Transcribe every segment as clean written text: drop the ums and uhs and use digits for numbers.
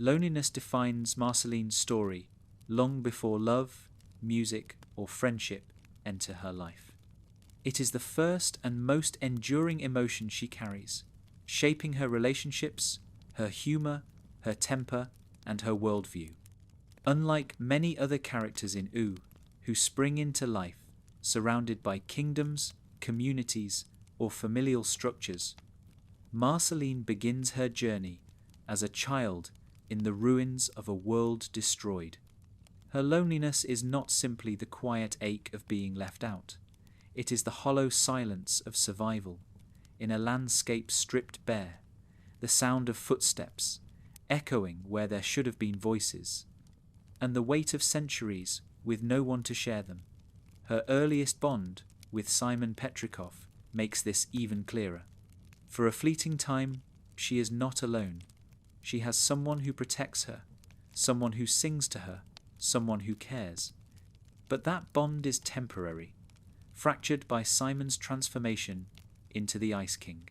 Loneliness defines Marceline's story long before love, music, or friendship enter her life. It is the first and most enduring emotion she carries, shaping her relationships, her humor, her temper, and her worldview. Unlike many other characters in Oo, who spring into life surrounded by kingdoms, communities, or familial structures, Marceline begins her journey as a child in the ruins of a world destroyed. Her loneliness is not simply the quiet ache of being left out. It is the hollow silence of survival in a landscape stripped bare, the sound of footsteps echoing where there should have been voices, and the weight of centuries with no one to share them. Her earliest bond with Simon Petrikov makes this even clearer. For a fleeting time, she is not alone. She has someone who protects her, someone who sings to her, someone who cares. But that bond is temporary, fractured by Simon's transformation into the Ice King.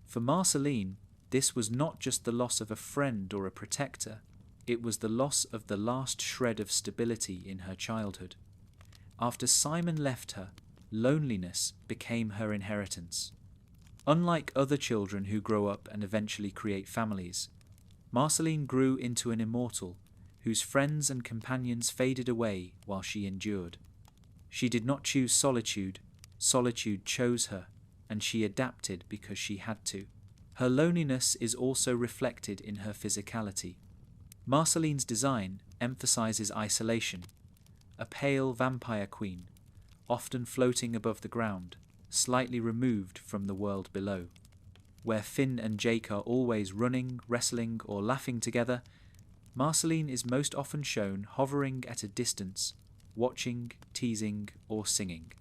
For Marceline, this was not just the loss of a friend or a protector, it was the loss of the last shred of stability in her childhood. After Simon left her, loneliness became her inheritance. Unlike other children who grow up and eventually create families, Marceline grew into an immortal whose friends and companions faded away while she endured. She did not choose solitude, solitude chose her, and she adapted because she had to. Her loneliness is also reflected in her physicality. Marceline's design emphasizes isolation, a pale vampire queen, often floating above the ground, slightly removed from the world below. Where Finn and Jake are always running, wrestling, or laughing together, Marceline is most often shown hovering at a distance, watching, teasing, or singing.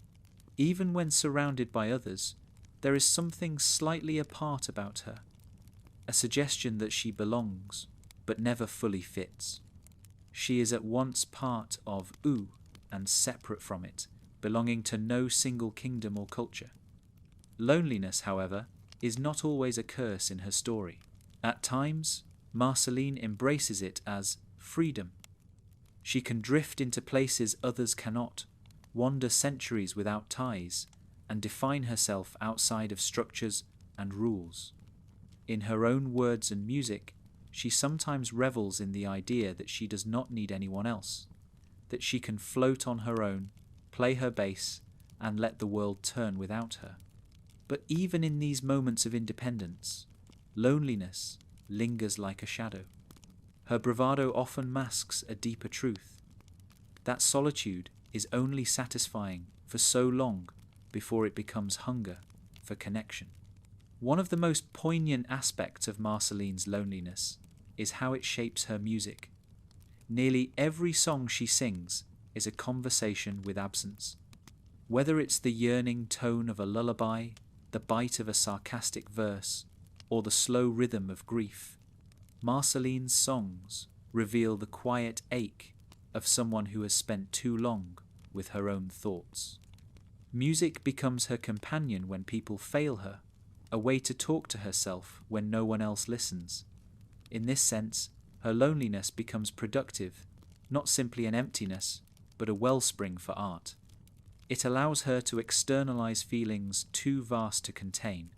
Even when surrounded by others, there is something slightly apart about her, a suggestion that she belongs, but never fully fits. She is at once part of Oo and separate from it, belonging to no single kingdom or culture. Loneliness, however, is not always a curse in her story. At times, Marceline embraces it as freedom. She can drift into places others cannot, wander centuries without ties, and define herself outside of structures and rules. In her own words and music, she sometimes revels in the idea that she does not need anyone else, that she can float on her own, play her bass, and let the world turn without her. But even in these moments of independence, loneliness lingers like a shadow. Her bravado often masks a deeper truth. That solitude is only satisfying for so long before it becomes hunger for connection. One of the most poignant aspects of Marceline's loneliness is how it shapes her music. Nearly every song she sings is a conversation with absence. Whether it's the yearning tone of a lullaby, the bite of a sarcastic verse, or the slow rhythm of grief, Marceline's songs reveal the quiet ache of someone who has spent too long with her own thoughts. Music becomes her companion when people fail her, a way to talk to herself when no one else listens. In this sense, her loneliness becomes productive, not simply an emptiness, but a wellspring for art. It allows her to externalize feelings too vast to contain,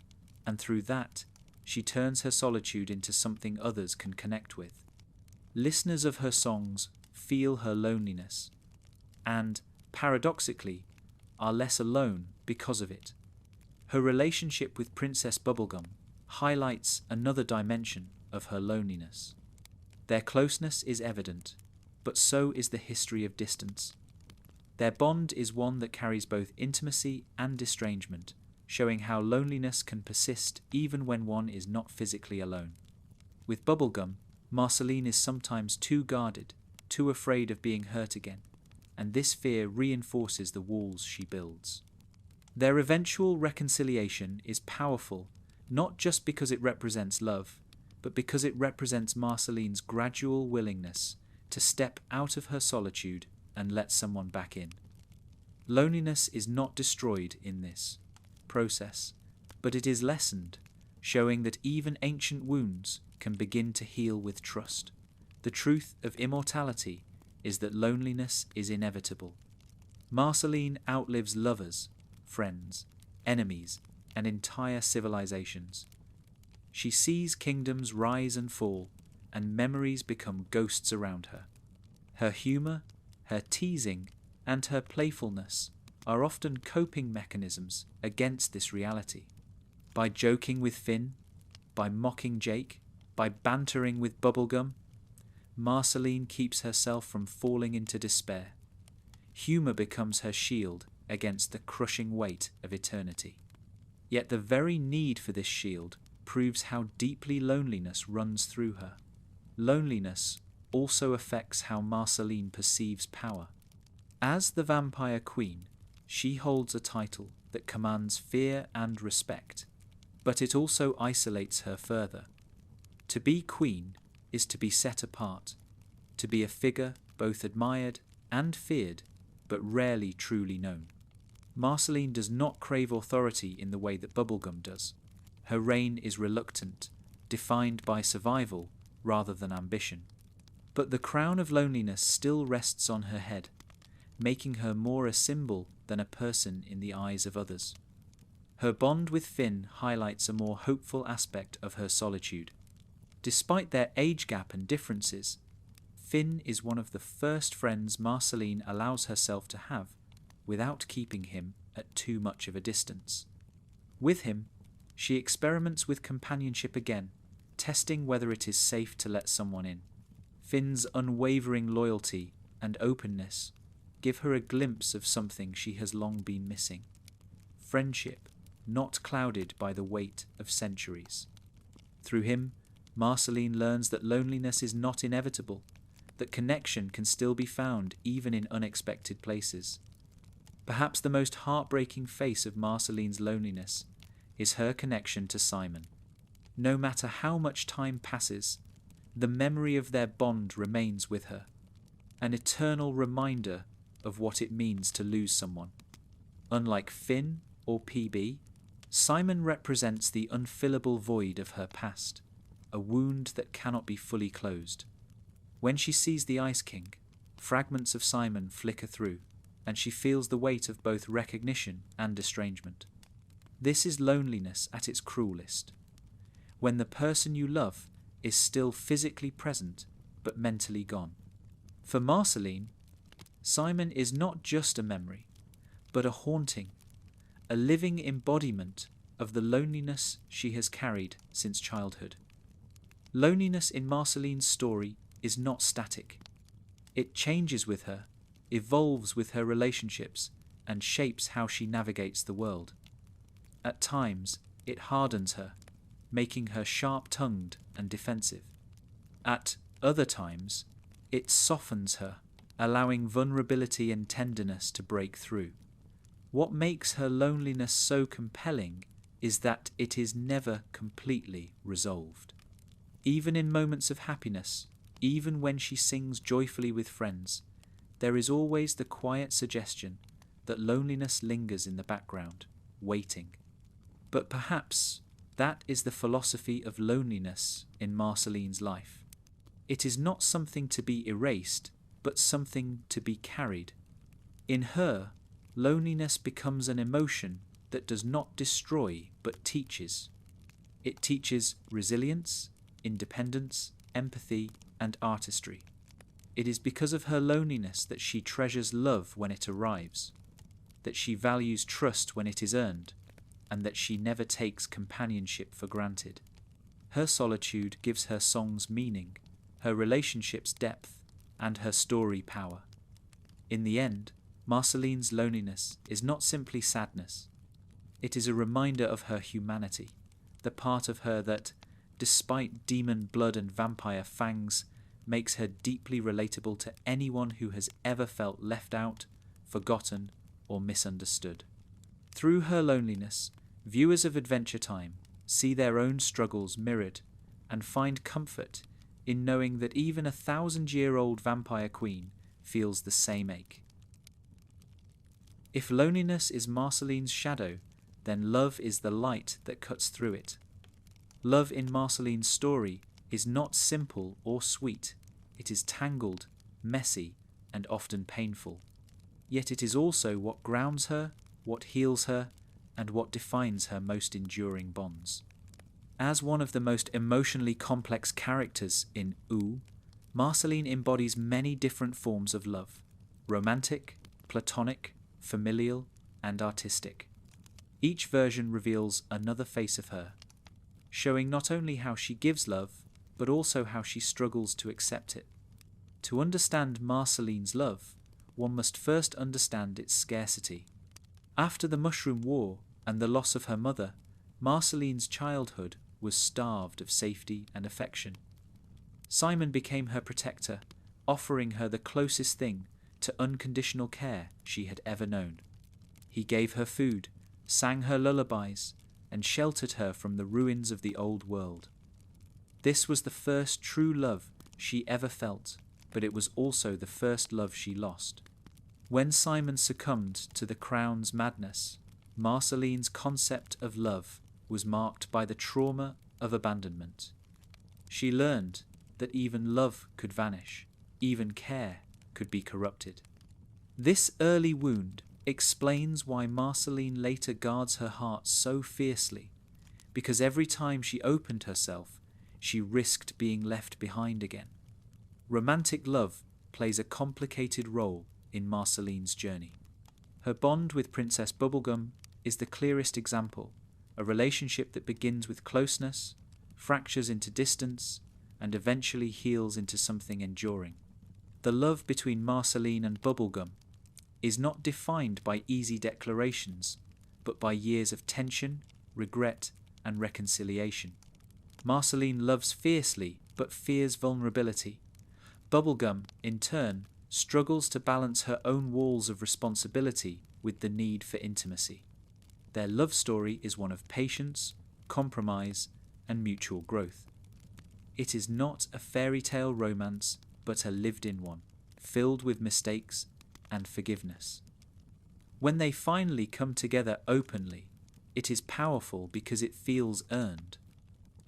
and through that, she turns her solitude into something others can connect with. Listeners of her songs feel her loneliness, and, paradoxically, are less alone because of it. Her relationship with Princess Bubblegum highlights another dimension of her loneliness. Their closeness is evident, but so is the history of distance. Their bond is one that carries both intimacy and estrangement, showing how loneliness can persist even when one is not physically alone. With Bubblegum, Marceline is sometimes too guarded, too afraid of being hurt again, and this fear reinforces the walls she builds. Their eventual reconciliation is powerful, not just because it represents love, but because it represents Marceline's gradual willingness to step out of her solitude and let someone back in. Loneliness is not destroyed in this process, but it is lessened, showing that even ancient wounds can begin to heal with trust. The truth of immortality is that loneliness is inevitable. Marceline outlives lovers, friends, enemies, and entire civilizations. She sees kingdoms rise and fall, and memories become ghosts around her. Her humour, her teasing, and her playfulness are often coping mechanisms against this reality. By joking with Finn, by mocking Jake, by bantering with Bubblegum, Marceline keeps herself from falling into despair. Humour becomes her shield against the crushing weight of eternity. Yet the very need for this shield proves how deeply loneliness runs through her. Loneliness also affects how Marceline perceives power. As the Vampire Queen, she holds a title that commands fear and respect, but it also isolates her further. To be queen is to be set apart, to be a figure both admired and feared, but rarely truly known. Marceline does not crave authority in the way that Bubblegum does. Her reign is reluctant, defined by survival rather than ambition. But the crown of loneliness still rests on her head, making her more a symbol than a person in the eyes of others. Her bond with Finn highlights a more hopeful aspect of her solitude. Despite their age gap and differences, Finn is one of the first friends Marceline allows herself to have without keeping him at too much of a distance. With him, she experiments with companionship again, testing whether it is safe to let someone in. Finn's unwavering loyalty and openness give her a glimpse of something she has long been missing. Friendship, not clouded by the weight of centuries. Through him, Marceline learns that loneliness is not inevitable, that connection can still be found even in unexpected places. Perhaps the most heartbreaking face of Marceline's loneliness is her connection to Simon. No matter how much time passes, the memory of their bond remains with her, an eternal reminder of what it means to lose someone. Unlike Finn or PB, Simon represents the unfillable void of her past, a wound that cannot be fully closed. When she sees the Ice King, fragments of Simon flicker through, and she feels the weight of both recognition and estrangement. This is loneliness at its cruelest, when the person you love is still physically present but mentally gone. For Marceline, Simon is not just a memory, but a haunting, a living embodiment of the loneliness she has carried since childhood. Loneliness in Marceline's story is not static. It changes with her, evolves with her relationships, and shapes how she navigates the world. At times, it hardens her, making her sharp-tongued and defensive. At other times, it softens her, allowing vulnerability and tenderness to break through. What makes her loneliness so compelling is that it is never completely resolved. Even in moments of happiness, even when she sings joyfully with friends, there is always the quiet suggestion that loneliness lingers in the background, waiting. But perhaps that is the philosophy of loneliness in Marceline's life. It is not something to be erased, but something to be carried. In her, loneliness becomes an emotion that does not destroy but teaches. It teaches resilience, independence, empathy, and artistry. It is because of her loneliness that she treasures love when it arrives, that she values trust when it is earned, and that she never takes companionship for granted. Her solitude gives her songs meaning, her relationships depth, and her story power. In the end, Marceline's loneliness is not simply sadness. It is a reminder of her humanity, the part of her that, despite demon blood and vampire fangs, makes her deeply relatable to anyone who has ever felt left out, forgotten, or misunderstood. Through her loneliness, viewers of Adventure Time see their own struggles mirrored and find comfort in knowing that even a 1,000-year-old vampire queen feels the same ache. If loneliness is Marceline's shadow, then love is the light that cuts through it. Love in Marceline's story is not simple or sweet. It is tangled, messy, and often painful. Yet it is also what grounds her, what heals her, and what defines her most enduring bonds. As one of the most emotionally complex characters in Oo, Marceline embodies many different forms of love: romantic, platonic, familial, and artistic. Each version reveals another face of her, showing not only how she gives love, but also how she struggles to accept it. To understand Marceline's love, one must first understand its scarcity. After the Mushroom War and the loss of her mother, Marceline's childhood was starved of safety and affection. Simon became her protector, offering her the closest thing to unconditional care she had ever known. He gave her food, sang her lullabies, and sheltered her from the ruins of the old world. This was the first true love she ever felt, but it was also the first love she lost. When Simon succumbed to the crown's madness, Marceline's concept of love was marked by the trauma of abandonment. She learned that even love could vanish, even care could be corrupted. This early wound explains why Marceline later guards her heart so fiercely, because every time she opened herself, she risked being left behind again. Romantic love plays a complicated role in Marceline's journey. Her bond with Princess Bubblegum is the clearest example, a relationship that begins with closeness, fractures into distance, and eventually heals into something enduring. The love between Marceline and Bubblegum is not defined by easy declarations, but by years of tension, regret, and reconciliation. Marceline loves fiercely, but fears vulnerability. Bubblegum, in turn, struggles to balance her own walls of responsibility with the need for intimacy. Their love story is one of patience, compromise, and mutual growth. It is not a fairy tale romance, but a lived-in one, filled with mistakes and forgiveness. When they finally come together openly, it is powerful because it feels earned.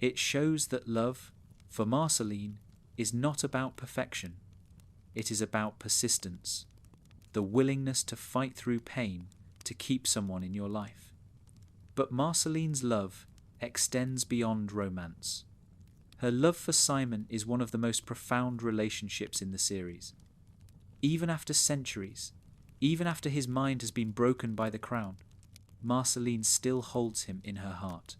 It shows that love, for Marceline, is not about perfection. It is about persistence, the willingness to fight through pain to keep someone in your life. But Marceline's love extends beyond romance. Her love for Simon is one of the most profound relationships in the series. Even after centuries, even after his mind has been broken by the crown, Marceline still holds him in her heart.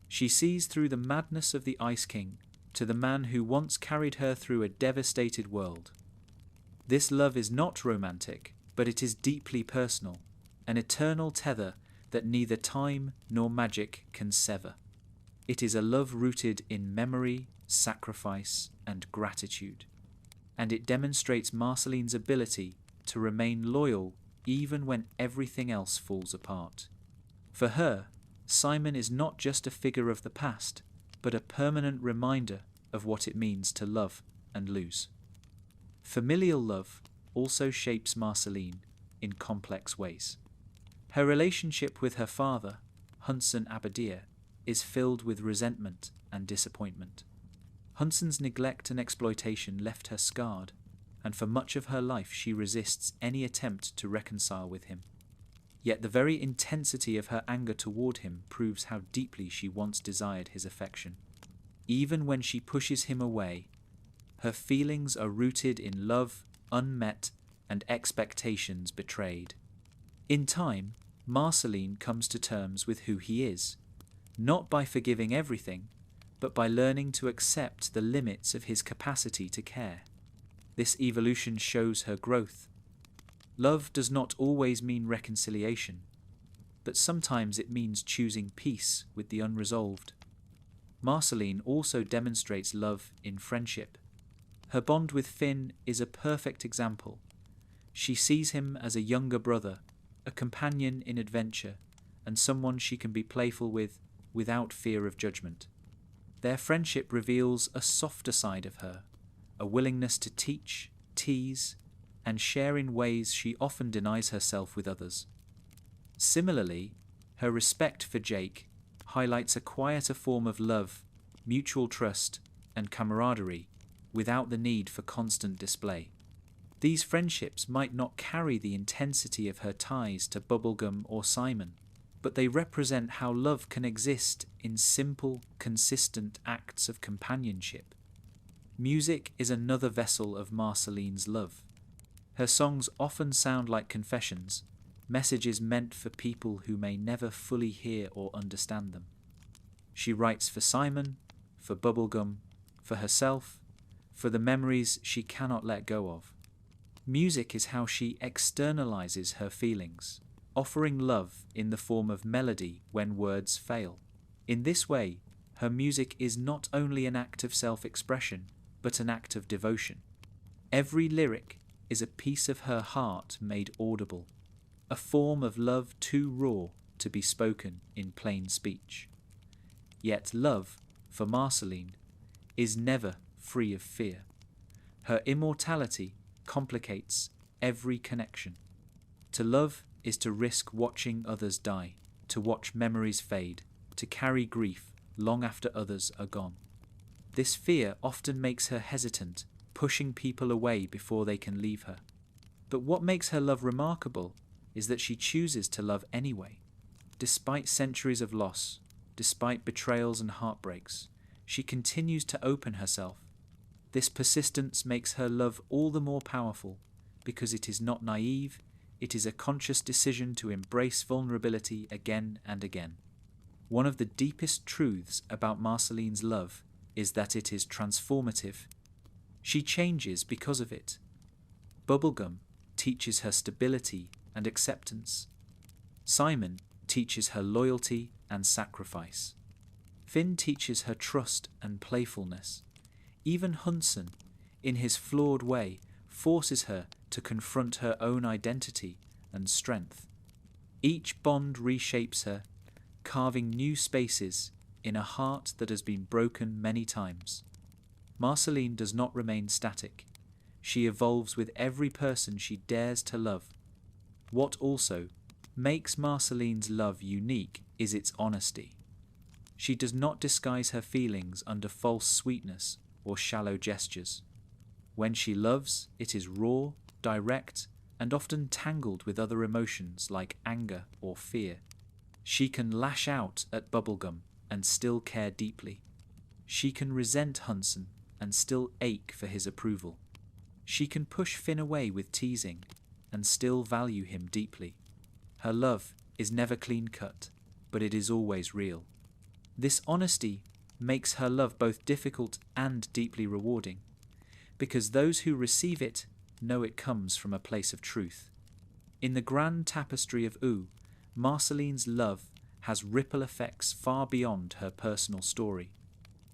She sees through the madness of the Ice King to the man who once carried her through a devastated world. This love is not romantic, but it is deeply personal, an eternal tether that neither time nor magic can sever. It is a love rooted in memory, sacrifice, and gratitude. And it demonstrates Marceline's ability to remain loyal even when everything else falls apart. For her, Simon is not just a figure of the past, but a permanent reminder of what it means to love and lose. Familial love also shapes Marceline in complex ways. Her relationship with her father, Hunson Abadir, is filled with resentment and disappointment. Hunson's neglect and exploitation left her scarred, and for much of her life she resists any attempt to reconcile with him. Yet the very intensity of her anger toward him proves how deeply she once desired his affection. Even when she pushes him away, her feelings are rooted in love unmet and expectations betrayed. In time, Marceline comes to terms with who he is, not by forgiving everything, but by learning to accept the limits of his capacity to care. This evolution shows her growth. Love does not always mean reconciliation, but sometimes it means choosing peace with the unresolved. Marceline also demonstrates love in friendship. Her bond with Finn is a perfect example. She sees him as a younger brother, a companion in adventure, and someone she can be playful with without fear of judgment. Their friendship reveals a softer side of her, a willingness to teach, tease, and share in ways she often denies herself with others. Similarly, her respect for Jake highlights a quieter form of love, mutual trust, and camaraderie without the need for constant display. These friendships might not carry the intensity of her ties to Bubblegum or Simon, but they represent how love can exist in simple, consistent acts of companionship. Music is another vessel of Marceline's love. Her songs often sound like confessions, messages meant for people who may never fully hear or understand them. She writes for Simon, for Bubblegum, for herself, for the memories she cannot let go of. Music is how she externalizes her feelings, offering love in the form of melody when words fail. In this way, her music is not only an act of self-expression, but an act of devotion. Every lyric is a piece of her heart made audible, a form of love too raw to be spoken in plain speech. Yet love, for Marceline, is never free of fear. Her immortality complicates every connection. To love is to risk watching others die, to watch memories fade, to carry grief long after others are gone. This fear often makes her hesitant, pushing people away before they can leave her. But what makes her love remarkable is that she chooses to love anyway. Despite centuries of loss, despite betrayals and heartbreaks, she continues to open herself. This persistence makes her love all the more powerful because it is not naive, it is a conscious decision to embrace vulnerability again and again. One of the deepest truths about Marceline's love is that it is transformative. She changes because of it. Bubblegum teaches her stability and acceptance. Simon teaches her loyalty and sacrifice. Finn teaches her trust and playfulness. Even Hunson, in his flawed way, forces her to confront her own identity and strength. Each bond reshapes her, carving new spaces in a heart that has been broken many times. Marceline does not remain static. She evolves with every person she dares to love. What also makes Marceline's love unique is its honesty. She does not disguise her feelings under false sweetness or shallow gestures. When she loves, it is raw, direct, and often tangled with other emotions like anger or fear. She can lash out at Bubblegum and still care deeply. She can resent Hunson and still ache for his approval. She can push Finn away with teasing and still value him deeply. Her love is never clean-cut, but it is always real. This honesty makes her love both difficult and deeply rewarding, because those who receive it know it comes from a place of truth. In the grand tapestry of Oo, Marceline's love has ripple effects far beyond her personal story.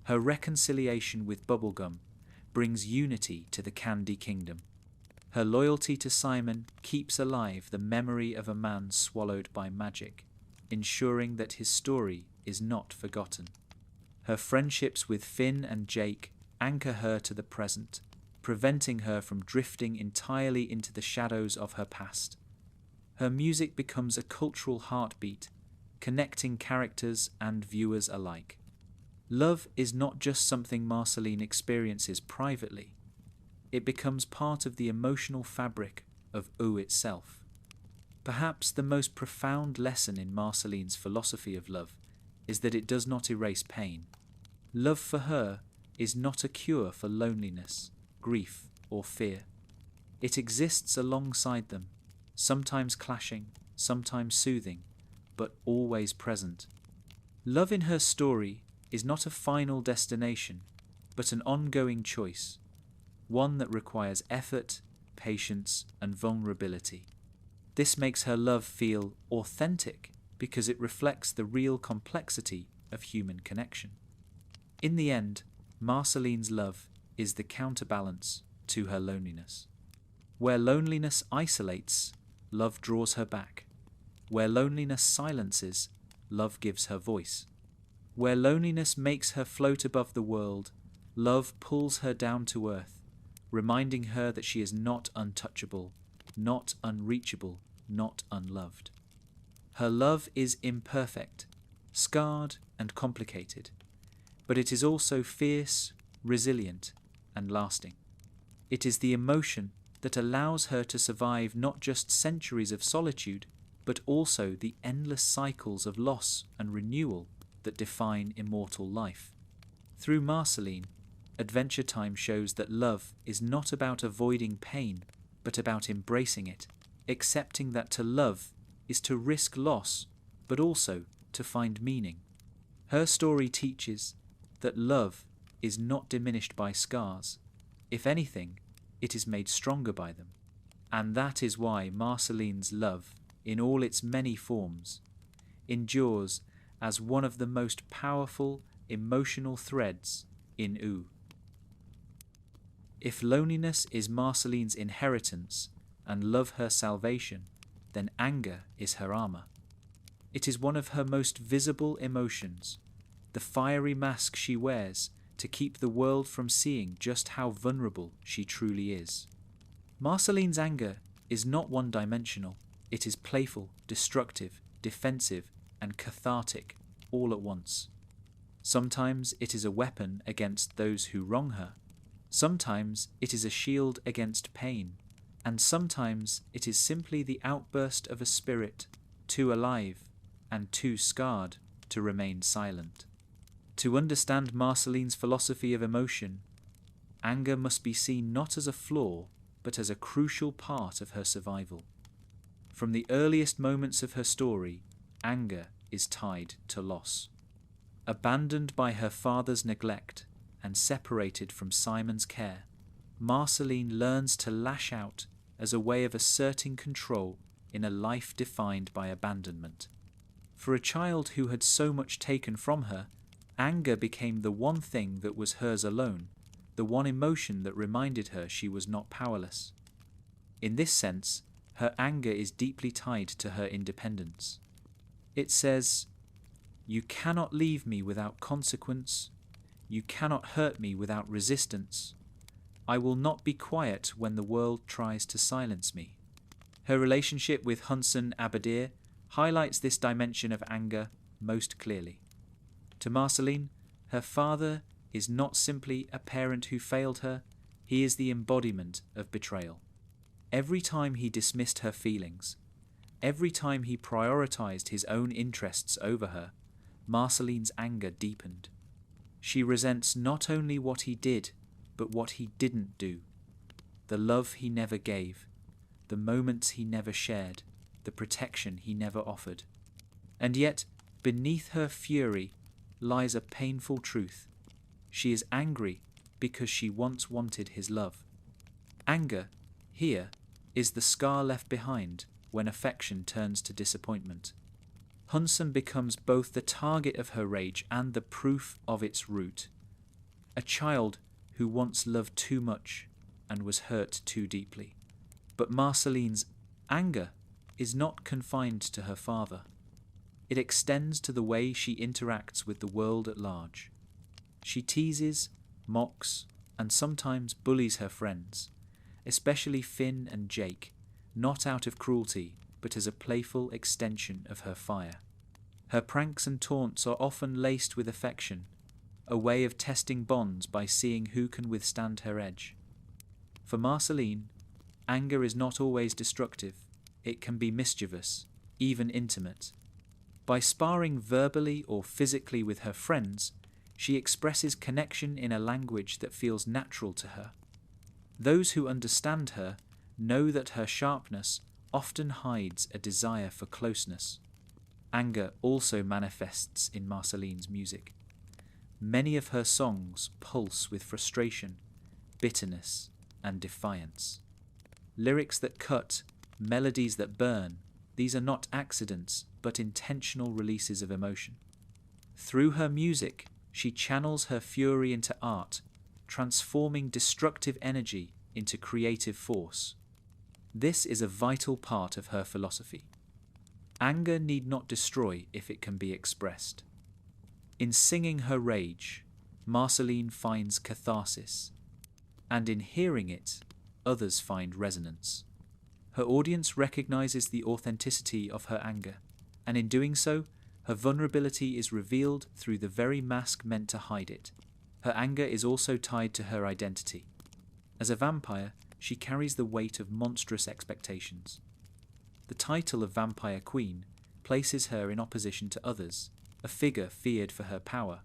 Her reconciliation with Bubblegum brings unity to the Candy Kingdom. Her loyalty to Simon keeps alive the memory of a man swallowed by magic, ensuring that his story is not forgotten. Her friendships with Finn and Jake anchor her to the present, preventing her from drifting entirely into the shadows of her past. Her music becomes a cultural heartbeat, connecting characters and viewers alike. Love is not just something Marceline experiences privately. It becomes part of the emotional fabric of Oo itself. Perhaps the most profound lesson in Marceline's philosophy of love is that it does not erase pain. Love for her is not a cure for loneliness, grief, or fear. It exists alongside them, sometimes clashing, sometimes soothing, but always present. Love in her story is not a final destination, but an ongoing choice, one that requires effort, patience, and vulnerability. This makes her love feel authentic because it reflects the real complexity of human connection. In the end, Marceline's love is the counterbalance to her loneliness. Where loneliness isolates, love draws her back. Where loneliness silences, love gives her voice. Where loneliness makes her float above the world, love pulls her down to earth, reminding her that she is not untouchable, not unreachable, not unloved. Her love is imperfect, scarred and complicated, but it is also fierce, resilient, and lasting. It is the emotion that allows her to survive not just centuries of solitude, but also the endless cycles of loss and renewal that define immortal life. Through Marceline, Adventure Time shows that love is not about avoiding pain, but about embracing it, accepting that to love is to risk loss, but also to find meaning. Her story teaches that love is not diminished by scars. If anything, it is made stronger by them. And that is why Marceline's love, in all its many forms, endures as one of the most powerful emotional threads in Oud. If loneliness is Marceline's inheritance and love her salvation, then anger is her armor. It is one of her most visible emotions, the fiery mask she wears to keep the world from seeing just how vulnerable she truly is. Marceline's anger is not one-dimensional. It is playful, destructive, defensive, and cathartic all at once. Sometimes it is a weapon against those who wrong her. Sometimes it is a shield against pain. And sometimes it is simply the outburst of a spirit too alive and too scarred to remain silent. To understand Marceline's philosophy of emotion, anger must be seen not as a flaw, but as a crucial part of her survival. From the earliest moments of her story, anger is tied to loss. Abandoned by her father's neglect and separated from Simon's care, Marceline learns to lash out as a way of asserting control in a life defined by abandonment. For a child who had so much taken from her, anger became the one thing that was hers alone, the one emotion that reminded her she was not powerless. In this sense, her anger is deeply tied to her independence. It says, "You cannot leave me without consequence. You cannot hurt me without resistance. I will not be quiet when the world tries to silence me." Her relationship with Hunsan Abadir highlights this dimension of anger most clearly. To Marceline, her father is not simply a parent who failed her, he is the embodiment of betrayal. Every time he dismissed her feelings, every time he prioritized his own interests over her, Marceline's anger deepened. She resents not only what he did, but what he didn't do. The love he never gave, the moments he never shared, the protection he never offered. And yet, beneath her fury lies a painful truth. She is angry because she once wanted his love. Anger, here, is the scar left behind when affection turns to disappointment. Hunsan becomes both the target of her rage and the proof of its root. A child who once loved too much and was hurt too deeply. But Marceline's anger is not confined to her father. It extends to the way she interacts with the world at large. She teases, mocks, and sometimes bullies her friends, especially Finn and Jake, not out of cruelty, but as a playful extension of her fire. Her pranks and taunts are often laced with affection, a way of testing bonds by seeing who can withstand her edge. For Marceline, anger is not always destructive. It can be mischievous, even intimate. By sparring verbally or physically with her friends, she expresses connection in a language that feels natural to her. Those who understand her know that her sharpness often hides a desire for closeness. Anger also manifests in Marceline's music. Many of her songs pulse with frustration, bitterness, and defiance. Lyrics that cut, melodies that burn, these are not accidents, but intentional releases of emotion. Through her music, she channels her fury into art, transforming destructive energy into creative force. This is a vital part of her philosophy. Anger need not destroy if it can be expressed. In singing her rage, Marceline finds catharsis, and in hearing it, others find resonance. Her audience recognizes the authenticity of her anger, and in doing so, her vulnerability is revealed through the very mask meant to hide it. her anger is also tied to her identity. As a vampire, she carries the weight of monstrous expectations. The title of Vampire Queen places her in opposition to others, a figure feared for her power.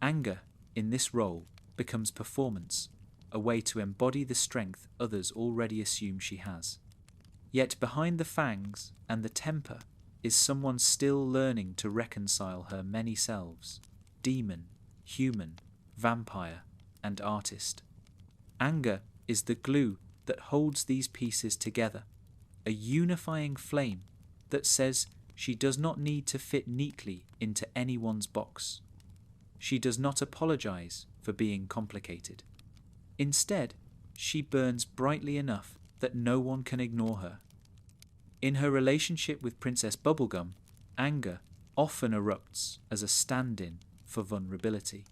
Anger, in this role, becomes performance, a way to embody the strength others already assume she has. Yet behind the fangs and the temper is someone still learning to reconcile her many selves: demon, human, vampire, and artist. Anger is the glue that holds these pieces together, a unifying flame that says she does not need to fit neatly into anyone's box. She does not apologize for being complicated. Instead, she burns brightly enough that no one can ignore her. In her relationship with Princess Bubblegum, anger often erupts as a stand-in for vulnerability.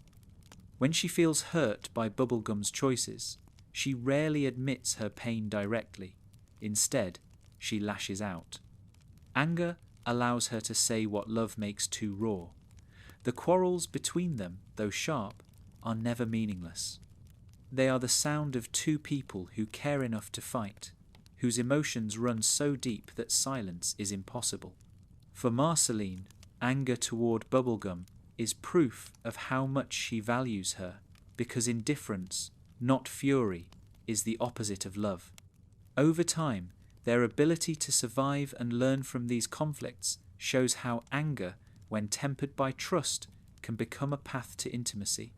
When she feels hurt by Bubblegum's choices, she rarely admits her pain directly. Instead, she lashes out. Anger allows her to say what love makes too raw. The quarrels between them, though sharp, are never meaningless. They are the sound of two people who care enough to fight, whose emotions run so deep that silence is impossible. For Marceline, anger toward Bubblegum is proof of how much she values her, because indifference, not fury, is the opposite of love. Over time, their ability to survive and learn from these conflicts shows how anger, when tempered by trust, can become a path to intimacy.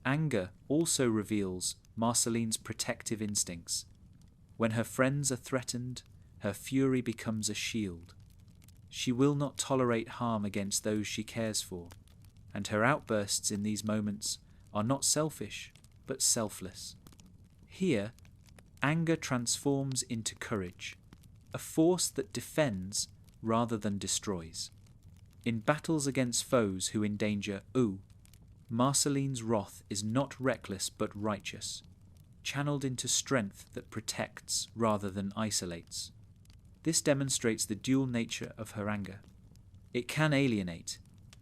Anger also reveals Marceline's protective instincts. When her friends are threatened, her fury becomes a shield. She will not tolerate harm against those she cares for, and her outbursts in these moments are not selfish, but selfless. Here, anger transforms into courage, a force that defends rather than destroys. In battles against foes who endanger U, Marceline's wrath is not reckless but righteous, channeled into strength that protects rather than isolates. This demonstrates the dual nature of her anger. It can alienate,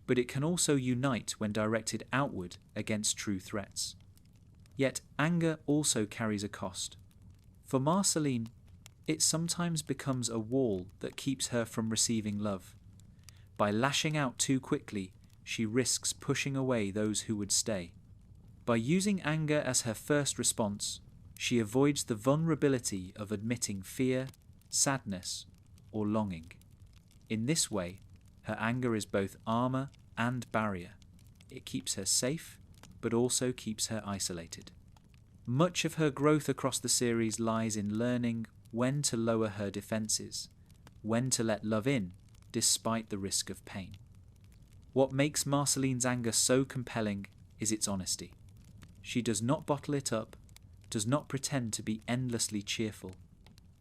but it can also unite when directed outward against true threats. Yet anger also carries a cost. For Marceline, it sometimes becomes a wall that keeps her from receiving love. By lashing out too quickly, she risks pushing away those who would stay. By using anger as her first response, she avoids the vulnerability of admitting fear, sadness, or longing. In this way, her anger is both armor and barrier. It keeps her safe, but also keeps her isolated. Much of her growth across the series lies in learning when to lower her defenses, when to let love in, despite the risk of pain. What makes Marceline's anger so compelling is its honesty. She does not bottle it up, does not pretend to be endlessly cheerful.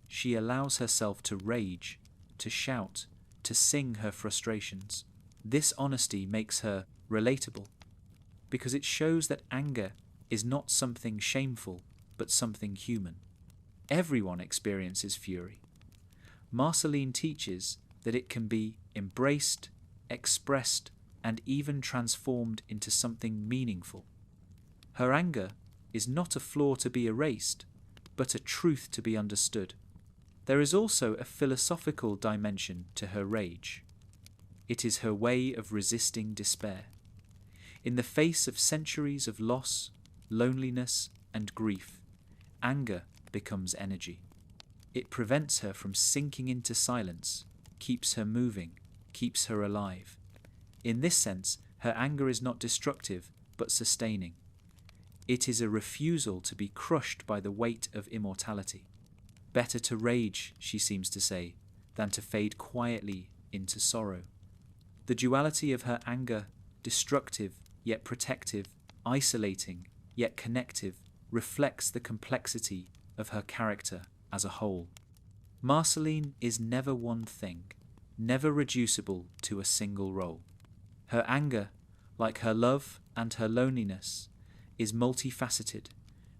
She allows herself to rage, to shout, to sing her frustrations. This honesty makes her relatable, because it shows that anger is not something shameful, but something human. Everyone experiences fury. Marceline teaches that it can be embraced, expressed, and even transformed into something meaningful. Her anger is not a flaw to be erased, but a truth to be understood. There is also a philosophical dimension to her rage. It is her way of resisting despair. In the face of centuries of loss, loneliness, and grief, anger becomes energy. It prevents her from sinking into silence, keeps her moving, keeps her alive. In this sense, her anger is not destructive, but sustaining. It is a refusal to be crushed by the weight of immortality. Better to rage, she seems to say, than to fade quietly into sorrow. The duality of her anger, destructive yet protective, isolating yet connective, reflects the complexity of her character as a whole. Marceline is never one thing, never reducible to a single role. Her anger, like her love and her loneliness, is multifaceted,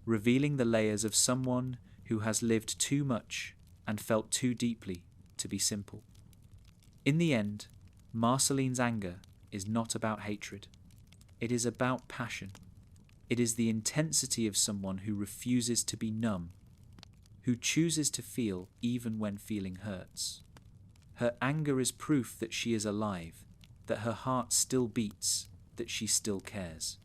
revealing the layers of someone who has lived too much and felt too deeply to be simple. In the end, Marceline's anger is not about hatred. It is about passion. It is the intensity of someone who refuses to be numb, who chooses to feel even when feeling hurts. Her anger is proof that she is alive, that her heart still beats, that she still cares.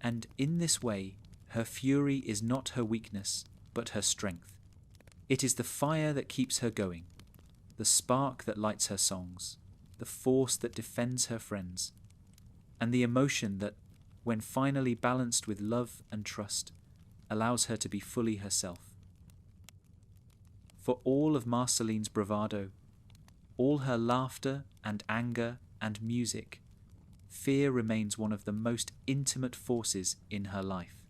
And in this way, her fury is not her weakness, but her strength. It is the fire that keeps her going, the spark that lights her songs, the force that defends her friends, and the emotion that, when finally balanced with love and trust, allows her to be fully herself. For all of Marceline's bravado, all her laughter and anger and music, fear remains one of the most intimate forces in her life.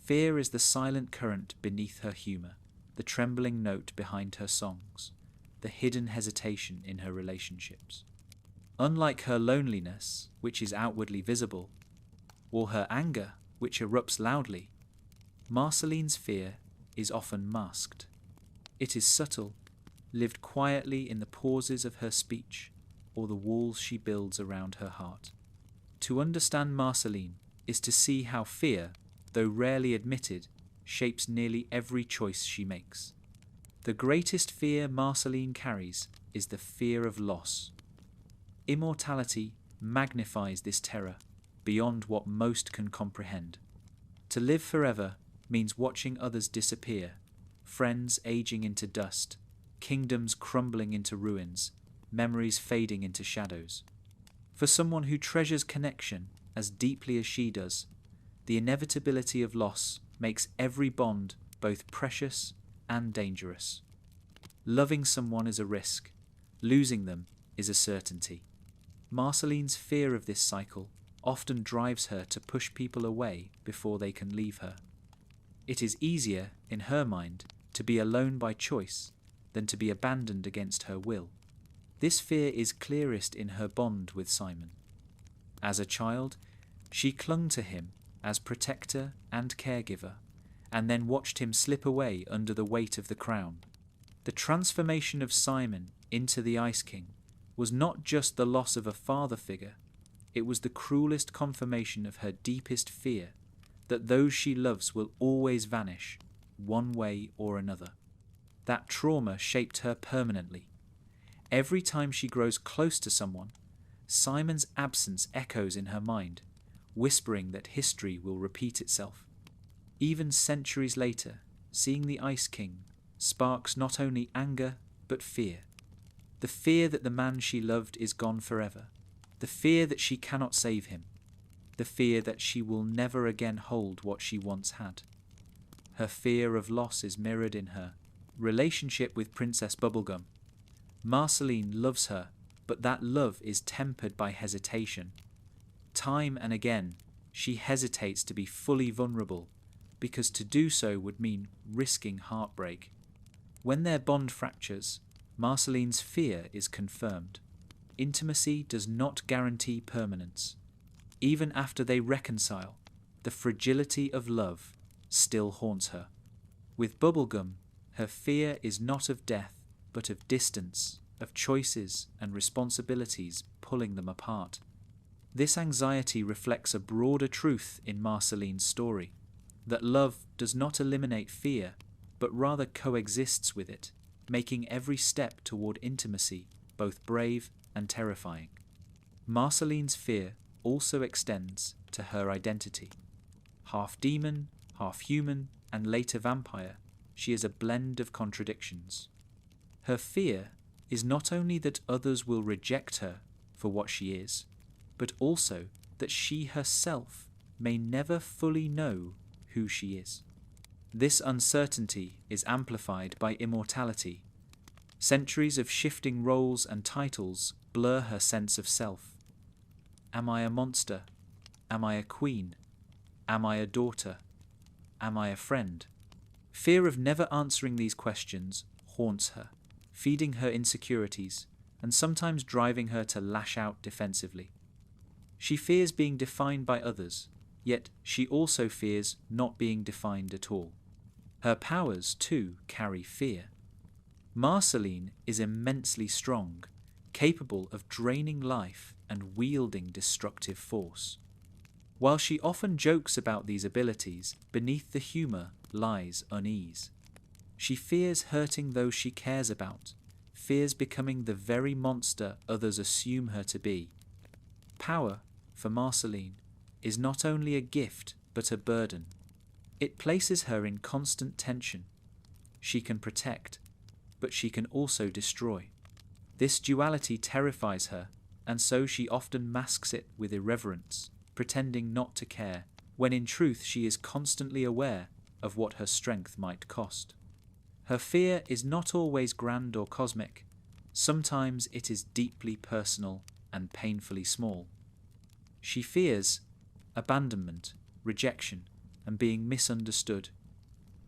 Fear is the silent current beneath her humour, the trembling note behind her songs, the hidden hesitation in her relationships. Unlike her loneliness, which is outwardly visible, or her anger, which erupts loudly, Marceline's fear is often masked. It is subtle, lived quietly in the pauses of her speech or the walls she builds around her heart. To understand Marceline is to see how fear, though rarely admitted, shapes nearly every choice she makes. The greatest fear Marceline carries is the fear of loss. Immortality magnifies this terror beyond what most can comprehend. To live forever means watching others disappear, friends aging into dust, kingdoms crumbling into ruins, memories fading into shadows. For someone who treasures connection as deeply as she does, the inevitability of loss makes every bond both precious and dangerous. Loving someone is a risk, losing them is a certainty. Marceline's fear of this cycle often drives her to push people away before they can leave her. It is easier, in her mind, to be alone by choice than to be abandoned against her will. This fear is clearest in her bond with Simon. As a child, she clung to him as protector and caregiver, and then watched him slip away under the weight of the crown. The transformation of Simon into the Ice King was not just the loss of a father figure, it was the cruelest confirmation of her deepest fear that those she loves will always vanish, one way or another. That trauma shaped her permanently. Every time she grows close to someone, Simon's absence echoes in her mind, whispering that history will repeat itself. Even centuries later, seeing the Ice King sparks not only anger but fear. The fear that the man she loved is gone forever, the fear that she cannot save him, the fear that she will never again hold what she once had. Her fear of loss is mirrored in her relationship with Princess Bubblegum. Marceline loves her, but that love is tempered by hesitation. Time and again, she hesitates to be fully vulnerable, because to do so would mean risking heartbreak. When their bond fractures, Marceline's fear is confirmed. Intimacy does not guarantee permanence. Even after they reconcile, the fragility of love still haunts her. With Bubblegum, her fear is not of death, but of distance, of choices and responsibilities pulling them apart. This anxiety reflects a broader truth in Marceline's story, that love does not eliminate fear, but rather coexists with it, making every step toward intimacy both brave and terrifying. Marceline's fear also extends to her identity. Half demon, half human, and later vampire, she is a blend of contradictions. Her fear is not only that others will reject her for what she is, but also that she herself may never fully know who she is. This uncertainty is amplified by immortality. Centuries of shifting roles and titles blur her sense of self. Am I a monster? Am I a queen? Am I a daughter? Am I a friend? Fear of never answering these questions haunts her, feeding her insecurities and sometimes driving her to lash out defensively. She fears being defined by others, yet she also fears not being defined at all. Her powers, too, carry fear. Marceline is immensely strong, capable of draining life and wielding destructive force. While she often jokes about these abilities, beneath the humour lies unease. She fears hurting those she cares about, fears becoming the very monster others assume her to be. Power, for Marceline, is not only a gift but a burden. It places her in constant tension. She can protect, but she can also destroy. This duality terrifies her, and so she often masks it with irreverence, pretending not to care, when in truth she is constantly aware of what her strength might cost. Her fear is not always grand or cosmic. Sometimes it is deeply personal and painfully small. She fears abandonment, rejection, and being misunderstood.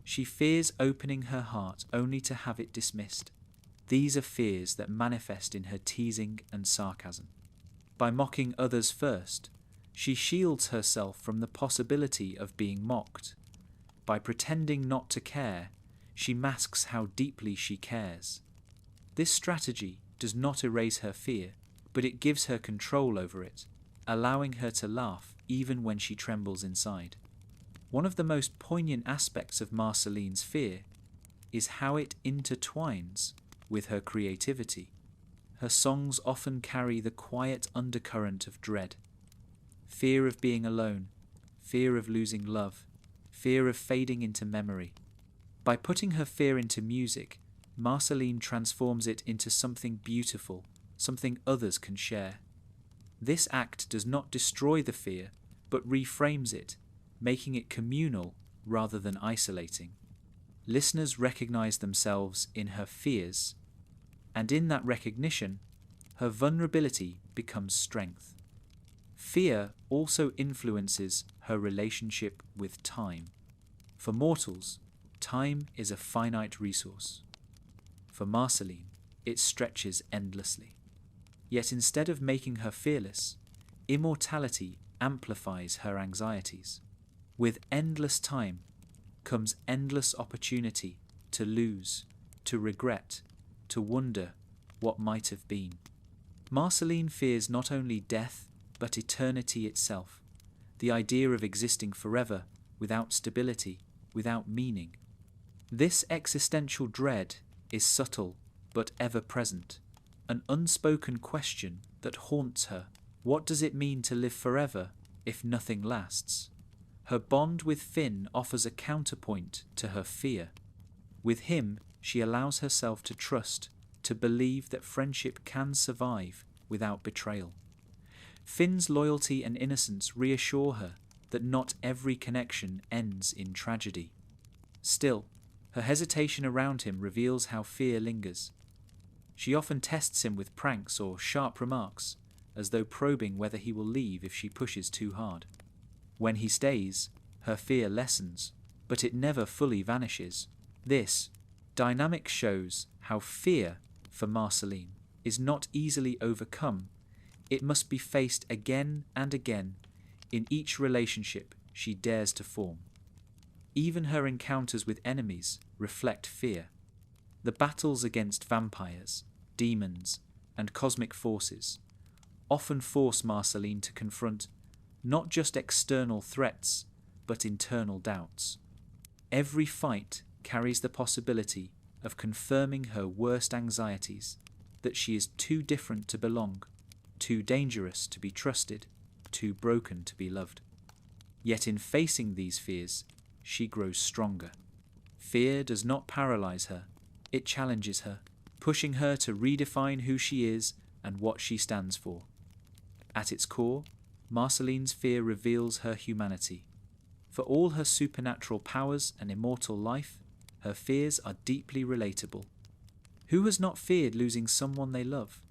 She fears opening her heart only to have it dismissed. These are fears that manifest in her teasing and sarcasm. By mocking others first, she shields herself from the possibility of being mocked. By pretending not to care, she masks how deeply she cares. This strategy does not erase her fear, but it gives her control over it, allowing her to laugh even when she trembles inside. One of the most poignant aspects of Marceline's fear is how it intertwines with her creativity. Her songs often carry the quiet undercurrent of dread. Fear of being alone, fear of losing love, fear of fading into memory. By putting her fear into music, Marceline transforms it into something beautiful, something others can share. This act does not destroy the fear, but reframes it, making it communal rather than isolating. Listeners recognize themselves in her fears, and in that recognition, her vulnerability becomes strength. Fear also influences her relationship with time. For mortals, time is a finite resource. For Marceline, it stretches endlessly. Yet instead of making her fearless, immortality amplifies her anxieties. With endless time comes endless opportunity to lose, to regret, to wonder what might have been. Marceline fears not only death, but eternity itself, the idea of existing forever without stability, without meaning. This existential dread is subtle but ever present, an unspoken question that haunts her. What does it mean to live forever if nothing lasts? Her bond with Finn offers a counterpoint to her fear. With him, she allows herself to trust, to believe that friendship can survive without betrayal. Finn's loyalty and innocence reassure her that not every connection ends in tragedy. Still, her hesitation around him reveals how fear lingers. She often tests him with pranks or sharp remarks, as though probing whether he will leave if she pushes too hard. When he stays, her fear lessens, but it never fully vanishes. This dynamic shows how fear, for Marceline, is not easily overcome. It must be faced again and again in each relationship she dares to form. Even her encounters with enemies reflect fear. The battles against vampires, demons, and cosmic forces often force Marceline to confront not just external threats, but internal doubts. Every fight carries the possibility of confirming her worst anxieties, that she is too different to belong, too dangerous to be trusted, too broken to be loved. Yet in facing these fears, she grows stronger. Fear does not paralyze her, it challenges her, pushing her to redefine who she is and what she stands for. At its core, Marceline's fear reveals her humanity. For all her supernatural powers and immortal life, her fears are deeply relatable. Who has not feared losing someone they love?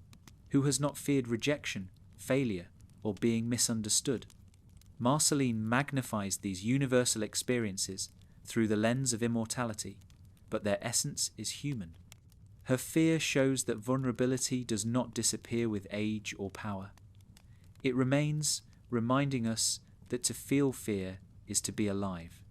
Who has not feared rejection, failure, or being misunderstood? Marceline magnifies these universal experiences through the lens of immortality, but their essence is human. Her fear shows that vulnerability does not disappear with age or power. It remains, reminding us that to feel fear is to be alive.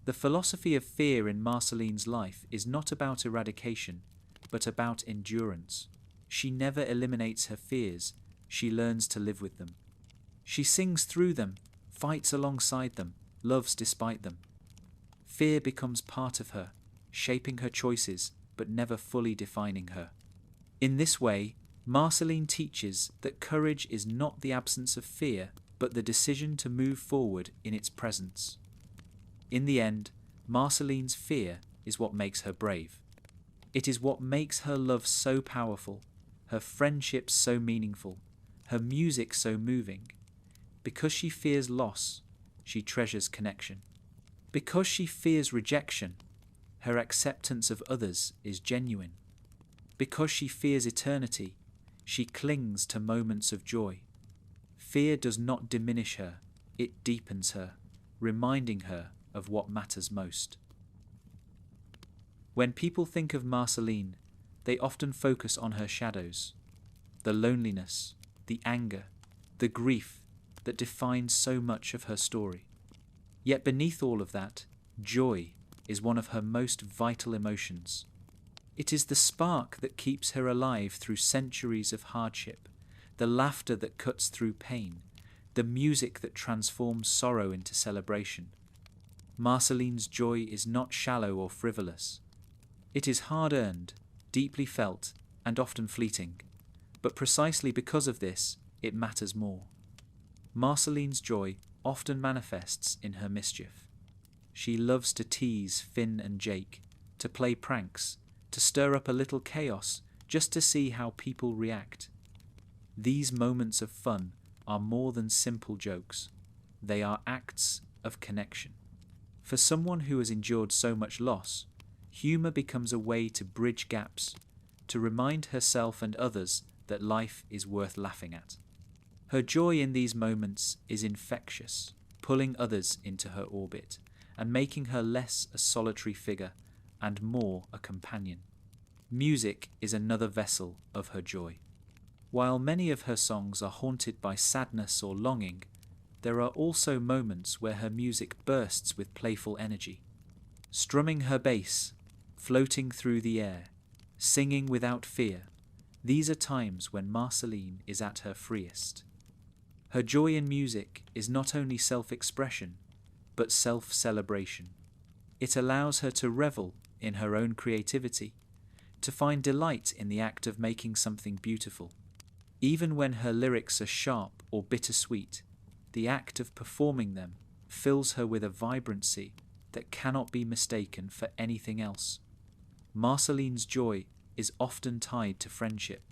The philosophy of fear in Marceline's life is not about eradication, but about endurance. She never eliminates her fears, she learns to live with them. She sings through them, fights alongside them, loves despite them. Fear becomes part of her, shaping her choices but never fully defining her. In this way, Marceline teaches that courage is not the absence of fear, but the decision to move forward in its presence. In the end, Marceline's fear is what makes her brave. It is what makes her love so powerful, her friendships so meaningful, her music so moving. Because she fears loss, she treasures connection. Because she fears rejection, her acceptance of others is genuine. Because she fears eternity, she clings to moments of joy. Fear does not diminish her, it deepens her, reminding her of what matters most. When people think of Marceline, they often focus on her shadows, the loneliness, the anger, the grief that defines so much of her story. Yet beneath all of that, joy is one of her most vital emotions. It is the spark that keeps her alive through centuries of hardship, the laughter that cuts through pain, the music that transforms sorrow into celebration. Marceline's joy is not shallow or frivolous. It is hard-earned, deeply felt, and often fleeting, but precisely because of this, it matters more. Marceline's joy often manifests in her mischief. She loves to tease Finn and Jake, to play pranks, to stir up a little chaos just to see how people react. These moments of fun are more than simple jokes. They are acts of connection. For someone who has endured so much loss, humour becomes a way to bridge gaps, to remind herself and others that life is worth laughing at. Her joy in these moments is infectious, pulling others into her orbit and making her less a solitary figure and more a companion. Music is another vessel of her joy. While many of her songs are haunted by sadness or longing, there are also moments where her music bursts with playful energy. Strumming her bass, floating through the air, singing without fear, these are times when Marceline is at her freest. Her joy in music is not only self-expression, but self-celebration. It allows her to revel in her own creativity, to find delight in the act of making something beautiful. Even when her lyrics are sharp or bittersweet, the act of performing them fills her with a vibrancy that cannot be mistaken for anything else. Marceline's joy is often tied to friendship.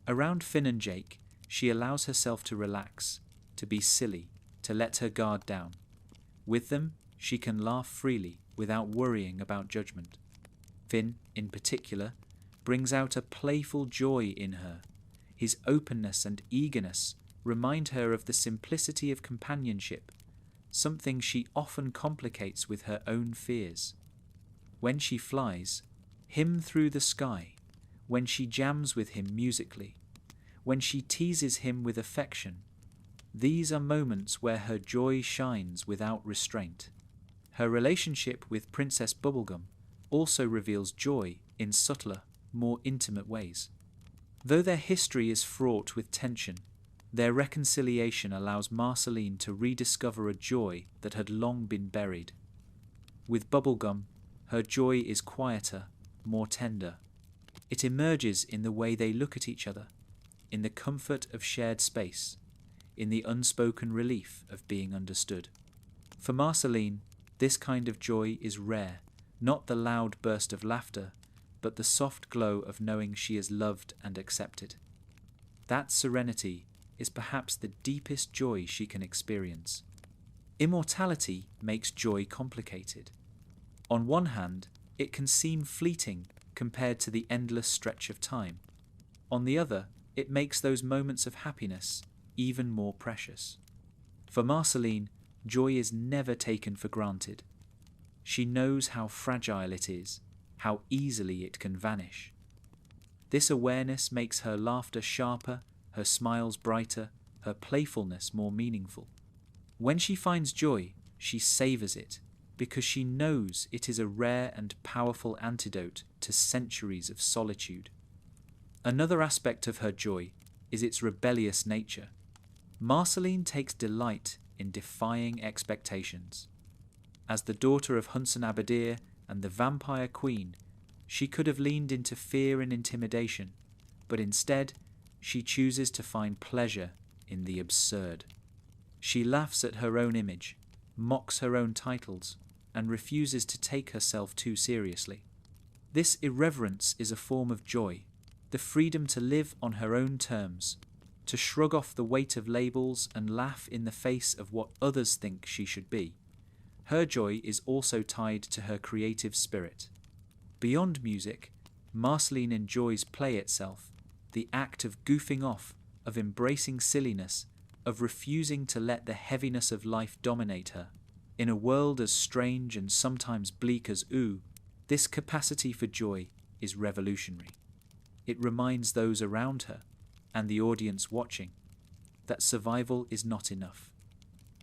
Around Finn and Jake, she allows herself to relax, to be silly, to let her guard down. With them, she can laugh freely without worrying about judgment. Finn, in particular, brings out a playful joy in her. His openness and eagerness remind her of the simplicity of companionship, something she often complicates with her own fears. When she flies, him through the sky, when she jams with him musically, when she teases him with affection, these are moments where her joy shines without restraint. Her relationship with Princess Bubblegum also reveals joy in subtler, more intimate ways. Though their history is fraught with tension, their reconciliation allows Marceline to rediscover a joy that had long been buried. With Bubblegum, her joy is quieter, more tender. It emerges in the way they look at each other, in the comfort of shared space, in the unspoken relief of being understood. For Marceline, this kind of joy is rare, not the loud burst of laughter, but the soft glow of knowing she is loved and accepted. That serenity is perhaps the deepest joy she can experience. Immortality makes joy complicated. On one hand, it can seem fleeting compared to the endless stretch of time. On the other, it makes those moments of happiness even more precious. For Marceline, joy is never taken for granted. She knows how fragile it is, how easily it can vanish. This awareness makes her laughter sharper, her smiles brighter, her playfulness more meaningful. When she finds joy, she savours it, because she knows it is a rare and powerful antidote to centuries of solitude. Another aspect of her joy is its rebellious nature. Marceline takes delight in defying expectations. As the daughter of Hunsan Abadir and the Vampire Queen, she could have leaned into fear and intimidation, but instead she chooses to find pleasure in the absurd. She laughs at her own image, mocks her own titles, and refuses to take herself too seriously. This irreverence is a form of joy, the freedom to live on her own terms, to shrug off the weight of labels and laugh in the face of what others think she should be. Her joy is also tied to her creative spirit. Beyond music, Marceline enjoys play itself, the act of goofing off, of embracing silliness, of refusing to let the heaviness of life dominate her. In a world as strange and sometimes bleak as Ooh, this capacity for joy is revolutionary. It reminds those around her, and the audience watching, that survival is not enough.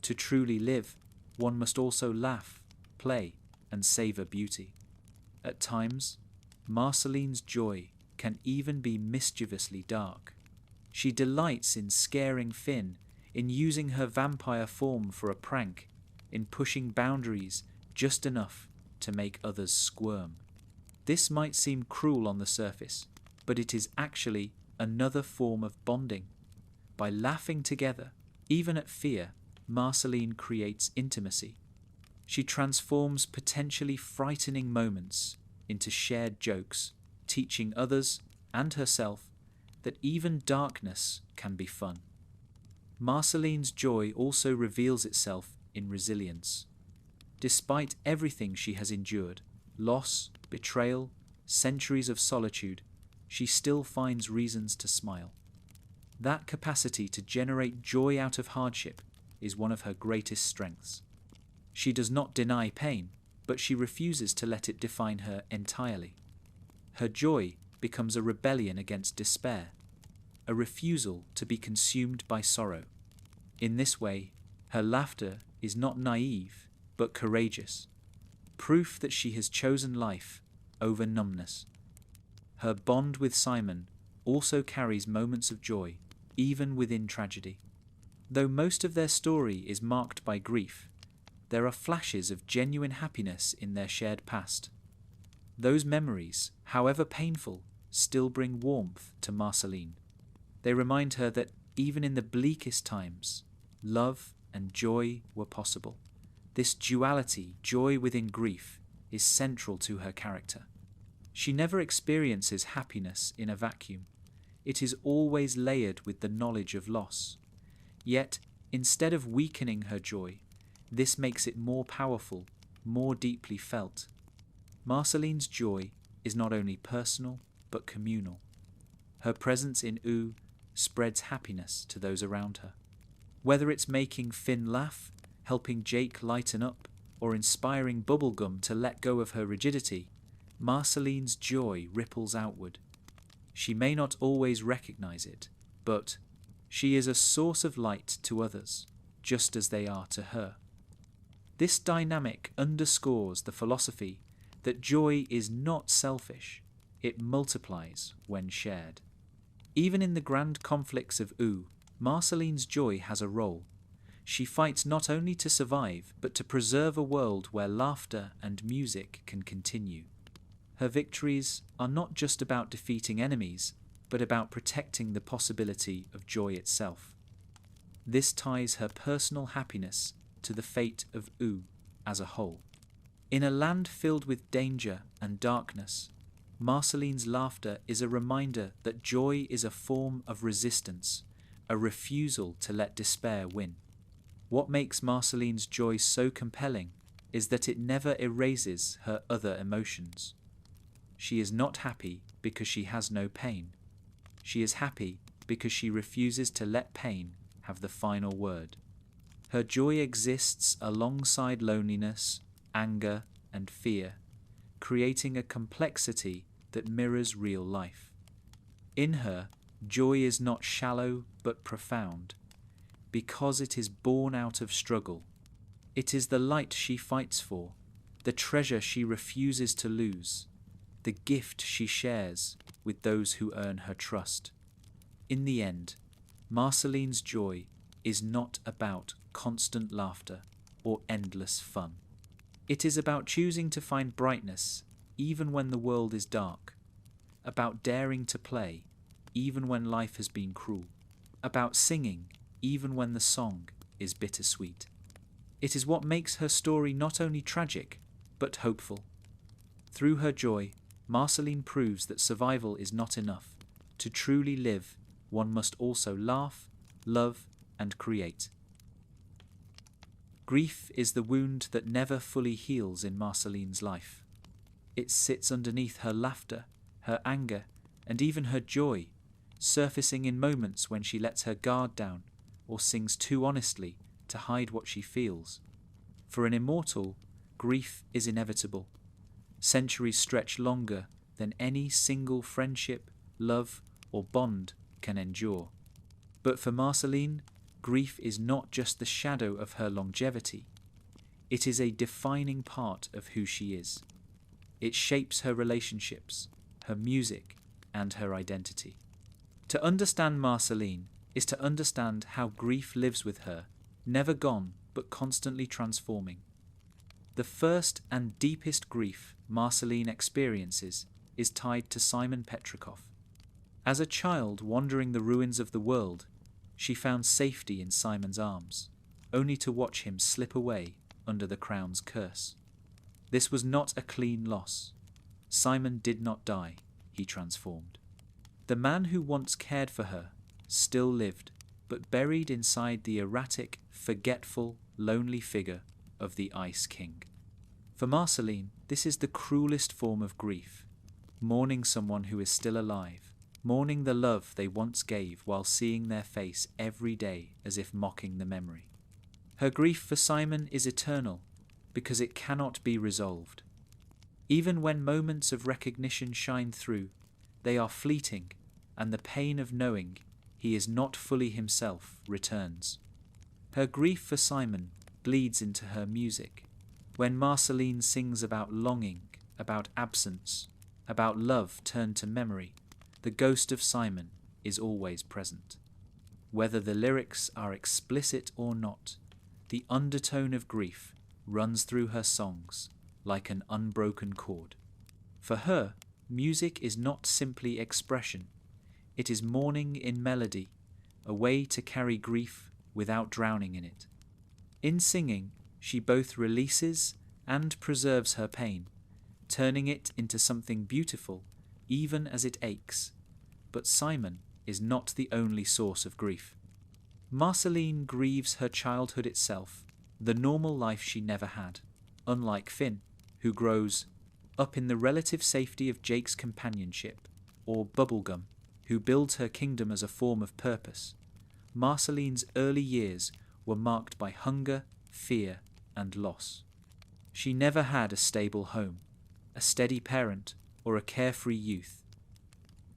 To truly live, one must also laugh, play, and savour beauty. At times, Marceline's joy can even be mischievously dark. She delights in scaring Finn, in using her vampire form for a prank, in pushing boundaries just enough to make others squirm. This might seem cruel on the surface, but it is actually another form of bonding. By laughing together, even at fear, Marceline creates intimacy. She transforms potentially frightening moments into shared jokes, teaching others and herself that even darkness can be fun. Marceline's joy also reveals itself in resilience. Despite everything she has endured, loss, betrayal, centuries of solitude, she still finds reasons to smile. That capacity to generate joy out of hardship is one of her greatest strengths. She does not deny pain, but she refuses to let it define her entirely. Her joy becomes a rebellion against despair, a refusal to be consumed by sorrow. In this way, her laughter is not naive, but courageous, proof that she has chosen life over numbness. Her bond with Simon also carries moments of joy, even within tragedy. Though most of their story is marked by grief, there are flashes of genuine happiness in their shared past. Those memories, however painful, still bring warmth to Marceline. They remind her that even in the bleakest times, love and joy were possible. This duality, joy within grief, is central to her character. She never experiences happiness in a vacuum. It is always layered with the knowledge of loss. Yet, instead of weakening her joy, this makes it more powerful, more deeply felt. Marceline's joy is not only personal, but communal. Her presence in Ooh spreads happiness to those around her. Whether it's making Finn laugh, helping Jake lighten up, or inspiring Bubblegum to let go of her rigidity, Marceline's joy ripples outward. She may not always recognize it, but she is a source of light to others, just as they are to her. This dynamic underscores the philosophy that joy is not selfish, it multiplies when shared. Even in the grand conflicts of Ooh, Marceline's joy has a role. She fights not only to survive, but to preserve a world where laughter and music can continue. Her victories are not just about defeating enemies, but about protecting the possibility of joy itself. This ties her personal happiness to the fate of Ooh as a whole. In a land filled with danger and darkness, Marceline's laughter is a reminder that joy is a form of resistance, a refusal to let despair win. What makes Marceline's joy so compelling is that it never erases her other emotions. She is not happy because she has no pain. She is happy because she refuses to let pain have the final word. Her joy exists alongside loneliness, anger, and fear, creating a complexity that mirrors real life. In her, joy is not shallow but profound, because it is born out of struggle. It is the light she fights for, the treasure she refuses to lose, the gift she shares with those who earn her trust. In the end, Marceline's joy is not about constant laughter or endless fun. It is about choosing to find brightness even when the world is dark, about daring to play even when life has been cruel, about singing even when the song is bittersweet. It is what makes her story not only tragic, but hopeful. Through her joy, Marceline proves that survival is not enough. To truly live, one must also laugh, love, and create. Grief is the wound that never fully heals in Marceline's life. It sits underneath her laughter, her anger, and even her joy, surfacing in moments when she lets her guard down or sings too honestly to hide what she feels. For an immortal, grief is inevitable. Centuries stretch longer than any single friendship, love, or bond can endure. But for Marceline, grief is not just the shadow of her longevity. It is a defining part of who she is. It shapes her relationships, her music, and her identity. To understand Marceline is to understand how grief lives with her, never gone but constantly transforming. The first and deepest grief Marceline experiences is tied to Simon Petrikov. As a child wandering the ruins of the world, she found safety in Simon's arms, only to watch him slip away under the crown's curse. This was not a clean loss. Simon did not die, he transformed. The man who once cared for her still lived, but buried inside the erratic, forgetful, lonely figure of the Ice King. For Marceline, this is the cruelest form of grief, mourning someone who is still alive, mourning the love they once gave while seeing their face every day as if mocking the memory. Her grief for Simon is eternal because it cannot be resolved. Even when moments of recognition shine through, they are fleeting, and the pain of knowing he is not fully himself returns. Her grief for Simon bleeds into her music. When Marceline sings about longing, about absence, about love turned to memory, the ghost of Simon is always present. Whether the lyrics are explicit or not, the undertone of grief runs through her songs like an unbroken chord. For her, music is not simply expression. It is mourning in melody, a way to carry grief without drowning in it. In singing, she both releases and preserves her pain, turning it into something beautiful, even as it aches. But Simon is not the only source of grief. Marceline grieves her childhood itself, the normal life she never had, unlike Finn, who grows up in the relative safety of Jake's companionship, or Bubblegum, who builds her kingdom as a form of purpose. Marceline's early years were marked by hunger, fear, and loss. She never had a stable home, a steady parent, or a carefree youth.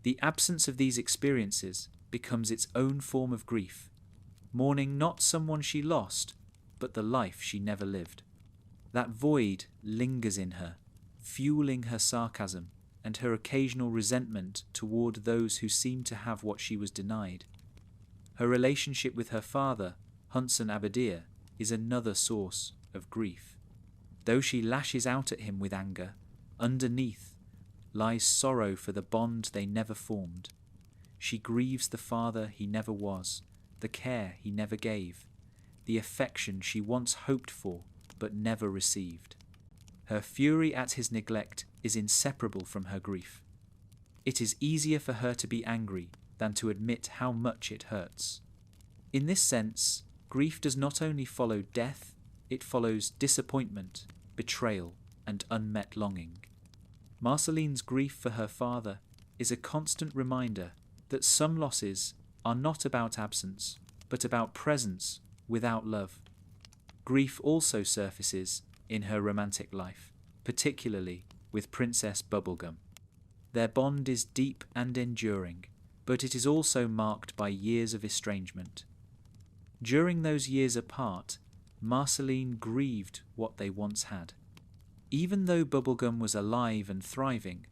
The absence of these experiences becomes its own form of grief, mourning not someone she lost, but the life she never lived. That void lingers in her, fueling her sarcasm and her occasional resentment toward those who seemed to have what she was denied. Her relationship with her father, Hunson Abadir, is another source of grief. Though she lashes out at him with anger, underneath lies sorrow for the bond they never formed. She grieves the father he never was, the care he never gave, the affection she once hoped for but never received. Her fury at his neglect is inseparable from her grief. It is easier for her to be angry than to admit how much it hurts. In this sense, grief does not only follow death, it follows disappointment, betrayal, and unmet longing. Marceline's grief for her father is a constant reminder that some losses are not about absence, but about presence without love. Grief also surfaces in her romantic life, particularly with Princess Bubblegum. Their bond is deep and enduring, but it is also marked by years of estrangement. During those years apart, Marceline grieved what they once had. Even though Bubblegum was alive and thriving,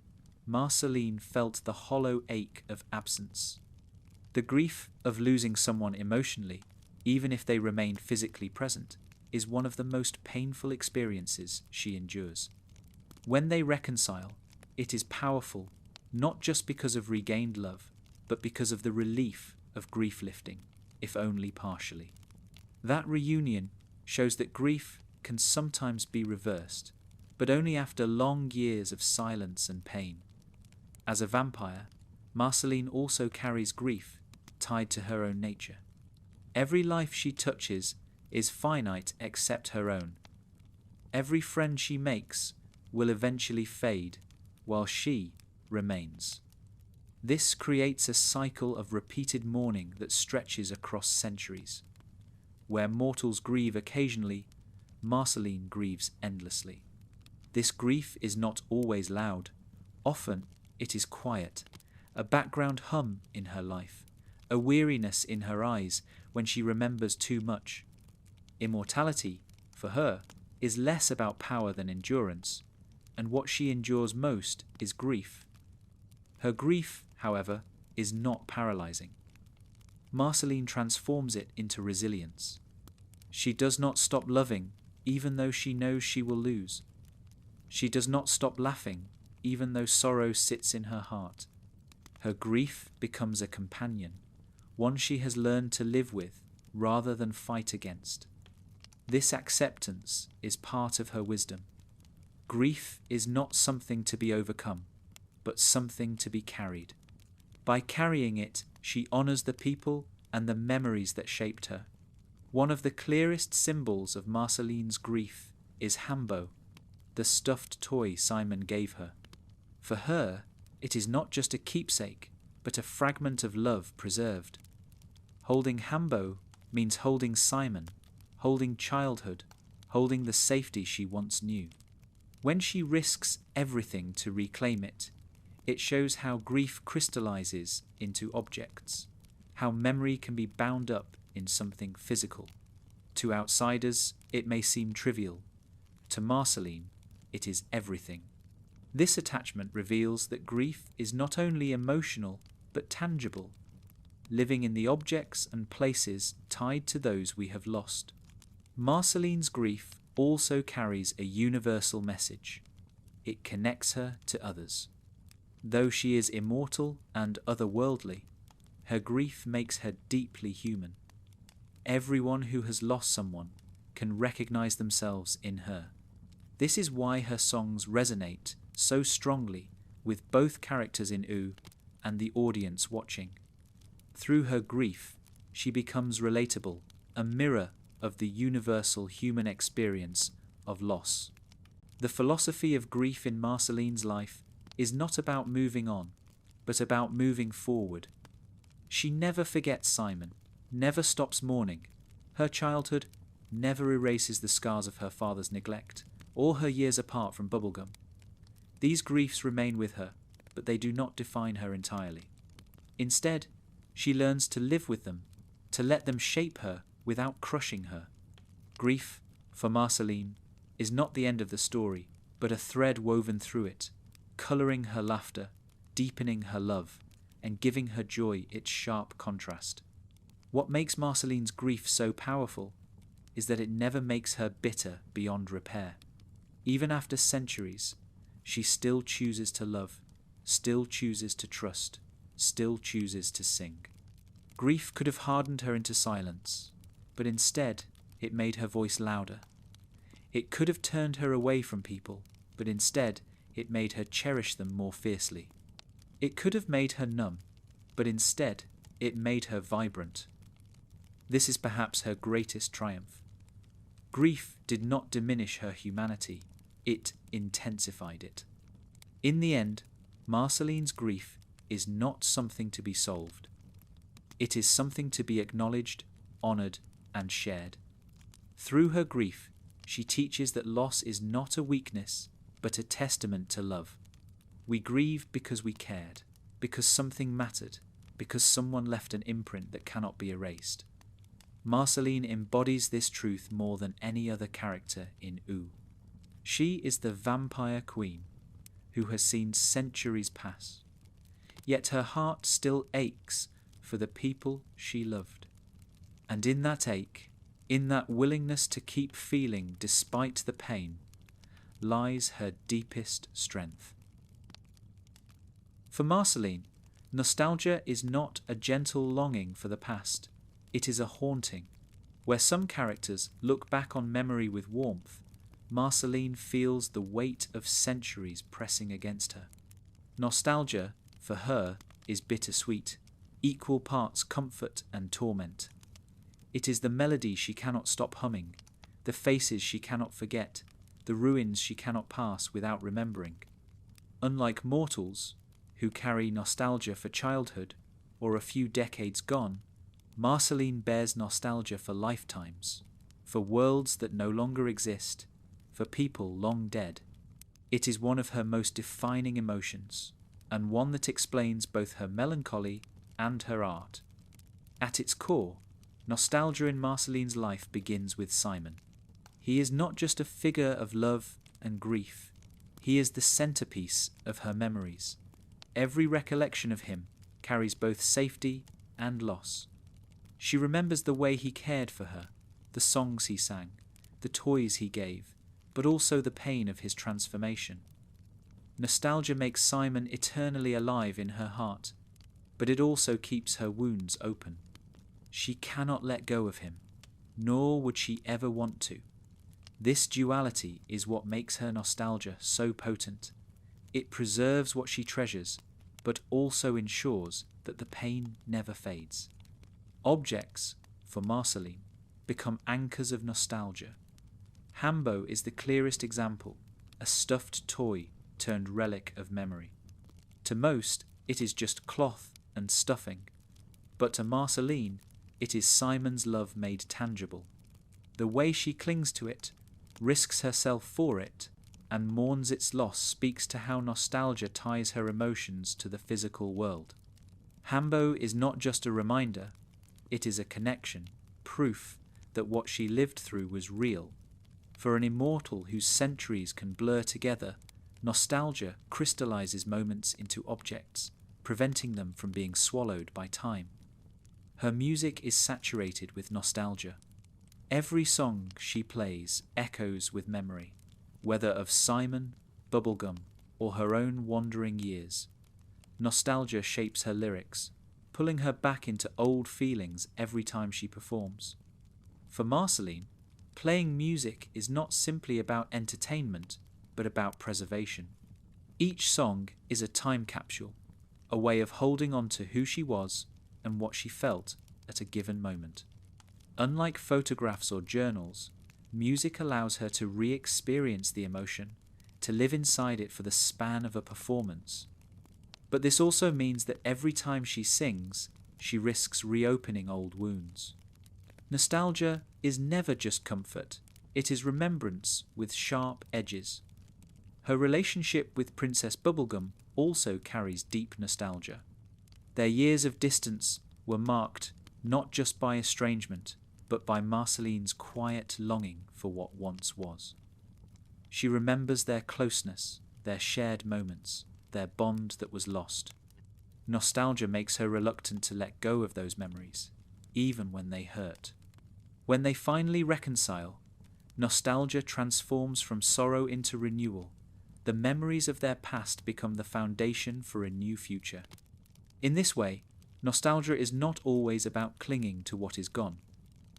Marceline felt the hollow ache of absence. The grief of losing someone emotionally, even if they remain physically present, is one of the most painful experiences she endures. When they reconcile, it is powerful, not just because of regained love, but because of the relief of grief lifting, if only partially. That reunion shows that grief can sometimes be reversed, but only after long years of silence and pain. As a vampire, Marceline also carries grief tied to her own nature. Every life she touches is finite except her own. Every friend she makes will eventually fade, while she remains. This creates a cycle of repeated mourning that stretches across centuries. Where mortals grieve occasionally, Marceline grieves endlessly. This grief is not always loud. Often it is quiet, a background hum in her life, a weariness in her eyes when she remembers too much. Immortality, for her, is less about power than endurance, and what she endures most is grief. Her grief, however, is not paralyzing. Marceline transforms it into resilience. She does not stop loving, even though she knows she will lose. She does not stop laughing, even though sorrow sits in her heart. Her grief becomes a companion, one she has learned to live with rather than fight against. This acceptance is part of her wisdom. Grief is not something to be overcome, but something to be carried. By carrying it, she honors the people and the memories that shaped her. One of the clearest symbols of Marceline's grief is Hambo, the stuffed toy Simon gave her. For her, it is not just a keepsake, but a fragment of love preserved. Holding Hambo means holding Simon, holding childhood, holding the safety she once knew. When she risks everything to reclaim it, it shows how grief crystallizes into objects, how memory can be bound up in something physical. To outsiders, it may seem trivial. To Marceline, it is everything. This attachment reveals that grief is not only emotional, but tangible, living in the objects and places tied to those we have lost. Marceline's grief also carries a universal message. It connects her to others. Though she is immortal and otherworldly, her grief makes her deeply human. Everyone who has lost someone can recognize themselves in her. This is why her songs resonate so strongly with both characters in U and the audience watching. Through her grief, she becomes relatable, a mirror of the universal human experience of loss. The philosophy of grief in Marceline's life is not about moving on, but about moving forward. She never forgets Simon, never stops mourning. Her childhood never erases the scars of her father's neglect, or her years apart from bubblegum. These griefs remain with her, but they do not define her entirely. Instead, she learns to live with them, to let them shape her without crushing her. Grief, for Marceline, is not the end of the story, but a thread woven through it, colouring her laughter, deepening her love, and giving her joy its sharp contrast. What makes Marceline's grief so powerful is that it never makes her bitter beyond repair. Even after centuries, she still chooses to love, still chooses to trust, still chooses to sing. Grief could have hardened her into silence, but instead it made her voice louder. It could have turned her away from people, but instead it made her cherish them more fiercely. It could have made her numb, but instead it made her vibrant. This is perhaps her greatest triumph. Grief did not diminish her humanity, it intensified it. In the end, Marceline's grief is not something to be solved. It is something to be acknowledged, honoured, and shared. Through her grief, she teaches that loss is not a weakness, but a testament to love. We grieve because we cared, because something mattered, because someone left an imprint that cannot be erased. Marceline embodies this truth more than any other character in U. She is the vampire queen who has seen centuries pass, yet her heart still aches for the people she loved. And in that ache, in that willingness to keep feeling despite the pain, lies her deepest strength. For Marceline, nostalgia is not a gentle longing for the past, it is a haunting. Where some characters look back on memory with warmth, Marceline feels the weight of centuries pressing against her. Nostalgia, for her, is bittersweet, equal parts comfort and torment. It is the melody she cannot stop humming, the faces she cannot forget, the ruins she cannot pass without remembering. Unlike mortals, who carry nostalgia for childhood or a few decades gone, Marceline bears nostalgia for lifetimes, for worlds that no longer exist, for people long dead. It is one of her most defining emotions, and one that explains both her melancholy and her art. At its core, nostalgia in Marceline's life begins with Simon. He is not just a figure of love and grief, he is the centerpiece of her memories. Every recollection of him carries both safety and loss. She remembers the way he cared for her, the songs he sang, the toys he gave, but also the pain of his transformation. Nostalgia makes Simon eternally alive in her heart, but it also keeps her wounds open. She cannot let go of him, nor would she ever want to. This duality is what makes her nostalgia so potent. It preserves what she treasures, but also ensures that the pain never fades. Objects, for Marceline, become anchors of nostalgia. Hambo is the clearest example, a stuffed toy turned relic of memory. To most, it is just cloth and stuffing, but to Marceline, it is Simon's love made tangible. The way she clings to it, risks herself for it, and mourns its loss speaks to how nostalgia ties her emotions to the physical world. Hambo is not just a reminder, it is a connection, proof that what she lived through was real. For an immortal whose centuries can blur together, nostalgia crystallizes moments into objects, preventing them from being swallowed by time. Her music is saturated with nostalgia. Every song she plays echoes with memory, whether of Simon, Bubblegum, or her own wandering years. Nostalgia shapes her lyrics, pulling her back into old feelings every time she performs. For Marceline, playing music is not simply about entertainment, but about preservation. Each song is a time capsule, a way of holding on to who she was and what she felt at a given moment. Unlike photographs or journals, music allows her to re-experience the emotion, to live inside it for the span of a performance. But this also means that every time she sings, she risks reopening old wounds. Nostalgia is never just comfort, it is remembrance with sharp edges. Her relationship with Princess Bubblegum also carries deep nostalgia. Their years of distance were marked not just by estrangement, but by Marceline's quiet longing for what once was. She remembers their closeness, their shared moments, their bond that was lost. Nostalgia makes her reluctant to let go of those memories, even when they hurt. When they finally reconcile, nostalgia transforms from sorrow into renewal. The memories of their past become the foundation for a new future. In this way, nostalgia is not always about clinging to what is gone.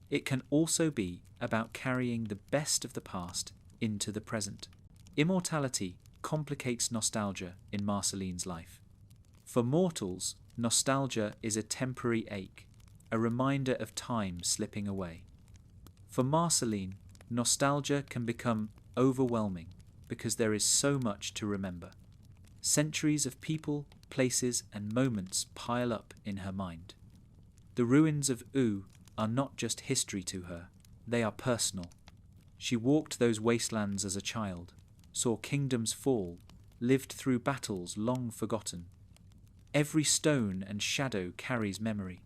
It can also be about carrying the best of the past into the present. Immortality complicates nostalgia in Marceline's life. For mortals, nostalgia is a temporary ache, a reminder of time slipping away. For Marceline, nostalgia can become overwhelming because there is so much to remember. Centuries of people, places, and moments pile up in her mind. The ruins of U are not just history to her, they are personal. She walked those wastelands as a child, saw kingdoms fall, lived through battles long forgotten. Every stone and shadow carries memory.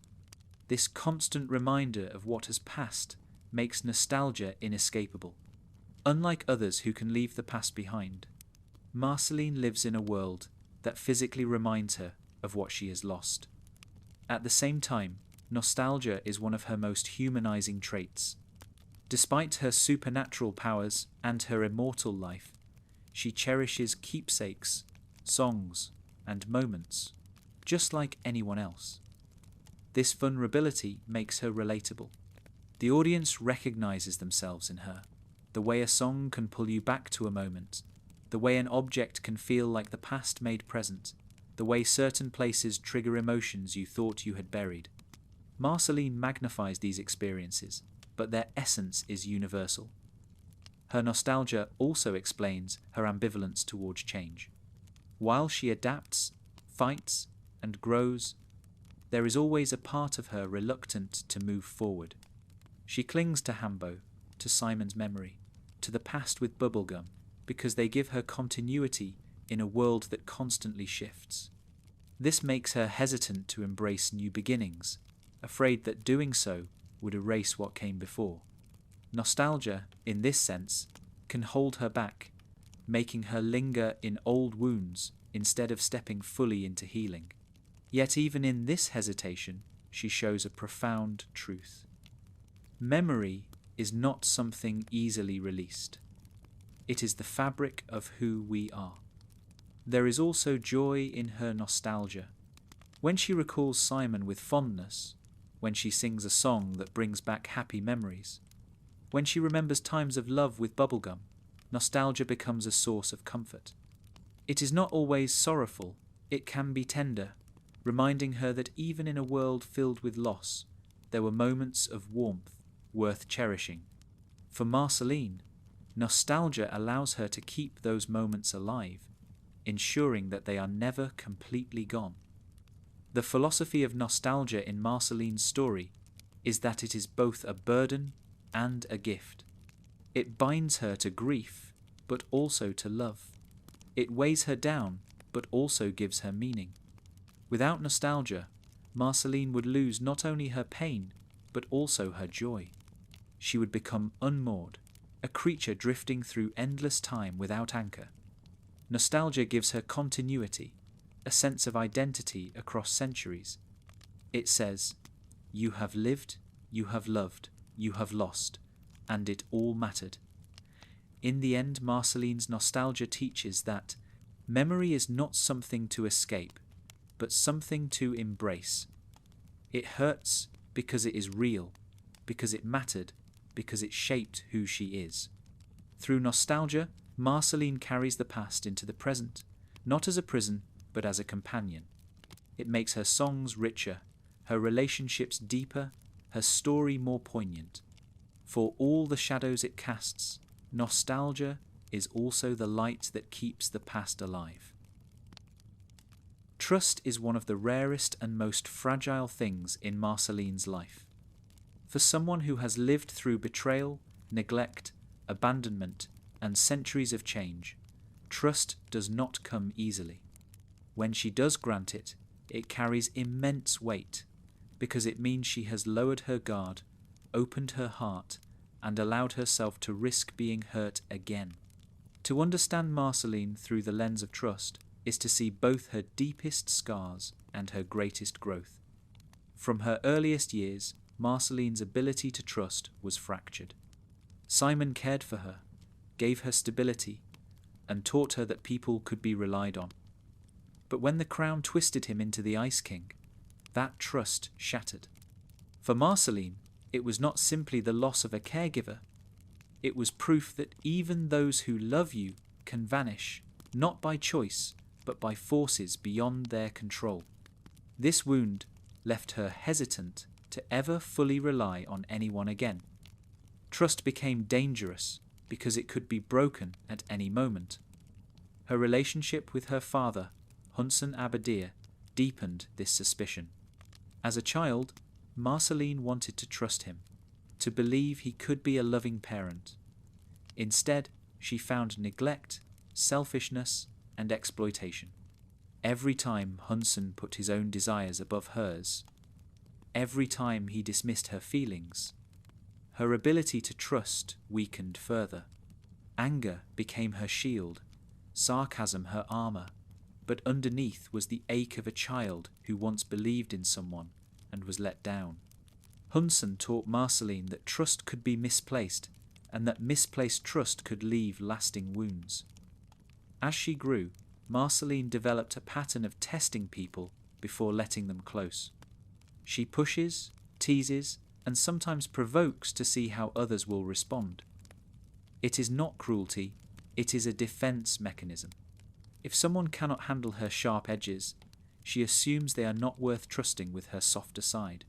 This constant reminder of what has passed makes nostalgia inescapable. Unlike others who can leave the past behind, Marceline lives in a world that physically reminds her of what she has lost. At the same time, nostalgia is one of her most humanizing traits. Despite her supernatural powers and her immortal life, she cherishes keepsakes, songs, and moments, just like anyone else. This vulnerability makes her relatable. The audience recognizes themselves in her, the way a song can pull you back to a moment, the way an object can feel like the past made present, the way certain places trigger emotions you thought you had buried. Marceline magnifies these experiences, but their essence is universal. Her nostalgia also explains her ambivalence towards change. While she adapts, fights, and grows, there is always a part of her reluctant to move forward. She clings to Hambo, to Simon's memory, to the past with bubblegum, because they give her continuity in a world that constantly shifts. This makes her hesitant to embrace new beginnings, afraid that doing so would erase what came before. Nostalgia, in this sense, can hold her back, making her linger in old wounds instead of stepping fully into healing. Yet even in this hesitation, she shows a profound truth. Memory is not something easily released. It is the fabric of who we are. There is also joy in her nostalgia. When she recalls Simon with fondness, when she sings a song that brings back happy memories, when she remembers times of love with bubblegum, nostalgia becomes a source of comfort. It is not always sorrowful, it can be tender, reminding her that even in a world filled with loss, there were moments of warmth worth cherishing. For Marceline, nostalgia allows her to keep those moments alive, ensuring that they are never completely gone. The philosophy of nostalgia in Marceline's story is that it is both a burden and a gift. It binds her to grief, but also to love. It weighs her down, but also gives her meaning. Without nostalgia, Marceline would lose not only her pain, but also her joy. She would become unmoored, a creature drifting through endless time without anchor. Nostalgia gives her continuity, a sense of identity across centuries. It says, "You have lived, you have loved, you have lost, and it all mattered." In the end, Marceline's nostalgia teaches that memory is not something to escape, but something to embrace. It hurts because it is real, because it mattered, because it shaped who she is. Through nostalgia, Marceline carries the past into the present, not as a prison, but as a companion. It makes her songs richer, her relationships deeper, her story more poignant. For all the shadows it casts, nostalgia is also the light that keeps the past alive. Trust is one of the rarest and most fragile things in Marceline's life. For someone who has lived through betrayal, neglect, abandonment, and centuries of change, trust does not come easily. When she does grant it, it carries immense weight, because it means she has lowered her guard, opened her heart, and allowed herself to risk being hurt again. To understand Marceline through the lens of trust is to see both her deepest scars and her greatest growth. From her earliest years, Marceline's ability to trust was fractured. Simon cared for her, gave her stability, and taught her that people could be relied on. But when the crown twisted him into the Ice King, that trust shattered. For Marceline, it was not simply the loss of a caregiver. It was proof that even those who love you can vanish, not by choice, but by forces beyond their control. This wound left her hesitant to ever fully rely on anyone again. Trust became dangerous because it could be broken at any moment. Her relationship with her father, Hunson Abadir, deepened this suspicion. As a child, Marceline wanted to trust him, to believe he could be a loving parent. Instead, she found neglect, selfishness, and exploitation. Every time Hunson put his own desires above hers, every time he dismissed her feelings, her ability to trust weakened further. Anger became her shield, sarcasm her armor, but underneath was the ache of a child who once believed in someone and was let down. Hunson taught Marceline that trust could be misplaced, and that misplaced trust could leave lasting wounds. As she grew, Marceline developed a pattern of testing people before letting them close. She pushes, teases, and sometimes provokes to see how others will respond. It is not cruelty, it is a defense mechanism. If someone cannot handle her sharp edges, she assumes they are not worth trusting with her softer side.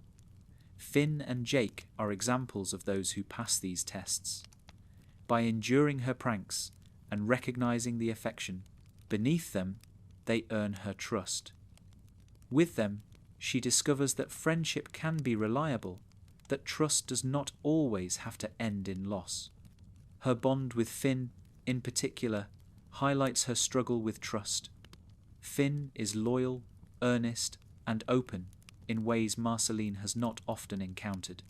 Finn and Jake are examples of those who pass these tests. By enduring her pranks and recognizing the affection beneath them, they earn her trust. With them, she discovers that friendship can be reliable, that trust does not always have to end in loss. Her bond with Finn, in particular, highlights her struggle with trust. Finn is loyal, earnest, and open in ways Marceline has not often encountered.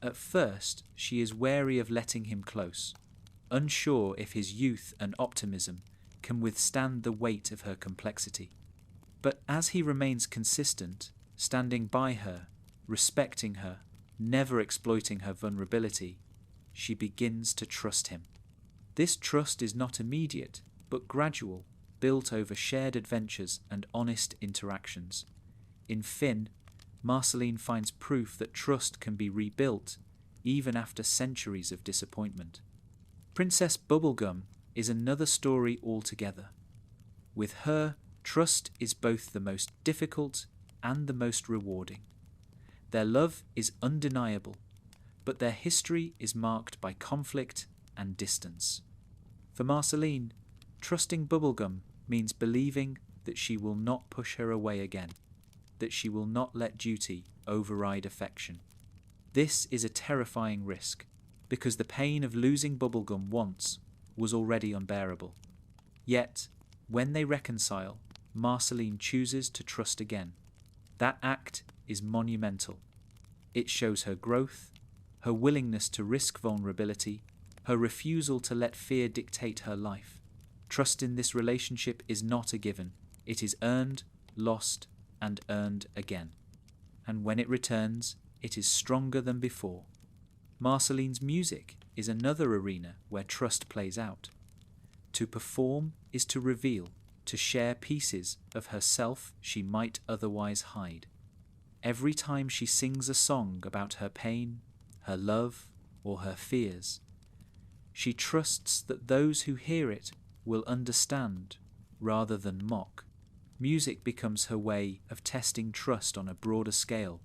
At first, she is wary of letting him close, unsure if his youth and optimism can withstand the weight of her complexity. But as he remains consistent, standing by her, respecting her, never exploiting her vulnerability, she begins to trust him. This trust is not immediate, but gradual, built over shared adventures and honest interactions. In Finn, Marceline finds proof that trust can be rebuilt, even after centuries of disappointment. Princess Bubblegum is another story altogether. With her, trust is both the most difficult and the most rewarding. Their love is undeniable, but their history is marked by conflict and distance. For Marceline, trusting Bubblegum means believing that she will not push her away again, that she will not let duty override affection. This is a terrifying risk, because the pain of losing Bubblegum once was already unbearable. Yet, when they reconcile, Marceline chooses to trust again. That act is monumental. It shows her growth, her willingness to risk vulnerability, her refusal to let fear dictate her life. Trust in this relationship is not a given. It is earned, lost, and earned again. And when it returns, it is stronger than before. Marceline's music is another arena where trust plays out. To perform is to reveal, to share pieces of herself she might otherwise hide. Every time she sings a song about her pain, her love, or her fears, she trusts that those who hear it will understand rather than mock. Music becomes her way of testing trust on a broader scale,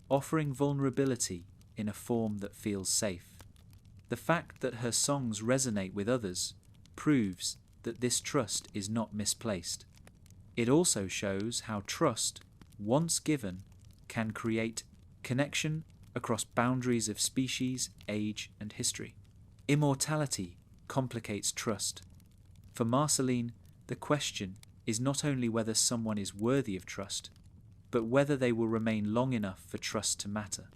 offering vulnerability in a form that feels safe. The fact that her songs resonate with others proves that this trust is not misplaced. It also shows how trust, once given, can create connection across boundaries of species, age, and history. Immortality complicates trust. For Marceline, the question is not only whether someone is worthy of trust, but whether they will remain long enough for trust to matter.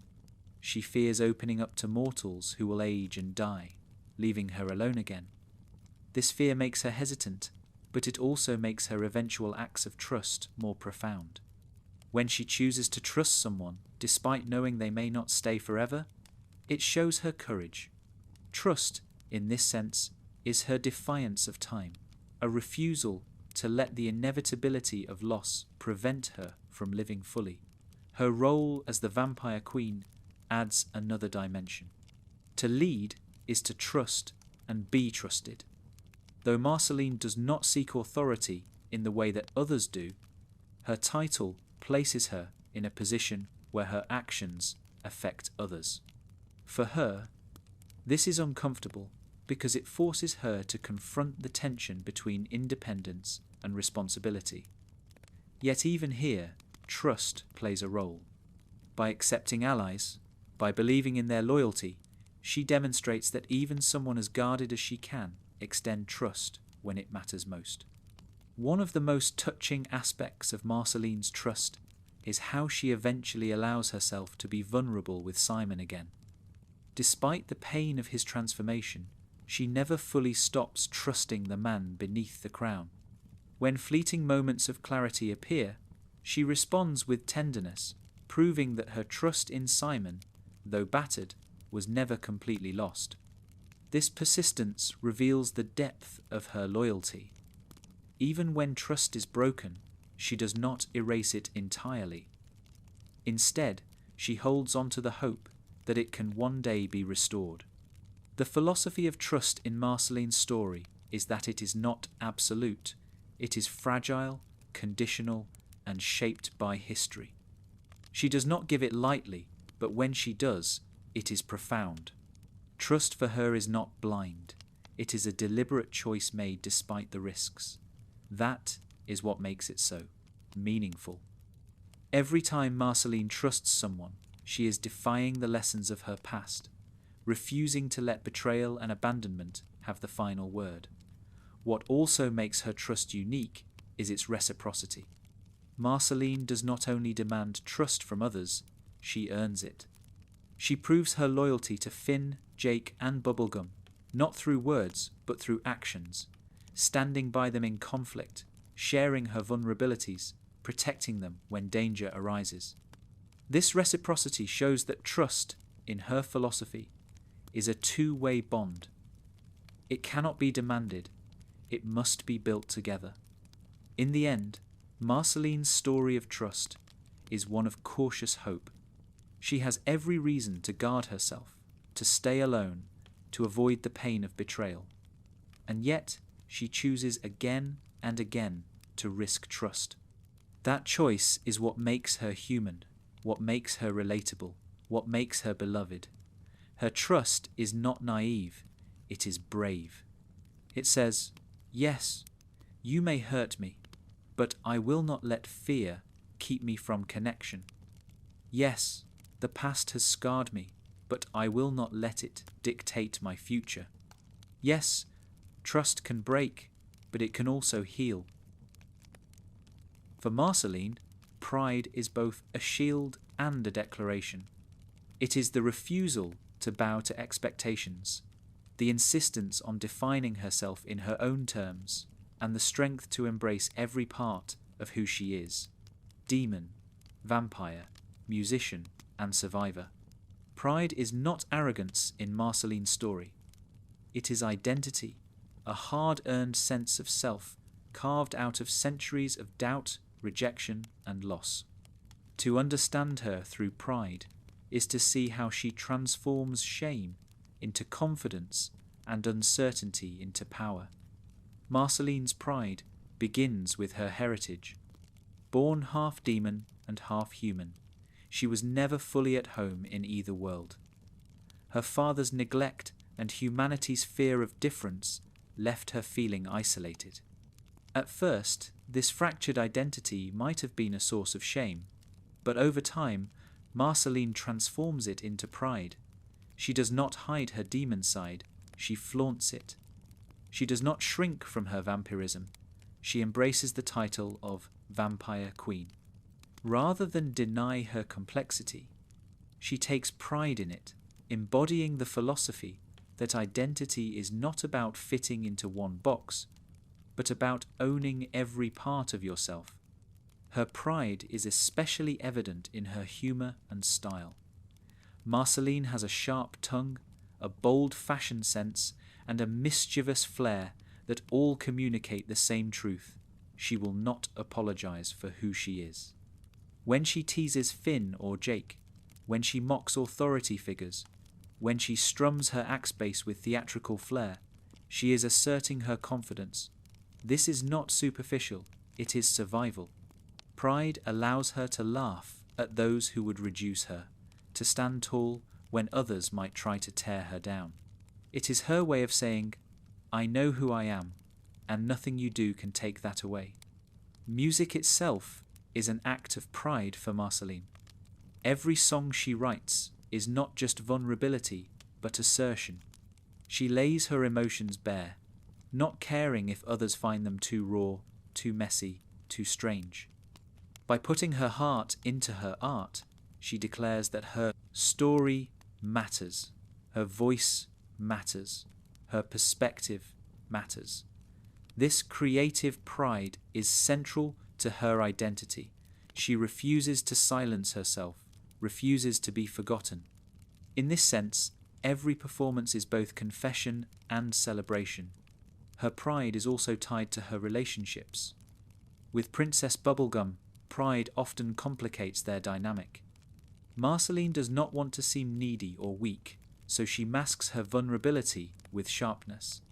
She fears opening up to mortals who will age and die, leaving her alone again. This fear makes her hesitant, but it also makes her eventual acts of trust more profound. When she chooses to trust someone, despite knowing they may not stay forever, it shows her courage. Trust, in this sense, is her defiance of time, a refusal to let the inevitability of loss prevent her from living fully. Her role as the vampire queen adds another dimension. To lead is to trust and be trusted. Though Marceline does not seek authority in the way that others do, her title places her in a position where her actions affect others. For her, this is uncomfortable because it forces her to confront the tension between independence and responsibility. Yet even here, trust plays a role. By accepting allies, by believing in their loyalty, she demonstrates that even someone as guarded as she can extend trust when it matters most. One of the most touching aspects of Marceline's trust is how she eventually allows herself to be vulnerable with Simon again. Despite the pain of his transformation, she never fully stops trusting the man beneath the crown. When fleeting moments of clarity appear, she responds with tenderness, proving that her trust in Simon, though battered, was never completely lost. This persistence reveals the depth of her loyalty. Even when trust is broken, she does not erase it entirely. Instead, she holds on to the hope that it can one day be restored. The philosophy of trust in Marceline's story is that it is not absolute. It is fragile, conditional, and shaped by history. She does not give it lightly, but when she does, it is profound. Trust for her is not blind. It is a deliberate choice made despite the risks. That is what makes it so meaningful. Every time Marceline trusts someone, she is defying the lessons of her past, refusing to let betrayal and abandonment have the final word. What also makes her trust unique is its reciprocity. Marceline does not only demand trust from others, she earns it. She proves her loyalty to Finn, Jake, and Bubblegum, not through words, but through actions, standing by them in conflict, sharing her vulnerabilities, protecting them when danger arises. This reciprocity shows that trust, in her philosophy, is a two-way bond. It cannot be demanded, it must be built together. In the end, Marceline's story of trust is one of cautious hope. She has every reason to guard herself, to stay alone, to avoid the pain of betrayal. And yet, she chooses again and again to risk trust. That choice is what makes her human, what makes her relatable, what makes her beloved. Her trust is not naive, it is brave. It says, "Yes, you may hurt me, but I will not let fear keep me from connection. Yes, the past has scarred me, but I will not let it dictate my future. Yes, trust can break, but it can also heal." For Marceline, pride is both a shield and a declaration. It is the refusal to bow to expectations, the insistence on defining herself in her own terms, and the strength to embrace every part of who she is: demon, vampire, musician, and survivor. Pride is not arrogance in Marceline's story. It is identity, a hard-earned sense of self carved out of centuries of doubt, rejection, and loss. To understand her through pride is to see how she transforms shame into confidence and uncertainty into power. Marceline's pride begins with her heritage. Born half demon and half human, she was never fully at home in either world. Her father's neglect and humanity's fear of difference left her feeling isolated. At first, this fractured identity might have been a source of shame, but over time, Marceline transforms it into pride. She does not hide her demon side, she flaunts it. She does not shrink from her vampirism, she embraces the title of Vampire Queen. Rather than deny her complexity, she takes pride in it, embodying the philosophy that identity is not about fitting into one box, but about owning every part of yourself. Her pride is especially evident in her humour and style. Marceline has a sharp tongue, a bold fashion sense, and a mischievous flair that all communicate the same truth: she will not apologise for who she is. When she teases Finn or Jake, when she mocks authority figures, when she strums her axe bass with theatrical flair, she is asserting her confidence. This is not superficial, it is survival. Pride allows her to laugh at those who would reduce her, to stand tall when others might try to tear her down. It is her way of saying, "I know who I am, and nothing you do can take that away." Music itself is an act of pride for Marceline. Every song she writes is not just vulnerability, but assertion. She lays her emotions bare, not caring if others find them too raw, too messy, too strange. By putting her heart into her art, she declares that her story matters, her voice matters, her perspective matters. This creative pride is central to her identity. She refuses to silence herself, refuses to be forgotten. In this sense, every performance is both confession and celebration. Her pride is also tied to her relationships. With Princess Bubblegum, pride often complicates their dynamic. Marceline does not want to seem needy or weak, so she masks her vulnerability with sharpness.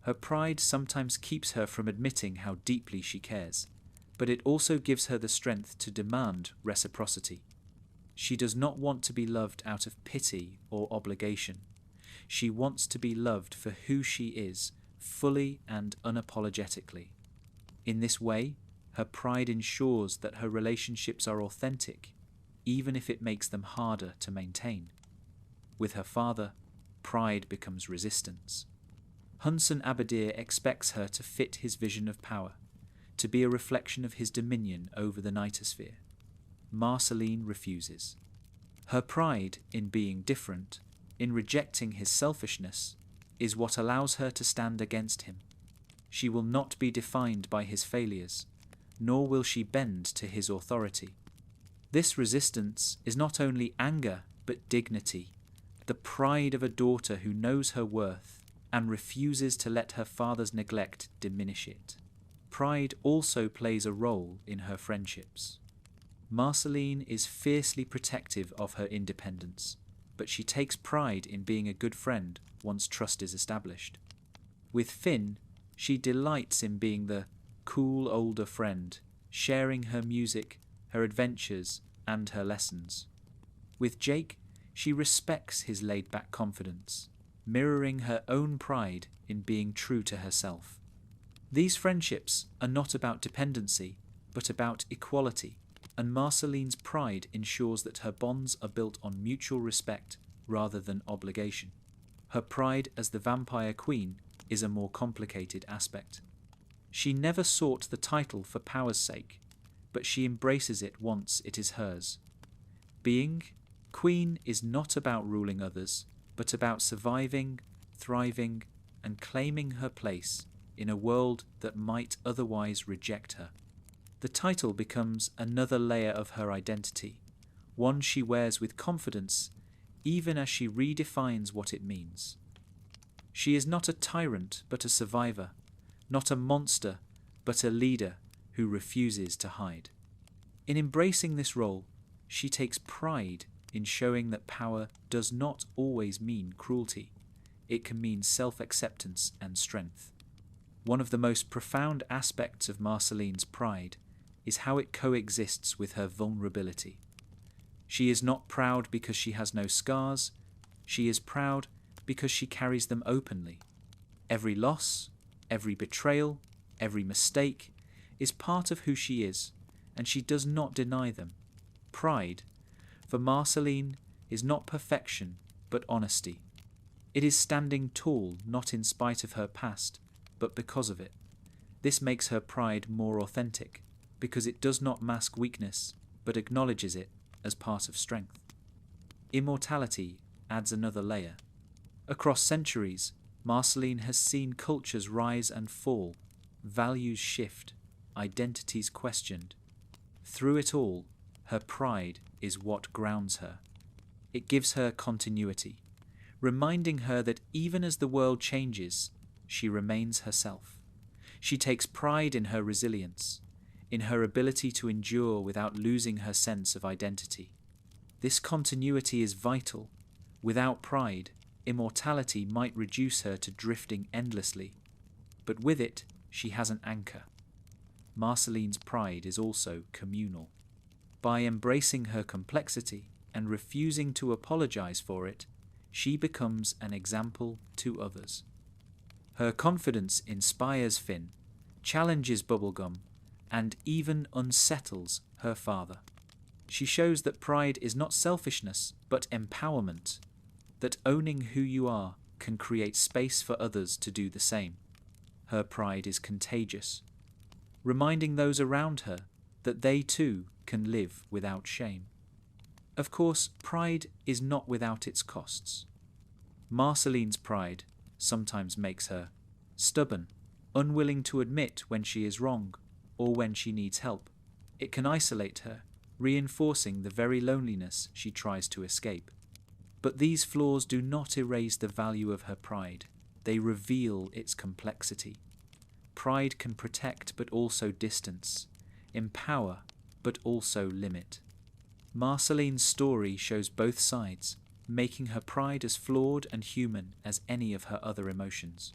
Her pride sometimes keeps her from admitting how deeply she cares, but it also gives her the strength to demand reciprocity. She does not want to be loved out of pity or obligation. She wants to be loved for who she is, fully and unapologetically. In this way, her pride ensures that her relationships are authentic, even if it makes them harder to maintain. With her father, pride becomes resistance. Hunson Abadir expects her to fit his vision of power, to be a reflection of his dominion over the nightosphere. Marceline refuses. Her pride in being different, in rejecting his selfishness, is what allows her to stand against him. She will not be defined by his failures, nor will she bend to his authority. This resistance is not only anger, but dignity, the pride of a daughter who knows her worth and refuses to let her father's neglect diminish it. Pride also plays a role in her friendships. Marceline is fiercely protective of her independence, but she takes pride in being a good friend once trust is established. With Finn, she delights in being the cool older friend, sharing her music, her adventures, and her lessons. With Jake, she respects his laid-back confidence, mirroring her own pride in being true to herself. These friendships are not about dependency, but about equality, and Marceline's pride ensures that her bonds are built on mutual respect rather than obligation. Her pride as the vampire queen is a more complicated aspect. She never sought the title for power's sake, but she embraces it once it is hers. Being queen is not about ruling others, but about surviving, thriving, and claiming her place in a world that might otherwise reject her. The title becomes another layer of her identity, one she wears with confidence even as she redefines what it means. She is not a tyrant but a survivor, not a monster but a leader who refuses to hide. In embracing this role, she takes pride in showing that power does not always mean cruelty. It can mean self-acceptance and strength. One of the most profound aspects of Marceline's pride is how it coexists with her vulnerability. She is not proud because she has no scars. She is proud because she carries them openly. Every loss, every betrayal, every mistake is part of who she is, and she does not deny them. Pride, for Marceline, is not perfection, but honesty. It is standing tall, not in spite of her past, but because of it. This makes her pride more authentic, because it does not mask weakness, but acknowledges it as part of strength. Immortality adds another layer. Across centuries, Marceline has seen cultures rise and fall, values shift, identities questioned. Through it all, her pride is what grounds her. It gives her continuity, reminding her that even as the world changes, she remains herself. She takes pride in her resilience, in her ability to endure without losing her sense of identity. This continuity is vital. Without pride, immortality might reduce her to drifting endlessly, but with it, she has an anchor. Marceline's pride is also communal. By embracing her complexity and refusing to apologize for it, she becomes an example to others. Her confidence inspires Finn, challenges Bubblegum, and even unsettles her father. She shows that pride is not selfishness, but empowerment, that owning who you are can create space for others to do the same. Her pride is contagious, reminding those around her that they too can live without shame. Of course, pride is not without its costs. Marceline's pride sometimes makes her stubborn, unwilling to admit when she is wrong or when she needs help. It can isolate her, reinforcing the very loneliness she tries to escape. But these flaws do not erase the value of her pride. They reveal its complexity. Pride can protect but also distance, empower but also limit. Marceline's story shows both sides, making her pride as flawed and human as any of her other emotions.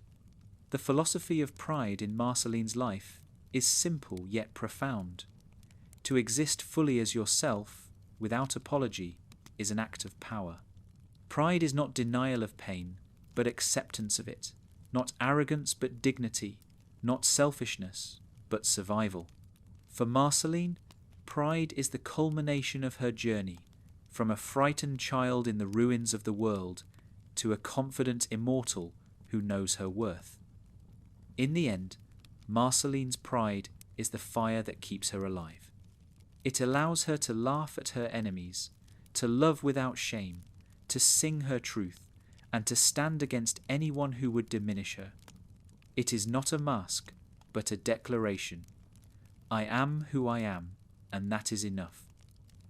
The philosophy of pride in Marceline's life is simple yet profound. To exist fully as yourself, without apology, is an act of power. Pride is not denial of pain, but acceptance of it, not arrogance but dignity, not selfishness but survival. For Marceline, pride is the culmination of her journey, from a frightened child in the ruins of the world to a confident immortal who knows her worth. In the end, Marceline's pride is the fire that keeps her alive. It allows her to laugh at her enemies, to love without shame, to sing her truth, and to stand against anyone who would diminish her. It is not a mask, but a declaration. I am who I am, and that is enough.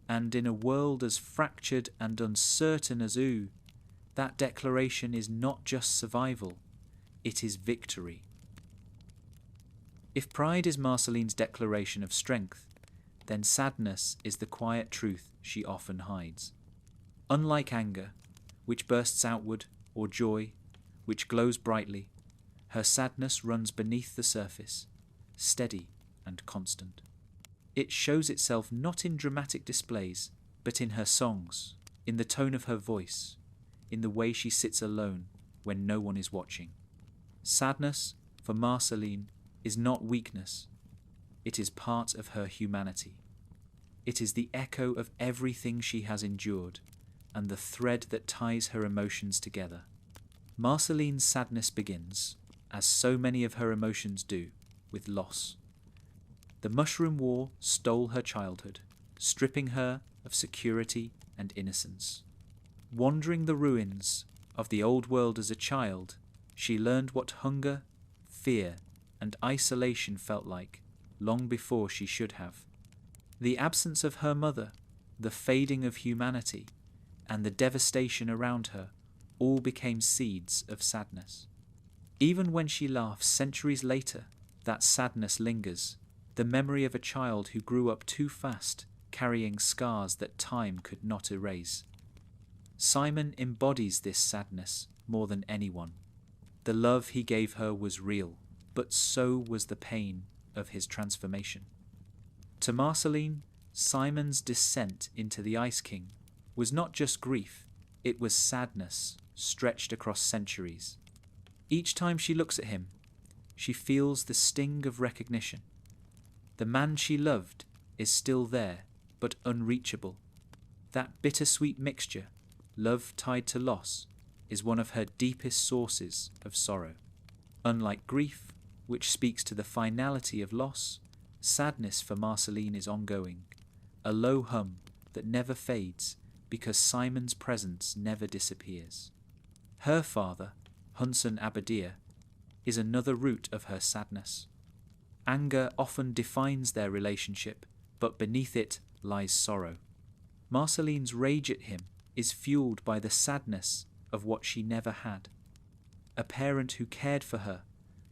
And in a world as fractured and uncertain as that declaration is not just survival, it is victory. If pride is Marceline's declaration of strength, then sadness is the quiet truth she often hides. Unlike anger, which bursts outward, or joy, which glows brightly, her sadness runs beneath the surface, steady and constant. It shows itself not in dramatic displays, but in her songs, in the tone of her voice, in the way she sits alone when no one is watching. Sadness, for Marceline, is not weakness. It is part of her humanity. It is the echo of everything she has endured, and the thread that ties her emotions together. Marceline's sadness begins, as so many of her emotions do, with loss. The Mushroom War stole her childhood, stripping her of security and innocence. Wandering the ruins of the old world as a child, she learned what hunger, fear, and isolation felt like, long before she should have. The absence of her mother, the fading of humanity, and the devastation around her all became seeds of sadness. Even when she laughs centuries later, that sadness lingers, the memory of a child who grew up too fast, carrying scars that time could not erase. Simon embodies this sadness more than anyone. The love he gave her was real, but so was the pain of his transformation. To Marceline, Simon's descent into the Ice King was not just grief, it was sadness stretched across centuries. Each time she looks at him, she feels the sting of recognition. The man she loved is still there, but unreachable. That bittersweet mixture, love tied to loss, is one of her deepest sources of sorrow. Unlike grief, which speaks to the finality of loss, sadness for Marceline is ongoing, a low hum that never fades because Simon's presence never disappears. Her father, Hunson Abadir, is another root of her sadness. Anger often defines their relationship, but beneath it lies sorrow. Marceline's rage at him is fueled by the sadness of what she never had. A parent who cared for her,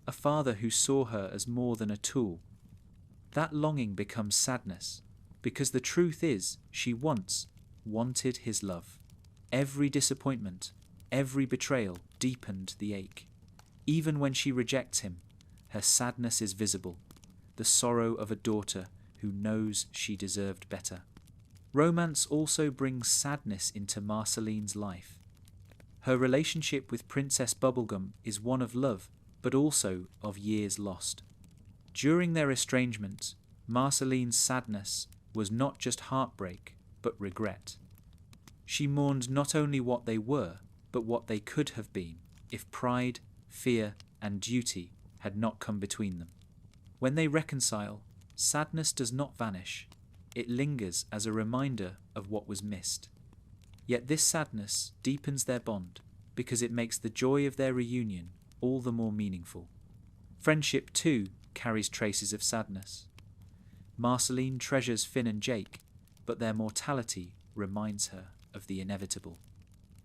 a father who saw her as more than a tool. That longing becomes sadness, because the truth is she once wanted his love. Every disappointment, every betrayal deepened the ache. Even when she rejects him, her sadness is visible, the sorrow of a daughter who knows she deserved better. Romance also brings sadness into Marceline's life. Her relationship with Princess Bubblegum is one of love, but also of years lost. During their estrangement, Marceline's sadness was not just heartbreak, but regret. She mourned not only what they were, but what they could have been if pride, fear, and duty had not come between them. When they reconcile, sadness does not vanish. It lingers as a reminder of what was missed. Yet this sadness deepens their bond because it makes the joy of their reunion all the more meaningful. Friendship, too, carries traces of sadness. Marceline treasures Finn and Jake, but their mortality reminds her of the inevitable.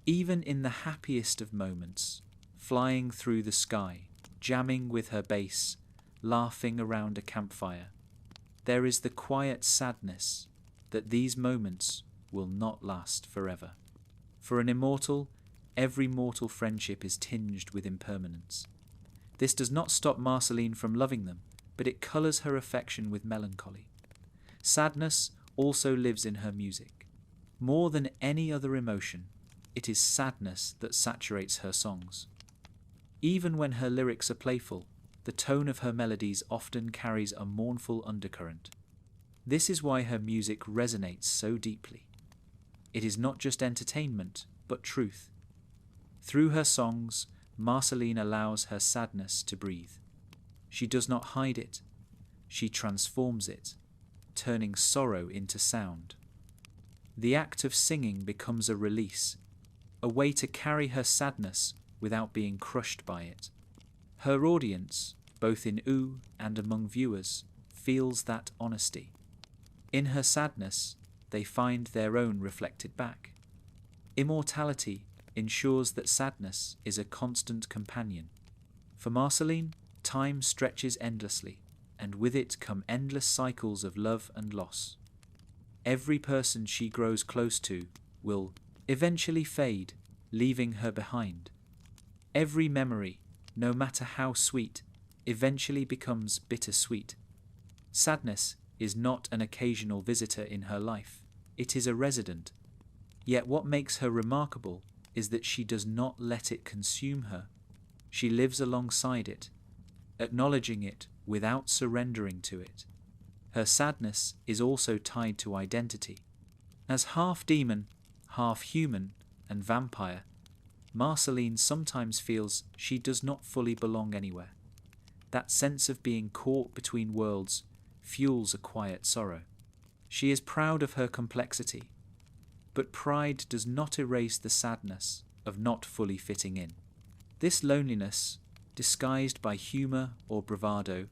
Even in the happiest of moments, flying through the sky, jamming with her bass, laughing around a campfire, there is the quiet sadness that these moments will not last forever. For an immortal, every mortal friendship is tinged with impermanence. This does not stop Marceline from loving them, but it colours her affection with melancholy. Sadness also lives in her music. More than any other emotion, it is sadness that saturates her songs. Even when her lyrics are playful, the tone of her melodies often carries a mournful undercurrent. This is why her music resonates so deeply. It is not just entertainment, but truth. Through her songs, Marceline allows her sadness to breathe. She does not hide it. She transforms it, turning sorrow into sound. The act of singing becomes a release, a way to carry her sadness without being crushed by it. Her audience, both in OO and among viewers, feels that honesty. In her sadness, they find their own reflected back. Immortality ensures that sadness is a constant companion. For Marceline, time stretches endlessly, and with it come endless cycles of love and loss. Every person she grows close to will eventually fade, leaving her behind. Every memory, no matter how sweet, eventually becomes bittersweet. Sadness is not an occasional visitor in her life, it is a resident. Yet what makes her remarkable is that she does not let it consume her. She lives alongside it, acknowledging it without surrendering to it. Her sadness is also tied to identity. As half demon, half human, and vampire, Marceline sometimes feels she does not fully belong anywhere. That sense of being caught between worlds fuels a quiet sorrow. She is proud of her complexity, but pride does not erase the sadness of not fully fitting in. This loneliness, disguised by humour or bravado,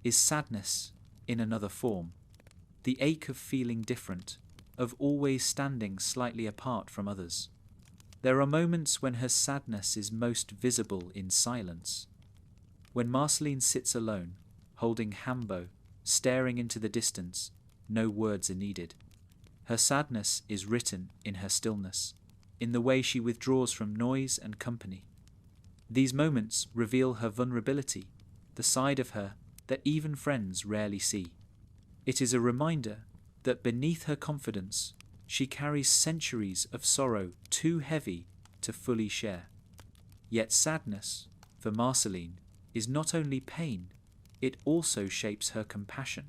is sadness in another form. The ache of feeling different, of always standing slightly apart from others. There are moments when her sadness is most visible in silence. When Marceline sits alone, holding Hambo, staring into the distance, no words are needed. Her sadness is written in her stillness, in the way she withdraws from noise and company. These moments reveal her vulnerability, the side of her that even friends rarely see. It is a reminder that beneath her confidence, she carries centuries of sorrow too heavy to fully share. Yet sadness, for Marceline, is not only pain, it also shapes her compassion.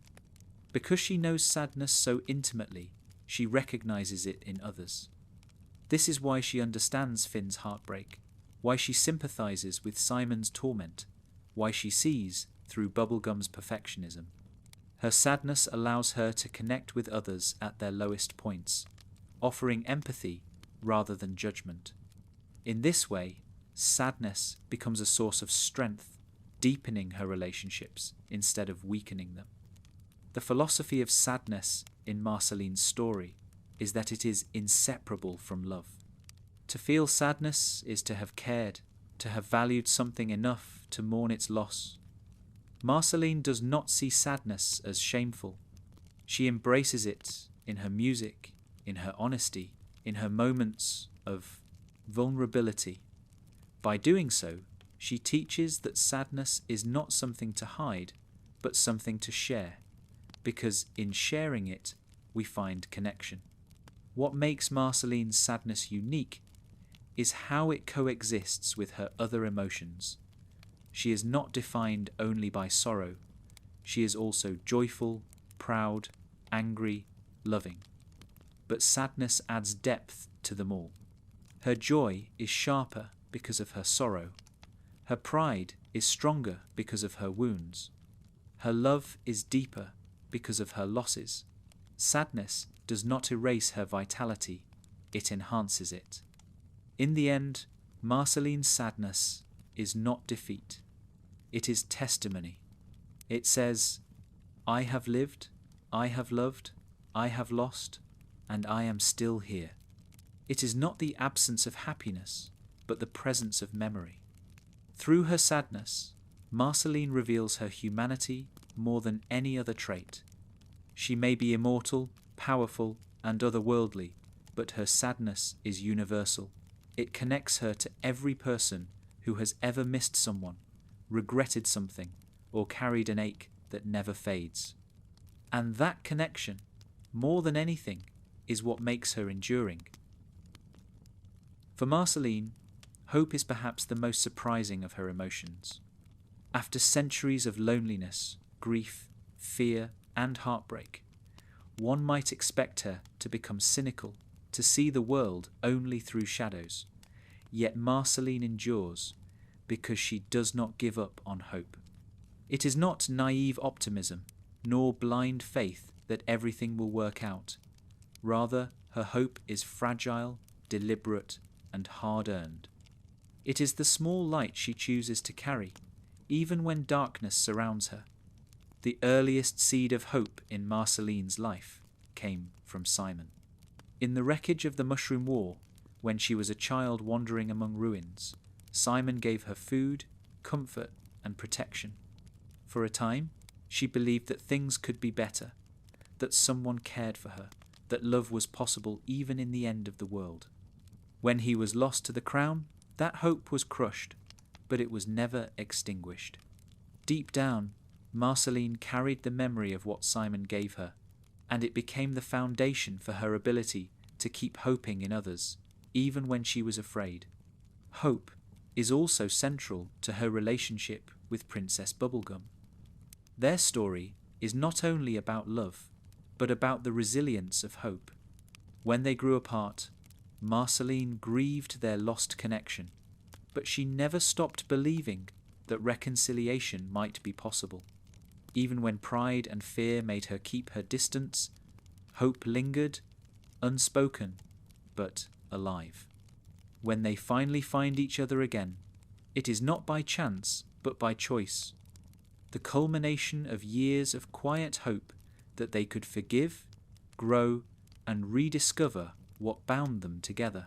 Because she knows sadness so intimately, she recognizes it in others. This is why she understands Finn's heartbreak, why she sympathizes with Simon's torment, why she sees through Bubblegum's perfectionism. Her sadness allows her to connect with others at their lowest points, offering empathy rather than judgment. In this way, sadness becomes a source of strength, deepening her relationships instead of weakening them. The philosophy of sadness in Marceline's story is that it is inseparable from love. To feel sadness is to have cared, to have valued something enough to mourn its loss. Marceline does not see sadness as shameful. She embraces it in her music, in her honesty, in her moments of vulnerability. By doing so, she teaches that sadness is not something to hide, but something to share, because in sharing it, we find connection. What makes Marceline's sadness unique is how it coexists with her other emotions. She is not defined only by sorrow. She is also joyful, proud, angry, loving. But sadness adds depth to them all. Her joy is sharper because of her sorrow. Her pride is stronger because of her wounds. Her love is deeper because of her losses. Sadness does not erase her vitality, it enhances it. In the end, Marceline's sadness is not defeat. It is testimony. It says, I have lived, I have loved, I have lost, and I am still here. It is not the absence of happiness, but the presence of memory. Through her sadness, Marceline reveals her humanity more than any other trait. She may be immortal, powerful, and otherworldly, but her sadness is universal. It connects her to every person who has ever missed someone, regretted something, or carried an ache that never fades. And that connection, more than anything, is what makes her enduring. For Marceline, hope is perhaps the most surprising of her emotions. After centuries of loneliness, grief, fear, and heartbreak, one might expect her to become cynical, to see the world only through shadows. Yet Marceline endures because she does not give up on hope. It is not naive optimism, nor blind faith that everything will work out. Rather, her hope is fragile, deliberate, and hard-earned. It is the small light she chooses to carry, even when darkness surrounds her. The earliest seed of hope in Marceline's life came from Simon. In the wreckage of the Mushroom War, when she was a child wandering among ruins, Simon gave her food, comfort, and protection. For a time, she believed that things could be better, that someone cared for her, that love was possible even in the end of the world. When he was lost to the crown, that hope was crushed, but it was never extinguished. Deep down, Marceline carried the memory of what Simon gave her, and it became the foundation for her ability to keep hoping in others, even when she was afraid. Hope is also central to her relationship with Princess Bubblegum. Their story is not only about love, but about the resilience of hope. When they grew apart, Marceline grieved their lost connection, but she never stopped believing that reconciliation might be possible. Even when pride and fear made her keep her distance, hope lingered, unspoken, but alive. When they finally find each other again, it is not by chance, but by choice. The culmination of years of quiet hope that they could forgive, grow, and rediscover what bound them together.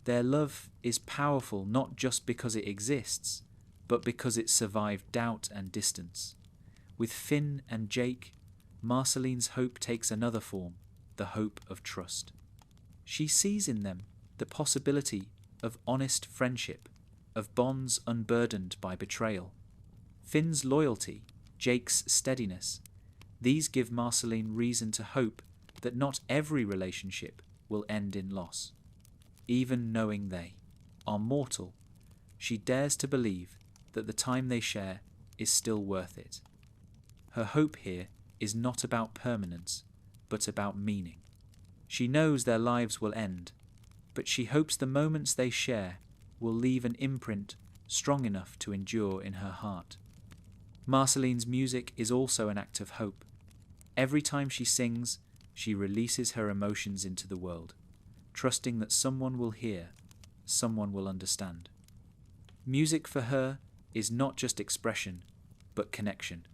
Their love is powerful not just because it exists, but because it survived doubt and distance. With Finn and Jake, Marceline's hope takes another form, the hope of trust. She sees in them the possibility of honest friendship, of bonds unburdened by betrayal. Finn's loyalty, Jake's steadiness, these give Marceline reason to hope that not every relationship will end in loss. Even knowing they are mortal, she dares to believe that the time they share is still worth it. Her hope here is not about permanence, but about meaning. She knows their lives will end, but she hopes the moments they share will leave an imprint strong enough to endure in her heart. Marceline's music is also an act of hope. Every time she sings, she releases her emotions into the world, trusting that someone will hear, someone will understand. Music for her is not just expression, but connection.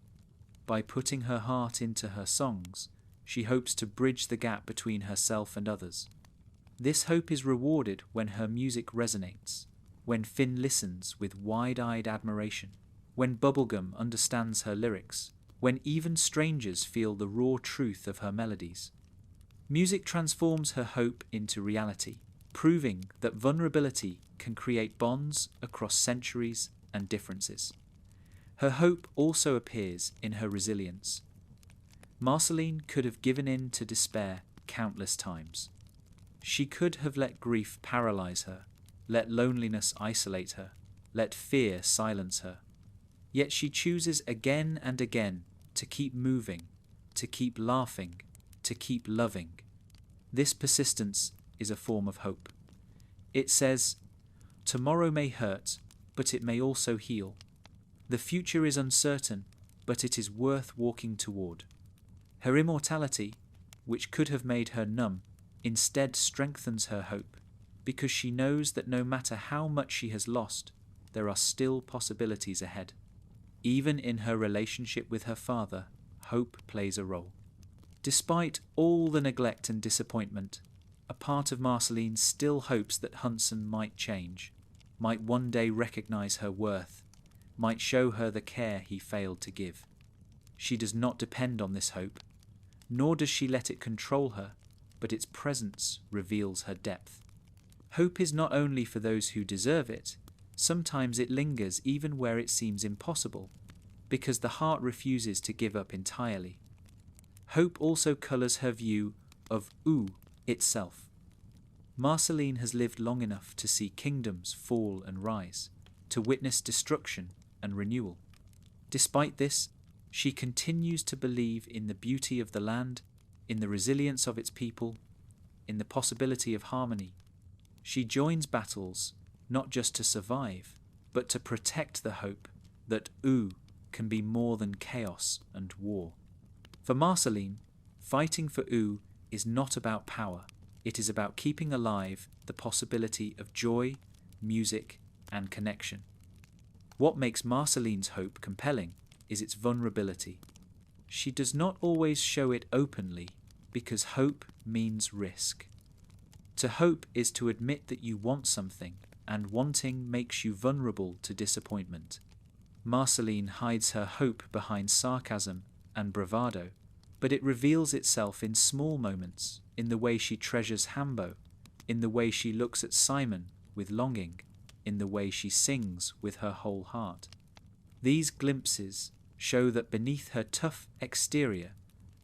By putting her heart into her songs, she hopes to bridge the gap between herself and others. This hope is rewarded when her music resonates, when Finn listens with wide-eyed admiration, when Bubblegum understands her lyrics, when even strangers feel the raw truth of her melodies. Music transforms her hope into reality, proving that vulnerability can create bonds across centuries and differences. Her hope also appears in her resilience. Marceline could have given in to despair countless times. She could have let grief paralyze her, let loneliness isolate her, let fear silence her. Yet she chooses again and again to keep moving, to keep laughing, to keep loving. This persistence is a form of hope. It says, "Tomorrow may hurt, but it may also heal. The future is uncertain, but it is worth walking toward." Her immortality, which could have made her numb, instead strengthens her hope, because she knows that no matter how much she has lost, there are still possibilities ahead. Even in her relationship with her father, hope plays a role. Despite all the neglect and disappointment, a part of Marceline still hopes that Hudson might change, might one day recognise her worth, might show her the care he failed to give. She does not depend on this hope, nor does she let it control her, but its presence reveals her depth. Hope is not only for those who deserve it, sometimes it lingers even where it seems impossible, because the heart refuses to give up entirely. Hope also colours her view of Ooh itself. Marceline has lived long enough to see kingdoms fall and rise, to witness destruction and renewal. Despite this, she continues to believe in the beauty of the land, in the resilience of its people, in the possibility of harmony. She joins battles not just to survive, but to protect the hope that Ooh can be more than chaos and war. For Marceline, fighting for Ooh is not about power. It is about keeping alive the possibility of joy, music, and connection. What makes Marceline's hope compelling is its vulnerability. She does not always show it openly because hope means risk. To hope is to admit that you want something, and wanting makes you vulnerable to disappointment. Marceline hides her hope behind sarcasm and bravado, but it reveals itself in small moments, in the way she treasures Hambo, in the way she looks at Simon with longing, in the way she sings with her whole heart. These glimpses show that beneath her tough exterior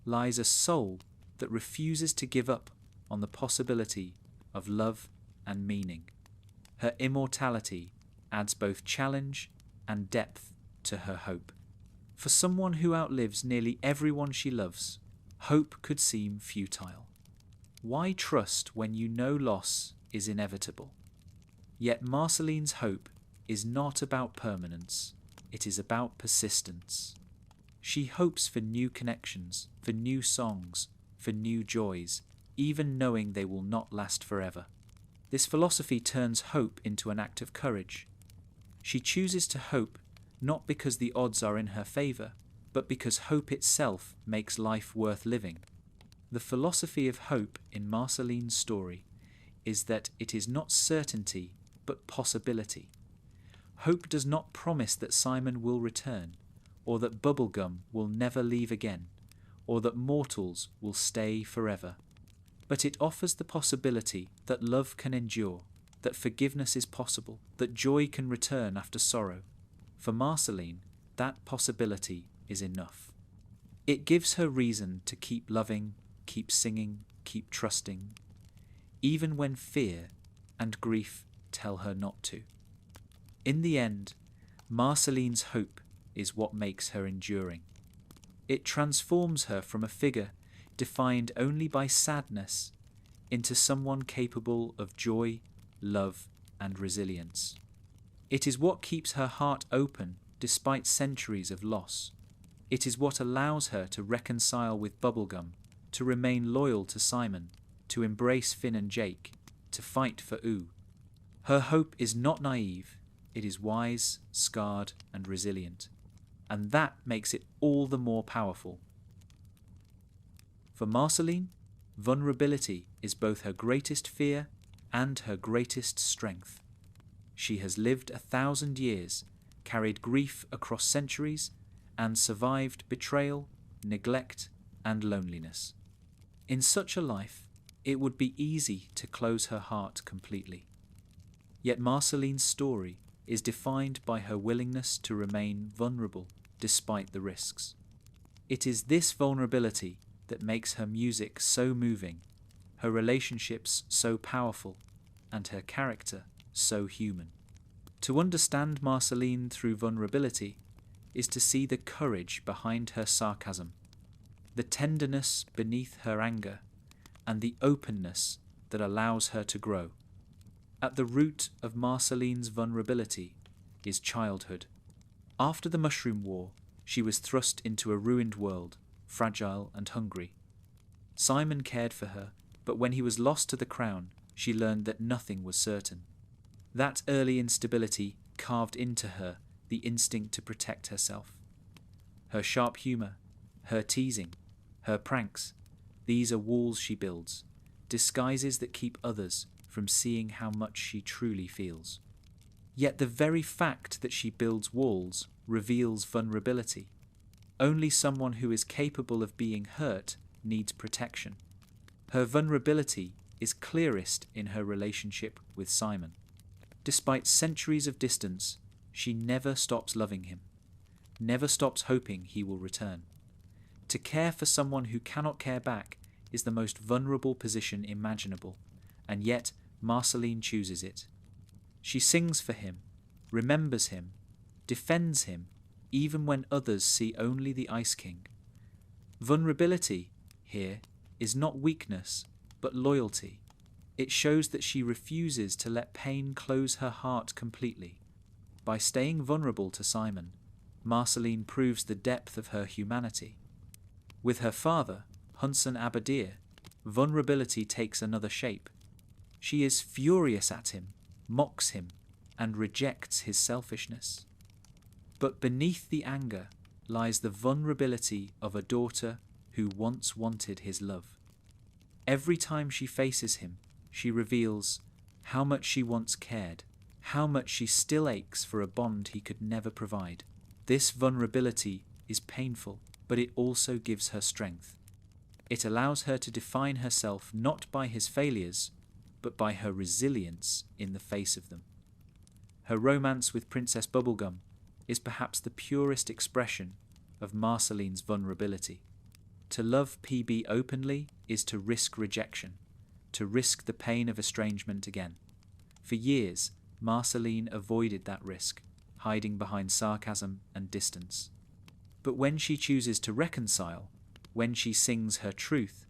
lies a soul that refuses to give up on the possibility of love and meaning. Her immortality adds both challenge and depth to her hope. For someone who outlives nearly everyone she loves, hope could seem futile. Why trust when you know loss is inevitable? Yet Marceline's hope is not about permanence, it is about persistence. She hopes for new connections, for new songs, for new joys, even knowing they will not last forever. This philosophy turns hope into an act of courage. She chooses to hope not because the odds are in her favour, but because hope itself makes life worth living. The philosophy of hope in Marceline's story is that it is not certainty, but possibility. Hope does not promise that Simon will return, or that bubblegum will never leave again, or that mortals will stay forever. But it offers the possibility that love can endure, that forgiveness is possible, that joy can return after sorrow. For Marceline, that possibility is enough. It gives her reason to keep loving, keep singing, keep trusting, even when fear and grief tell her not to. In the end, Marceline's hope is what makes her enduring. It transforms her from a figure defined only by sadness into someone capable of joy, love, and resilience. It is what keeps her heart open despite centuries of loss. It is what allows her to reconcile with bubblegum, to remain loyal to Simon, to embrace Finn and Jake, to fight for Ooh. Her hope is not naive, it is wise, scarred, and resilient. And that makes it all the more powerful. For Marceline, vulnerability is both her greatest fear and her greatest strength. She has lived 1,000 years, carried grief across centuries, and survived betrayal, neglect, and loneliness. In such a life, it would be easy to close her heart completely. Yet Marceline's story is defined by her willingness to remain vulnerable despite the risks. It is this vulnerability that makes her music so moving, her relationships so powerful, and her character so human. To understand Marceline through vulnerability is to see the courage behind her sarcasm, the tenderness beneath her anger, and the openness that allows her to grow. At the root of Marceline's vulnerability is childhood. After the Mushroom War, she was thrust into a ruined world, fragile and hungry. Simon cared for her, but when he was lost to the crown, she learned that nothing was certain. That early instability carved into her the instinct to protect herself. Her sharp humour, her teasing, her pranks, These are walls she builds, disguises that keep others from seeing how much she truly feels. Yet the very fact that she builds walls reveals vulnerability. Only someone who is capable of being hurt needs protection. Her vulnerability is clearest in her relationship with Simon. Despite centuries of distance, she never stops loving him, never stops hoping he will return. To care for someone who cannot care back is the most vulnerable position imaginable, and yet Marceline chooses it. She sings for him, remembers him, defends him, even when others see only the Ice King. Vulnerability, here, is not weakness, but loyalty. It shows that she refuses to let pain close her heart completely. By staying vulnerable to Simon, Marceline proves the depth of her humanity. With her father, Hunson Abadir, vulnerability takes another shape. She is furious at him, mocks him, and rejects his selfishness. But beneath the anger lies the vulnerability of a daughter who once wanted his love. Every time she faces him, she reveals how much she once cared, how much she still aches for a bond he could never provide. This vulnerability is painful, but it also gives her strength. It allows her to define herself not by his failures, but by her resilience in the face of them. Her romance with Princess Bubblegum is perhaps the purest expression of Marceline's vulnerability. To love PB openly is to risk rejection, to risk the pain of estrangement again. For years, Marceline avoided that risk, hiding behind sarcasm and distance. But when she chooses to reconcile, when she sings her truth,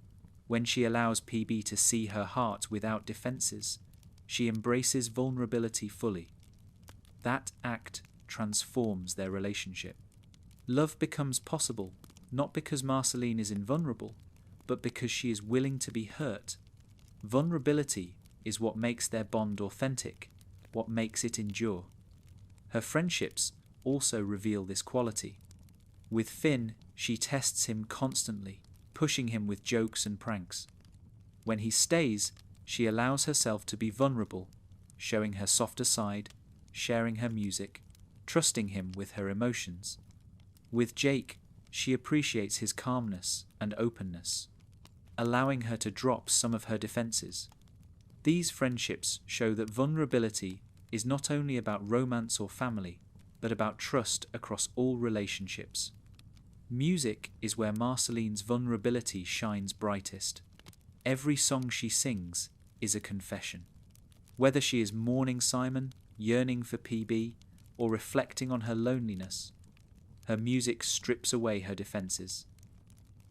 when she allows PB to see her heart without defences, she embraces vulnerability fully. That act transforms their relationship. Love becomes possible, not because Marceline is invulnerable, but because she is willing to be hurt. Vulnerability is what makes their bond authentic, what makes it endure. Her friendships also reveal this quality. With Finn, she tests him constantly, pushing him with jokes and pranks. When he stays, she allows herself to be vulnerable, showing her softer side, sharing her music, trusting him with her emotions. With Jake, she appreciates his calmness and openness, allowing her to drop some of her defenses. These friendships show that vulnerability is not only about romance or family, but about trust across all relationships. Music is where Marceline's vulnerability shines brightest. Every song she sings is a confession. Whether she is mourning Simon, yearning for PB, or reflecting on her loneliness, her music strips away her defences.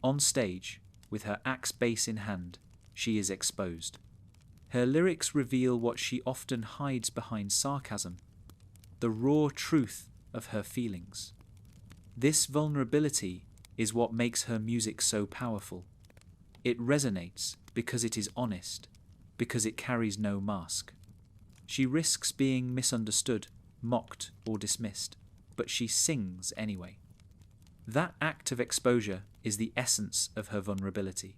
On stage, with her axe bass in hand, she is exposed. Her lyrics reveal what she often hides behind sarcasm, the raw truth of her feelings. This vulnerability is what makes her music so powerful. It resonates because it is honest, because it carries no mask. She risks being misunderstood, mocked, or dismissed, but she sings anyway. That act of exposure is the essence of her vulnerability.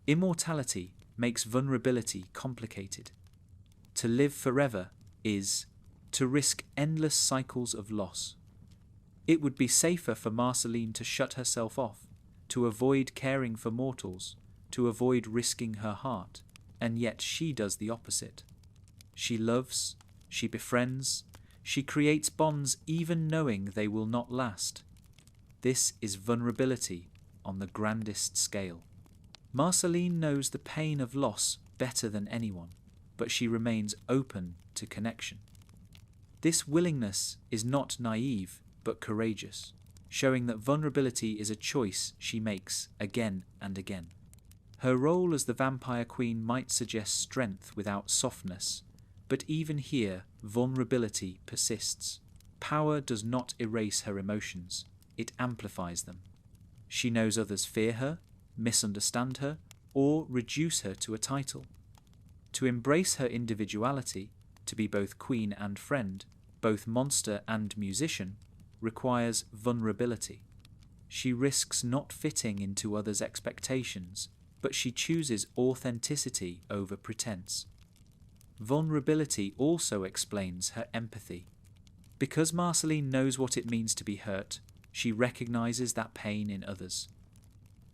Immortality makes vulnerability complicated. To live forever is to risk endless cycles of loss. It would be safer for Marceline to shut herself off, to avoid caring for mortals, to avoid risking her heart, and yet she does the opposite. She loves, she befriends, she creates bonds even knowing they will not last. This is vulnerability on the grandest scale. Marceline knows the pain of loss better than anyone, but she remains open to connection. This willingness is not naive, but courageous, showing that vulnerability is a choice she makes again and again. Her role as the vampire queen might suggest strength without softness, but even here, vulnerability persists. Power does not erase her emotions, it amplifies them. She knows others fear her, misunderstand her, or reduce her to a title. To embrace her individuality, to be both queen and friend, both monster and musician, requires vulnerability. She risks not fitting into others' expectations, but she chooses authenticity over pretense. Vulnerability also explains her empathy. Because Marceline knows what it means to be hurt, she recognizes that pain in others.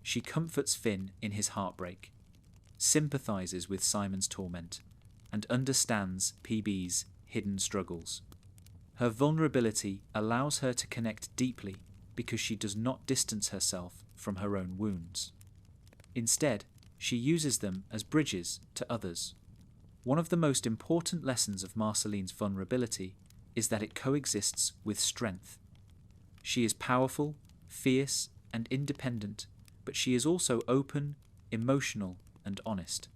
She comforts Finn in his heartbreak, sympathizes with Simon's torment, and understands PB's hidden struggles. Her vulnerability allows her to connect deeply because she does not distance herself from her own wounds. Instead, she uses them as bridges to others. One of the most important lessons of Marceline's vulnerability is that it coexists with strength. She is powerful, fierce, and independent, but she is also open, emotional, and honest.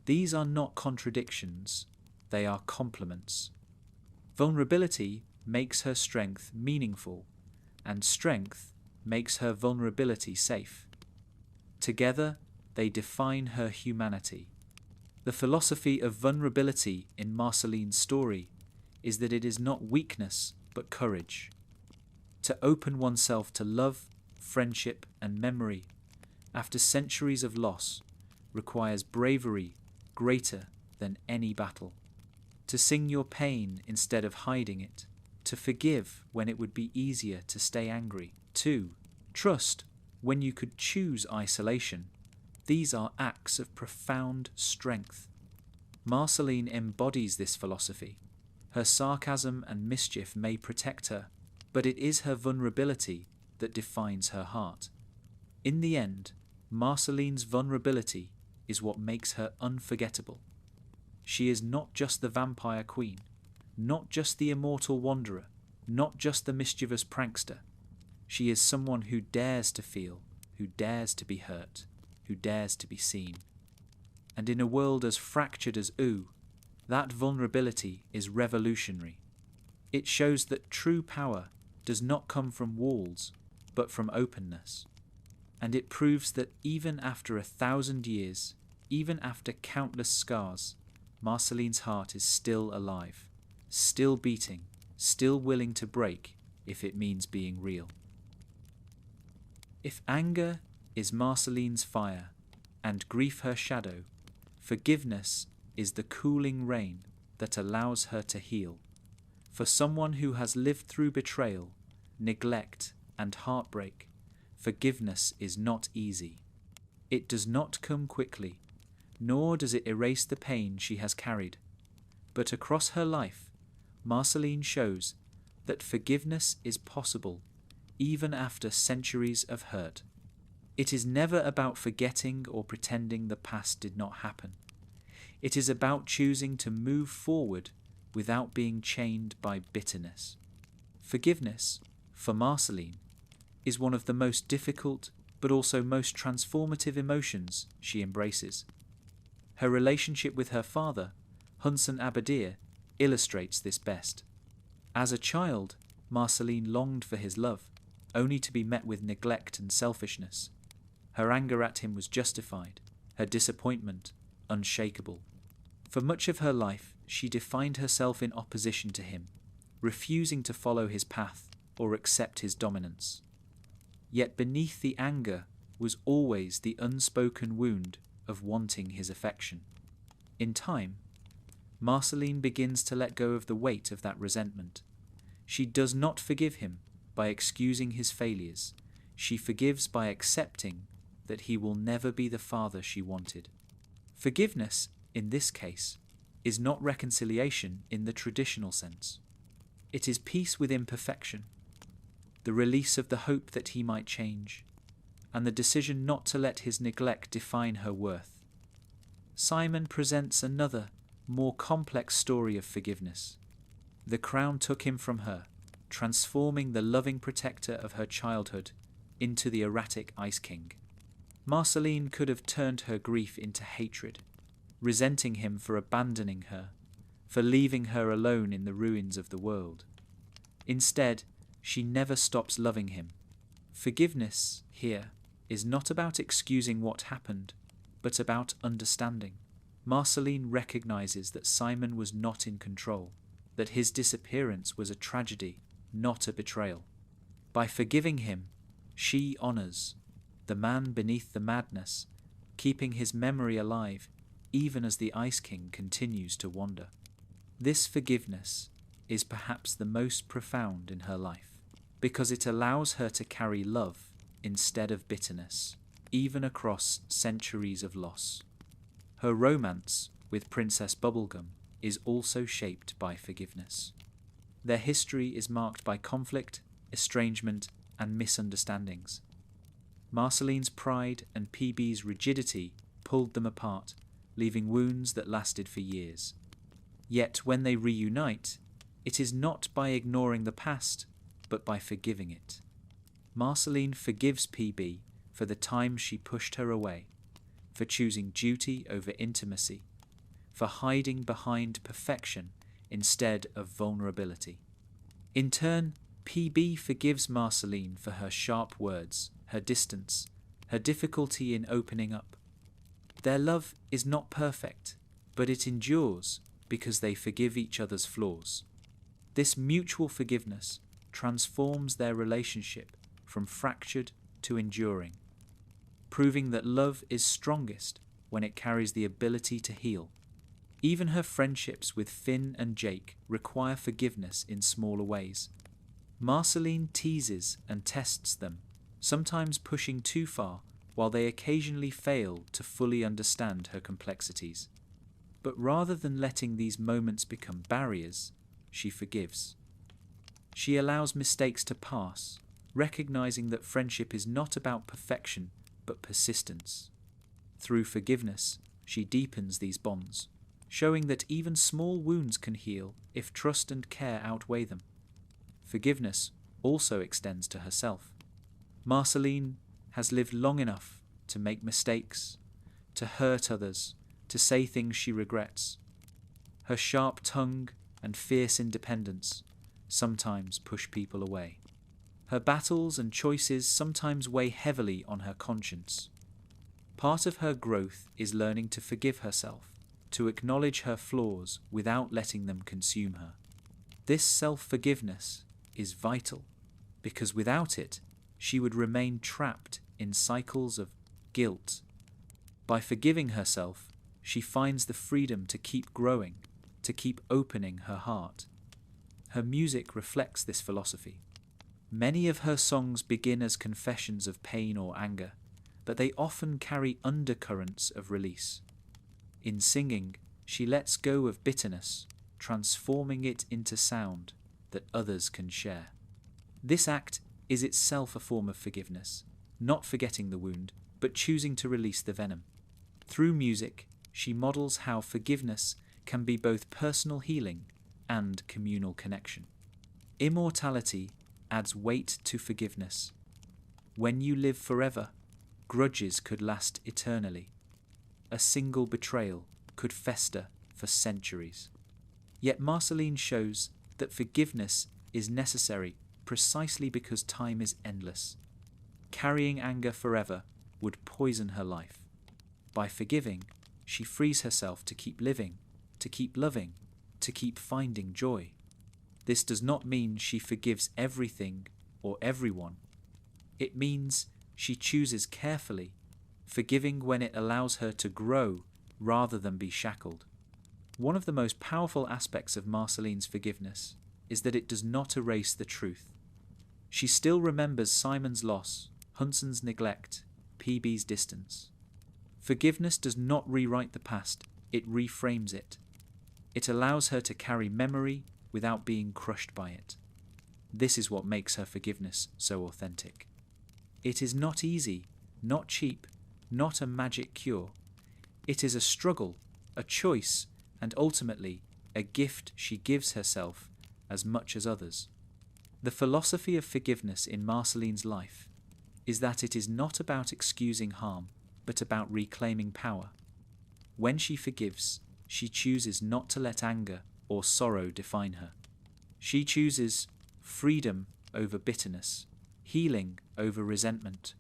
These are not contradictions, they are complements. Vulnerability makes her strength meaningful, and strength makes her vulnerability safe. Together, they define her humanity. The philosophy of vulnerability in Marceline's story is that it is not weakness but courage. To open oneself to love, friendship, and memory after centuries of loss requires bravery greater than any battle. To sing your pain instead of hiding it, to forgive when it would be easier to stay angry, to trust when you could choose isolation. These are acts of profound strength. Marceline embodies this philosophy. Her sarcasm and mischief may protect her, but it is her vulnerability that defines her heart. In the end, Marceline's vulnerability is what makes her unforgettable. She is not just the vampire queen, not just the immortal wanderer, not just the mischievous prankster. She is someone who dares to feel, who dares to be hurt, who dares to be seen. And in a world as fractured as Ooh, that vulnerability is revolutionary. It shows that true power does not come from walls, but from openness. And it proves that even after 1,000 years, even after countless scars, Marceline's heart is still alive, still beating, still willing to break if it means being real. If anger is Marceline's fire and grief her shadow, forgiveness is the cooling rain that allows her to heal. For someone who has lived through betrayal, neglect, and heartbreak, forgiveness is not easy. It does not come quickly, nor does it erase the pain she has carried. But across her life, Marceline shows that forgiveness is possible even after centuries of hurt. It is never about forgetting or pretending the past did not happen. It is about choosing to move forward without being chained by bitterness. Forgiveness, for Marceline, is one of the most difficult but also most transformative emotions she embraces. Her relationship with her father, Hunson Abadir, illustrates this best. As a child, Marceline longed for his love, only to be met with neglect and selfishness. Her anger at him was justified, her disappointment unshakable. For much of her life, she defined herself in opposition to him, refusing to follow his path or accept his dominance. Yet beneath the anger was always the unspoken wound of wanting his affection. In time, Marceline begins to let go of the weight of that resentment. She does not forgive him by excusing his failures. She forgives by accepting that he will never be the father she wanted. Forgiveness, in this case, is not reconciliation in the traditional sense. It is peace with imperfection, the release of the hope that he might change, and the decision not to let his neglect define her worth. Simon presents another, more complex story of forgiveness. The crown took him from her, transforming the loving protector of her childhood into the erratic Ice King. Marceline could have turned her grief into hatred, resenting him for abandoning her, for leaving her alone in the ruins of the world. Instead, she never stops loving him. Forgiveness, here, is not about excusing what happened, but about understanding. Marceline recognizes that Simon was not in control, that his disappearance was a tragedy, not a betrayal. By forgiving him, she honors the man beneath the madness keeping his memory alive even as the Ice King continues to wander. This forgiveness is perhaps the most profound in her life, because it allows her to carry love instead of bitterness, even across centuries of loss. Her romance with Princess Bubblegum is also shaped by forgiveness. Their history is marked by conflict, estrangement, and misunderstandings. Marceline's pride and PB's rigidity pulled them apart, leaving wounds that lasted for years. Yet when they reunite, it is not by ignoring the past, but by forgiving it. Marceline forgives PB for the time she pushed her away, for choosing duty over intimacy, for hiding behind perfection instead of vulnerability. In turn, PB forgives Marceline for her sharp words, her distance, her difficulty in opening up. Their love is not perfect, but it endures because they forgive each other's flaws. This mutual forgiveness transforms their relationship from fractured to enduring, proving that love is strongest when it carries the ability to heal. Even her friendships with Finn and Jake require forgiveness in smaller ways. Marceline teases and tests them, sometimes pushing too far, while they occasionally fail to fully understand her complexities. But rather than letting these moments become barriers, she forgives. She allows mistakes to pass, recognizing that friendship is not about perfection, but persistence. Through forgiveness, she deepens these bonds, showing that even small wounds can heal if trust and care outweigh them. Forgiveness also extends to herself. Marceline has lived long enough to make mistakes, to hurt others, to say things she regrets. Her sharp tongue and fierce independence sometimes push people away. Her battles and choices sometimes weigh heavily on her conscience. Part of her growth is learning to forgive herself, to acknowledge her flaws without letting them consume her. This self-forgiveness is vital, because without it, she would remain trapped in cycles of guilt. By forgiving herself, she finds the freedom to keep growing, to keep opening her heart. Her music reflects this philosophy. Many of her songs begin as confessions of pain or anger, but they often carry undercurrents of release. In singing, she lets go of bitterness, transforming it into sound that others can share. This act is itself a form of forgiveness, not forgetting the wound, but choosing to release the venom. Through music, she models how forgiveness can be both personal healing and communal connection. Immortality adds weight to forgiveness. When you live forever, grudges could last eternally. A single betrayal could fester for centuries. Yet Marceline shows that forgiveness is necessary precisely because time is endless. Carrying anger forever would poison her life. By forgiving, she frees herself to keep living, to keep loving, to keep finding joy. This does not mean she forgives everything or everyone. It means she chooses carefully, forgiving when it allows her to grow rather than be shackled. One of the most powerful aspects of Marceline's forgiveness is that it does not erase the truth. She still remembers Simon's loss, Hunson's neglect, PB's distance. Forgiveness does not rewrite the past, it reframes it. It allows her to carry memory without being crushed by it. This is what makes her forgiveness so authentic. It is not easy, not cheap, not a magic cure. It is a struggle, a choice, and ultimately a gift she gives herself as much as others. The philosophy of forgiveness in Marceline's life is that it is not about excusing harm, but about reclaiming power. When she forgives, she chooses not to let anger or sorrow define her. She chooses freedom over bitterness, healing over resentment.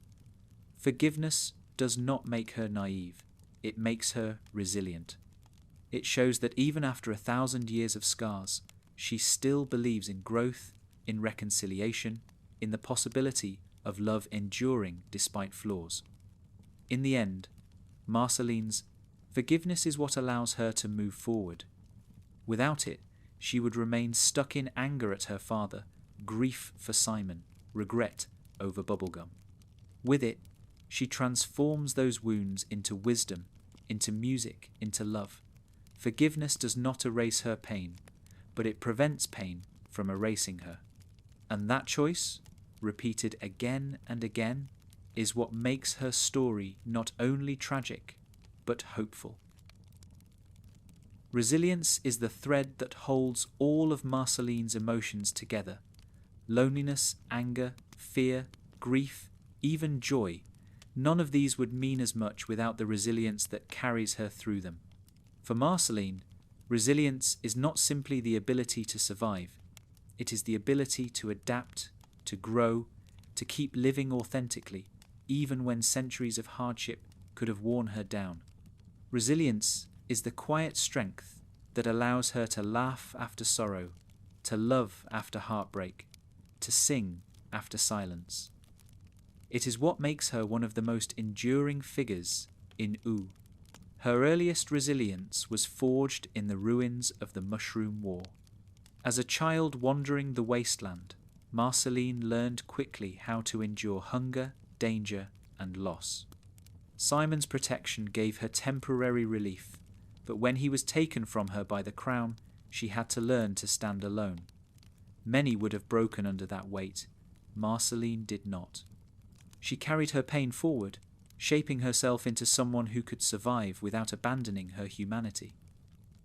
Forgiveness does not make her naive, it makes her resilient. It shows that even after 1,000 years of scars, she still believes in growth, in reconciliation, in the possibility of love enduring despite flaws. In the end, Marceline's forgiveness is what allows her to move forward. Without it, she would remain stuck in anger at her father, grief for Simon, regret over bubblegum. With it, she transforms those wounds into wisdom, into music, into love. Forgiveness does not erase her pain, but it prevents pain from erasing her. And that choice, repeated again and again, is what makes her story not only tragic, but hopeful. Resilience is the thread that holds all of Marceline's emotions together. Loneliness, anger, fear, grief, even joy. None of these would mean as much without the resilience that carries her through them. For Marceline, resilience is not simply the ability to survive. It is the ability to adapt, to grow, to keep living authentically, even when centuries of hardship could have worn her down. Resilience is the quiet strength that allows her to laugh after sorrow, to love after heartbreak, to sing after silence. It is what makes her one of the most enduring figures in Oo. Her earliest resilience was forged in the ruins of the Mushroom War. As a child wandering the wasteland, Marceline learned quickly how to endure hunger, danger, and loss. Simon's protection gave her temporary relief, but when he was taken from her by the crown, she had to learn to stand alone. Many would have broken under that weight. Marceline did not. She carried her pain forward, shaping herself into someone who could survive without abandoning her humanity.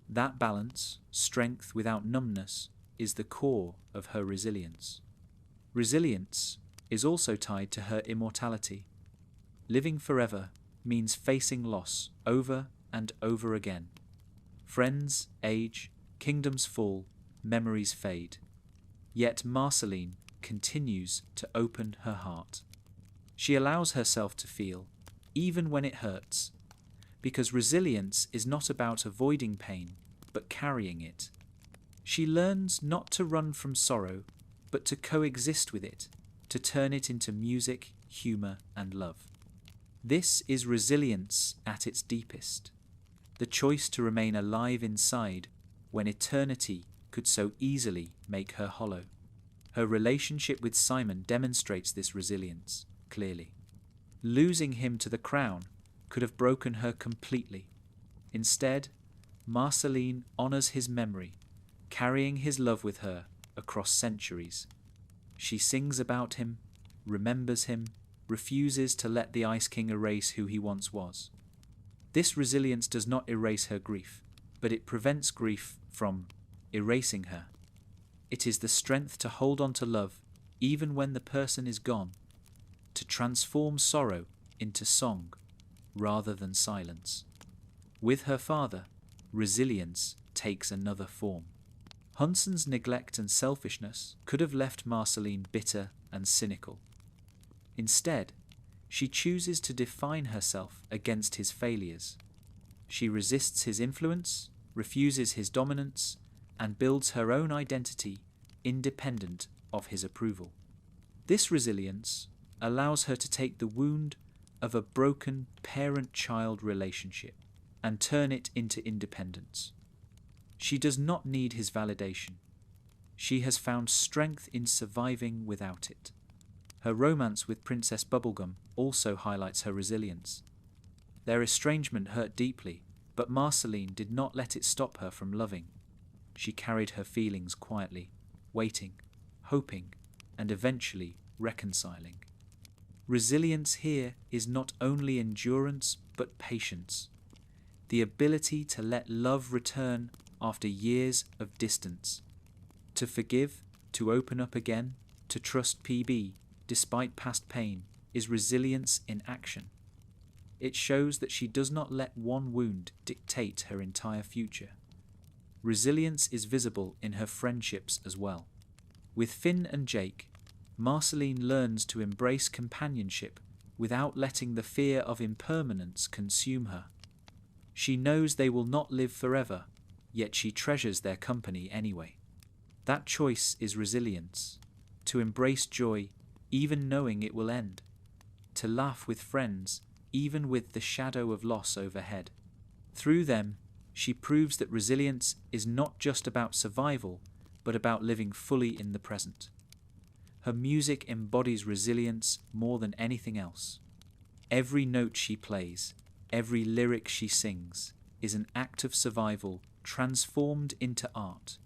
That balance, strength without numbness, is the core of her resilience. Resilience is also tied to her immortality. Living forever means facing loss over and over again. Friends age, kingdoms fall, memories fade. Yet Marceline continues to open her heart. She allows herself to feel, even when it hurts, because resilience is not about avoiding pain, but carrying it. She learns not to run from sorrow, but to coexist with it, to turn it into music, humour, and love. This is resilience at its deepest, the choice to remain alive inside when eternity could so easily make her hollow. Her relationship with Simon demonstrates this resilience clearly. Losing him to the crown could have broken her completely. Instead, Marceline honours his memory, carrying his love with her across centuries. She sings about him, remembers him, refuses to let the Ice King erase who he once was. This resilience does not erase her grief, but it prevents grief from erasing her. It is the strength to hold on to love even when the person is gone, to transform sorrow into song rather than silence. With her father, resilience takes another form. Hunson's neglect and selfishness could have left Marceline bitter and cynical. Instead, she chooses to define herself against his failures. She resists his influence, refuses his dominance, and builds her own identity independent of his approval. This resilience allows her to take the wound of a broken parent-child relationship and turn it into independence. She does not need his validation. She has found strength in surviving without it. Her romance with Princess Bubblegum also highlights her resilience. Their estrangement hurt deeply, but Marceline did not let it stop her from loving. She carried her feelings quietly, waiting, hoping, and eventually reconciling. Resilience here is not only endurance, but patience. The ability to let love return after years of distance. To forgive, to open up again, to trust PB despite past pain is resilience in action. It shows that she does not let one wound dictate her entire future. Resilience is visible in her friendships as well. With Finn and Jake, Marceline learns to embrace companionship without letting the fear of impermanence consume her. She knows they will not live forever, yet she treasures their company anyway. That choice is resilience, to embrace joy even knowing it will end, to laugh with friends even with the shadow of loss overhead. Through them, she proves that resilience is not just about survival, but about living fully in the present. Her music embodies resilience more than anything else. Every note she plays, every lyric she sings, is an act of survival transformed into art.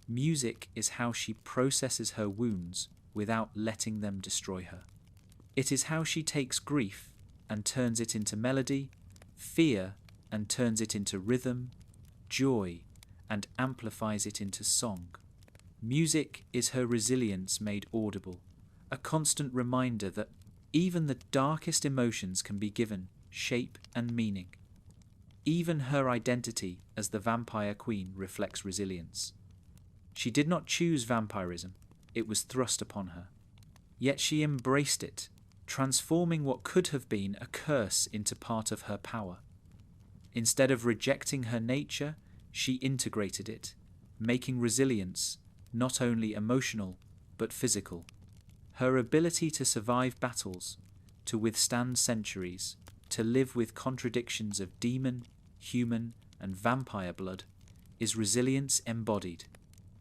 Music is how she processes her wounds without letting them destroy her. It is how she takes grief and turns it into melody, fear and turns it into rhythm, joy and amplifies it into song. Music is her resilience made audible, a constant reminder that even the darkest emotions can be given shape and meaning. Even her identity as the vampire queen reflects resilience. She did not choose vampirism, it was thrust upon her. Yet she embraced it, transforming what could have been a curse into part of her power. Instead of rejecting her nature, she integrated it, making resilience not only emotional but physical. Her ability to survive battles, to withstand centuries, to live with contradictions of demon, human, and vampire blood, is resilience embodied.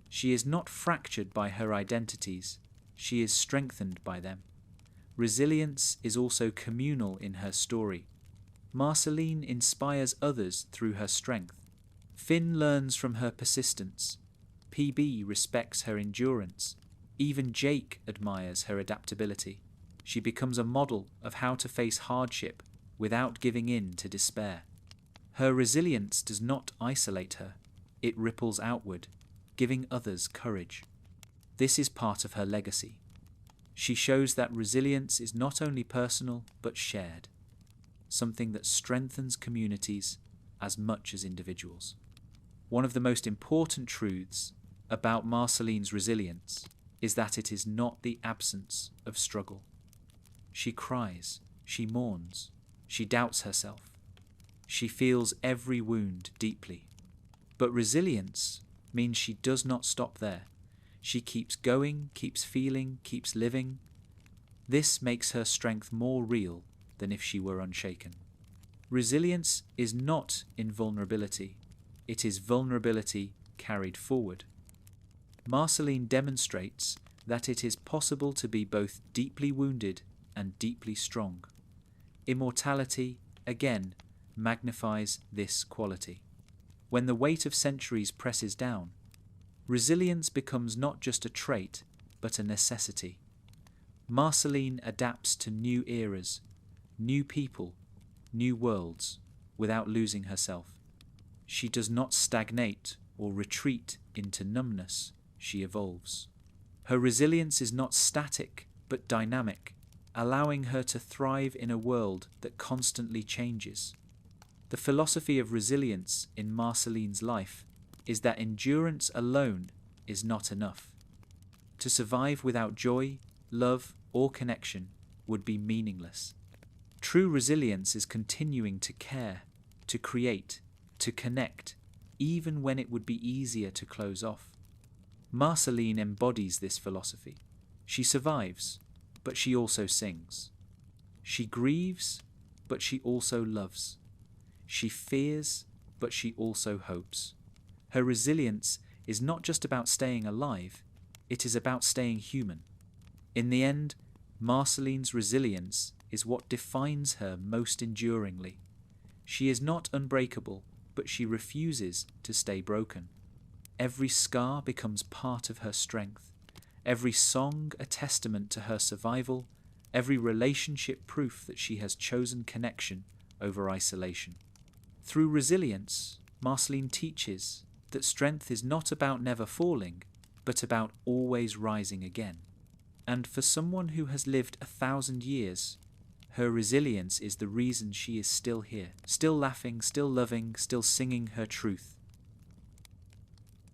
She is not fractured by her identities, she is strengthened by them. Resilience is also communal in her story. Marceline inspires others through her strength. Finn learns from her persistence. PB respects her endurance. Even Jake admires her adaptability. She becomes a model of how to face hardship without giving in to despair. Her resilience does not isolate her, it ripples outward, giving others courage. This is part of her legacy. She shows that resilience is not only personal but shared, something that strengthens communities as much as individuals. One of the most important truths about Marceline's resilience is that it is not the absence of struggle. She cries, she mourns, she doubts herself. She feels every wound deeply. But resilience means she does not stop there. She keeps going, keeps feeling, keeps living. This makes her strength more real than if she were unshaken. Resilience is not invulnerability. It is vulnerability carried forward. Marceline demonstrates that it is possible to be both deeply wounded and deeply strong. Immortality, again, magnifies this quality. When the weight of centuries presses down, resilience becomes not just a trait, but a necessity. Marceline adapts to new eras, new people, new worlds, without losing herself. She does not stagnate or retreat into numbness, she evolves. Her resilience is not static, but dynamic, allowing her to thrive in a world that constantly changes. The philosophy of resilience in Marceline's life is that endurance alone is not enough. To survive without joy, love, or connection would be meaningless. True resilience is continuing to care, to create, to connect, even when it would be easier to close off. Marceline embodies this philosophy. She survives, but she also sings. She grieves, but she also loves. She fears, but she also hopes. Her resilience is not just about staying alive, it is about staying human. In the end, Marceline's resilience is what defines her most enduringly. She is not unbreakable, but she refuses to stay broken. Every scar becomes part of her strength, every song a testament to her survival, every relationship proof that she has chosen connection over isolation. Through resilience, Marceline teaches that strength is not about never falling, but about always rising again. And for someone who has lived 1,000 years, her resilience is the reason she is still here, still laughing, still loving, still singing her truth.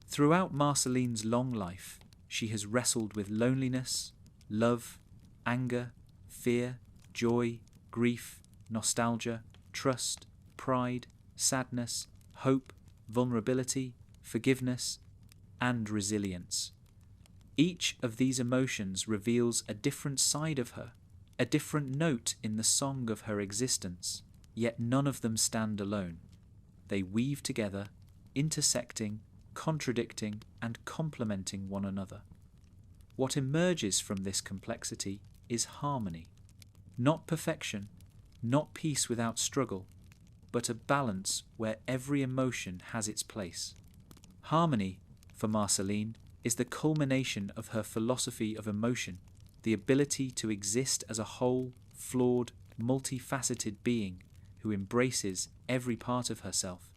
Throughout Marceline's long life, she has wrestled with loneliness, love, anger, fear, joy, grief, nostalgia, trust, pride, sadness, hope, vulnerability, forgiveness, and resilience. Each of these emotions reveals a different side of her, a different note in the song of her existence. yet none of them stand alone. They weave together, intersecting, contradicting, and complementing one another. What emerges from this complexity is harmony. Not perfection, not peace without struggle, but a balance where every emotion has its place. Harmony, for Marceline, is the culmination of her philosophy of emotion, the ability to exist as a whole, flawed, multifaceted being who embraces every part of herself.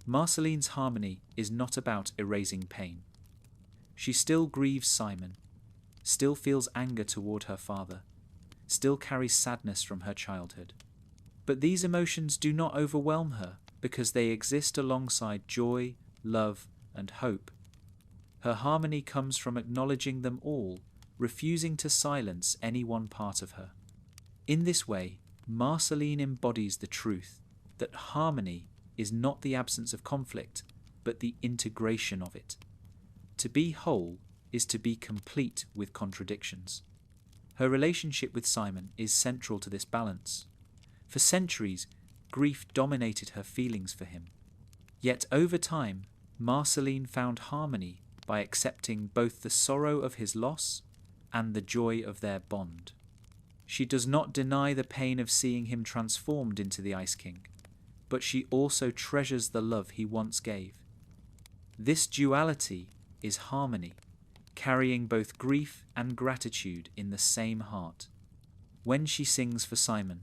Marceline's harmony is not about erasing pain. She still grieves Simon, still feels anger toward her father, still carries sadness from her childhood. But these emotions do not overwhelm her because they exist alongside joy, love, and hope. Her harmony comes from acknowledging them all, refusing to silence any one part of her. In this way, Marceline embodies the truth that harmony is not the absence of conflict, but the integration of it. To be whole is to be complete with contradictions. Her relationship with Simon is central to this balance. For centuries, grief dominated her feelings for him. Yet over time, Marceline found harmony by accepting both the sorrow of his loss and the joy of their bond. She does not deny the pain of seeing him transformed into the Ice King, but she also treasures the love he once gave. This duality is harmony, carrying both grief and gratitude in the same heart. When she sings for Simon,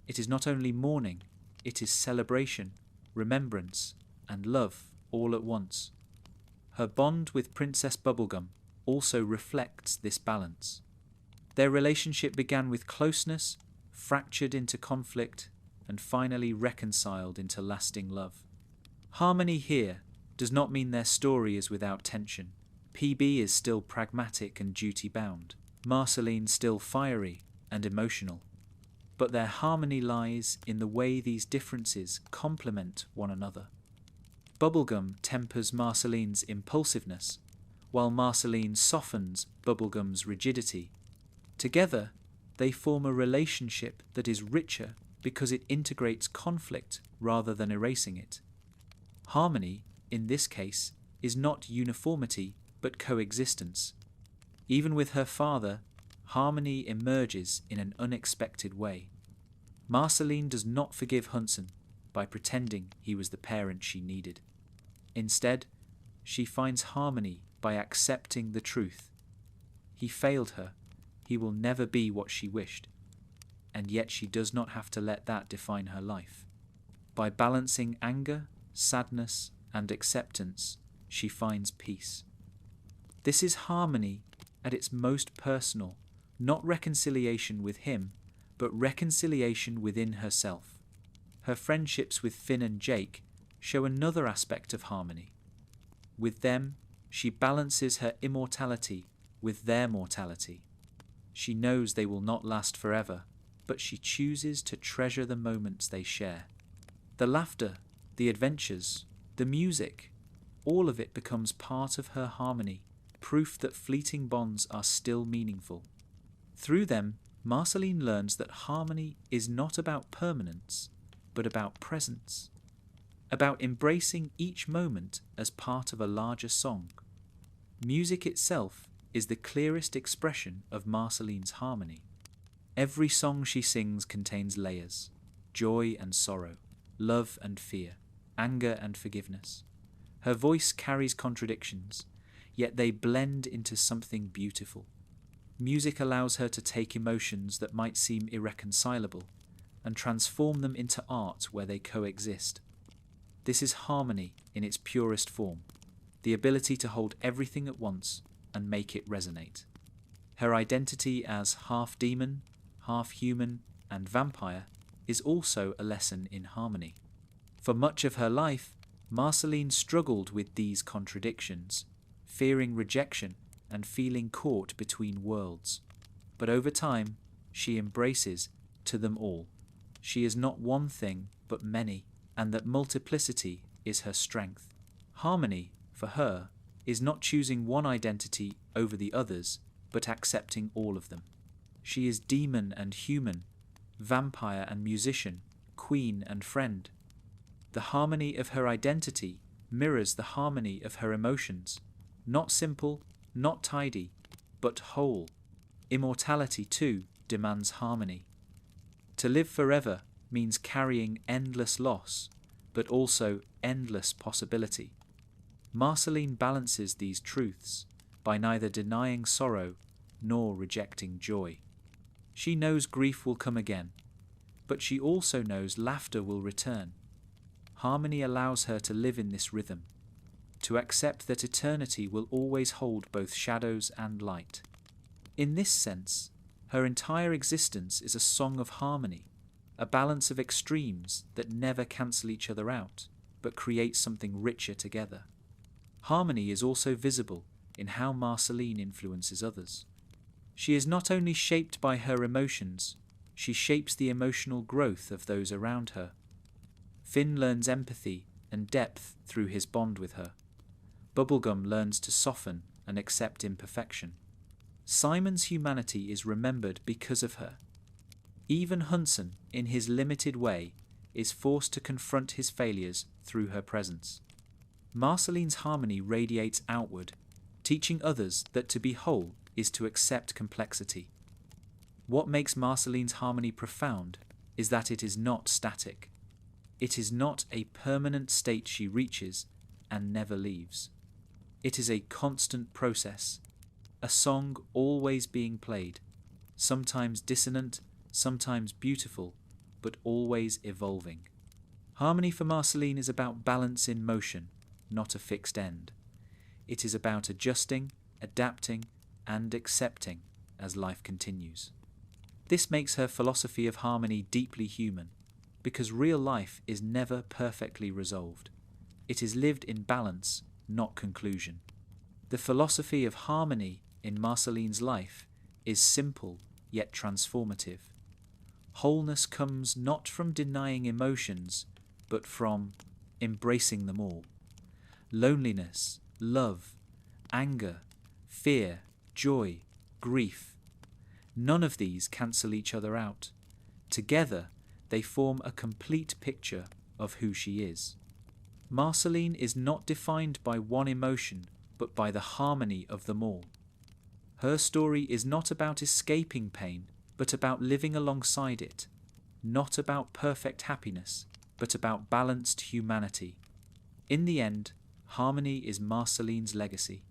it is not only mourning, it is celebration, remembrance, and love all at once. Her bond with Princess Bubblegum also reflects this balance. Their relationship began with closeness, fractured into conflict, and finally reconciled into lasting love. Harmony here does not mean their story is without tension. PB is still pragmatic and duty-bound, Marceline still fiery and emotional. But their harmony lies in the way these differences complement one another. Bubblegum tempers Marceline's impulsiveness, while Marceline softens Bubblegum's rigidity. Together, they form a relationship that is richer because it integrates conflict rather than erasing it. Harmony, in this case, is not uniformity but coexistence. Even with her father, harmony emerges in an unexpected way. Marceline does not forgive Hudson by pretending he was the parent she needed. Instead, she finds harmony by accepting the truth. He failed her. He will never be what she wished. And yet she does not have to let that define her life. By balancing anger, sadness, and acceptance, she finds peace. This is harmony at its most personal, not reconciliation with him, but reconciliation within herself. Her friendships with Finn and Jake show another aspect of harmony. With them, she balances her immortality with their mortality. She knows they will not last forever, but she chooses to treasure the moments they share. The laughter, the adventures, the music, all of it becomes part of her harmony, proof that fleeting bonds are still meaningful. Through them, Marceline learns that harmony is not about permanence, but about presence, about embracing each moment as part of a larger song. Music itself is the clearest expression of Marceline's harmony. Every song she sings contains layers, joy and sorrow, love and fear, anger and forgiveness. Her voice carries contradictions, yet they blend into something beautiful. Music allows her to take emotions that might seem irreconcilable and transform them into art where they coexist. This is harmony in its purest form, the ability to hold everything at once and make it resonate. Her identity as half demon, half human, and vampire is also a lesson in harmony. For much of her life, Marceline struggled with these contradictions, fearing rejection and feeling caught between worlds. But over time, she embraces to them all. She is not one thing, but many, and that multiplicity is her strength. Harmony, for her, is not choosing one identity over the others, but accepting all of them. She is demon and human, vampire and musician, queen and friend. The harmony of her identity mirrors the harmony of her emotions, not simple, not tidy, but whole. Immortality, too, demands harmony. To live forever means carrying endless loss, but also endless possibility. Marceline balances these truths by neither denying sorrow nor rejecting joy. She knows grief will come again, but she also knows laughter will return. Harmony allows her to live in this rhythm, to accept that eternity will always hold both shadows and light. In this sense, her entire existence is a song of harmony, a balance of extremes that never cancel each other out, but create something richer together. Harmony is also visible in how Marceline influences others. She is not only shaped by her emotions, she shapes the emotional growth of those around her. Finn learns empathy and depth through his bond with her. Bubblegum learns to soften and accept imperfection. Simon's humanity is remembered because of her. Even Hudson, in his limited way, is forced to confront his failures through her presence. Marceline's harmony radiates outward, teaching others that to be whole is to accept complexity. What makes Marceline's harmony profound is that it is not static. It is not a permanent state she reaches and never leaves. It is a constant process, a song always being played, sometimes dissonant, sometimes beautiful, but always evolving. Harmony for Marceline is about balance in motion, not a fixed end. It is about adjusting, adapting, and accepting as life continues. This makes her philosophy of harmony deeply human, because real life is never perfectly resolved. It is lived in balance, not conclusion. The philosophy of harmony in Marceline's life is simple yet transformative. Wholeness comes not from denying emotions, but from embracing them all. Loneliness, love, anger, fear, joy, grief. None of these cancel each other out. Together, they form a complete picture of who she is. Marceline is not defined by one emotion, but by the harmony of them all. Her story is not about escaping pain, but about living alongside it. Not about perfect happiness, but about balanced humanity. In the end, harmony is Marceline's legacy.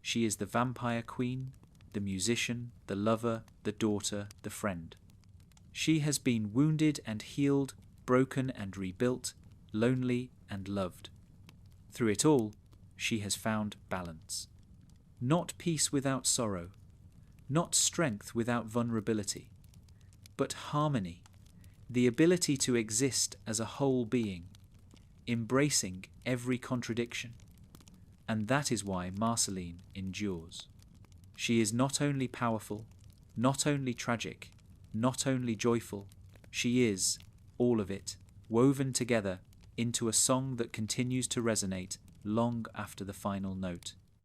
She is the vampire queen, the musician, the lover, the daughter, the friend. She has been wounded and healed, broken and rebuilt, lonely and loved. Through it all, she has found balance. Not peace without sorrow, not strength without vulnerability, but harmony, the ability to exist as a whole being, embracing every contradiction. And that is why Marceline endures. She is not only powerful, not only tragic, not only joyful, she is, all of it, woven together into a song that continues to resonate long after the final note.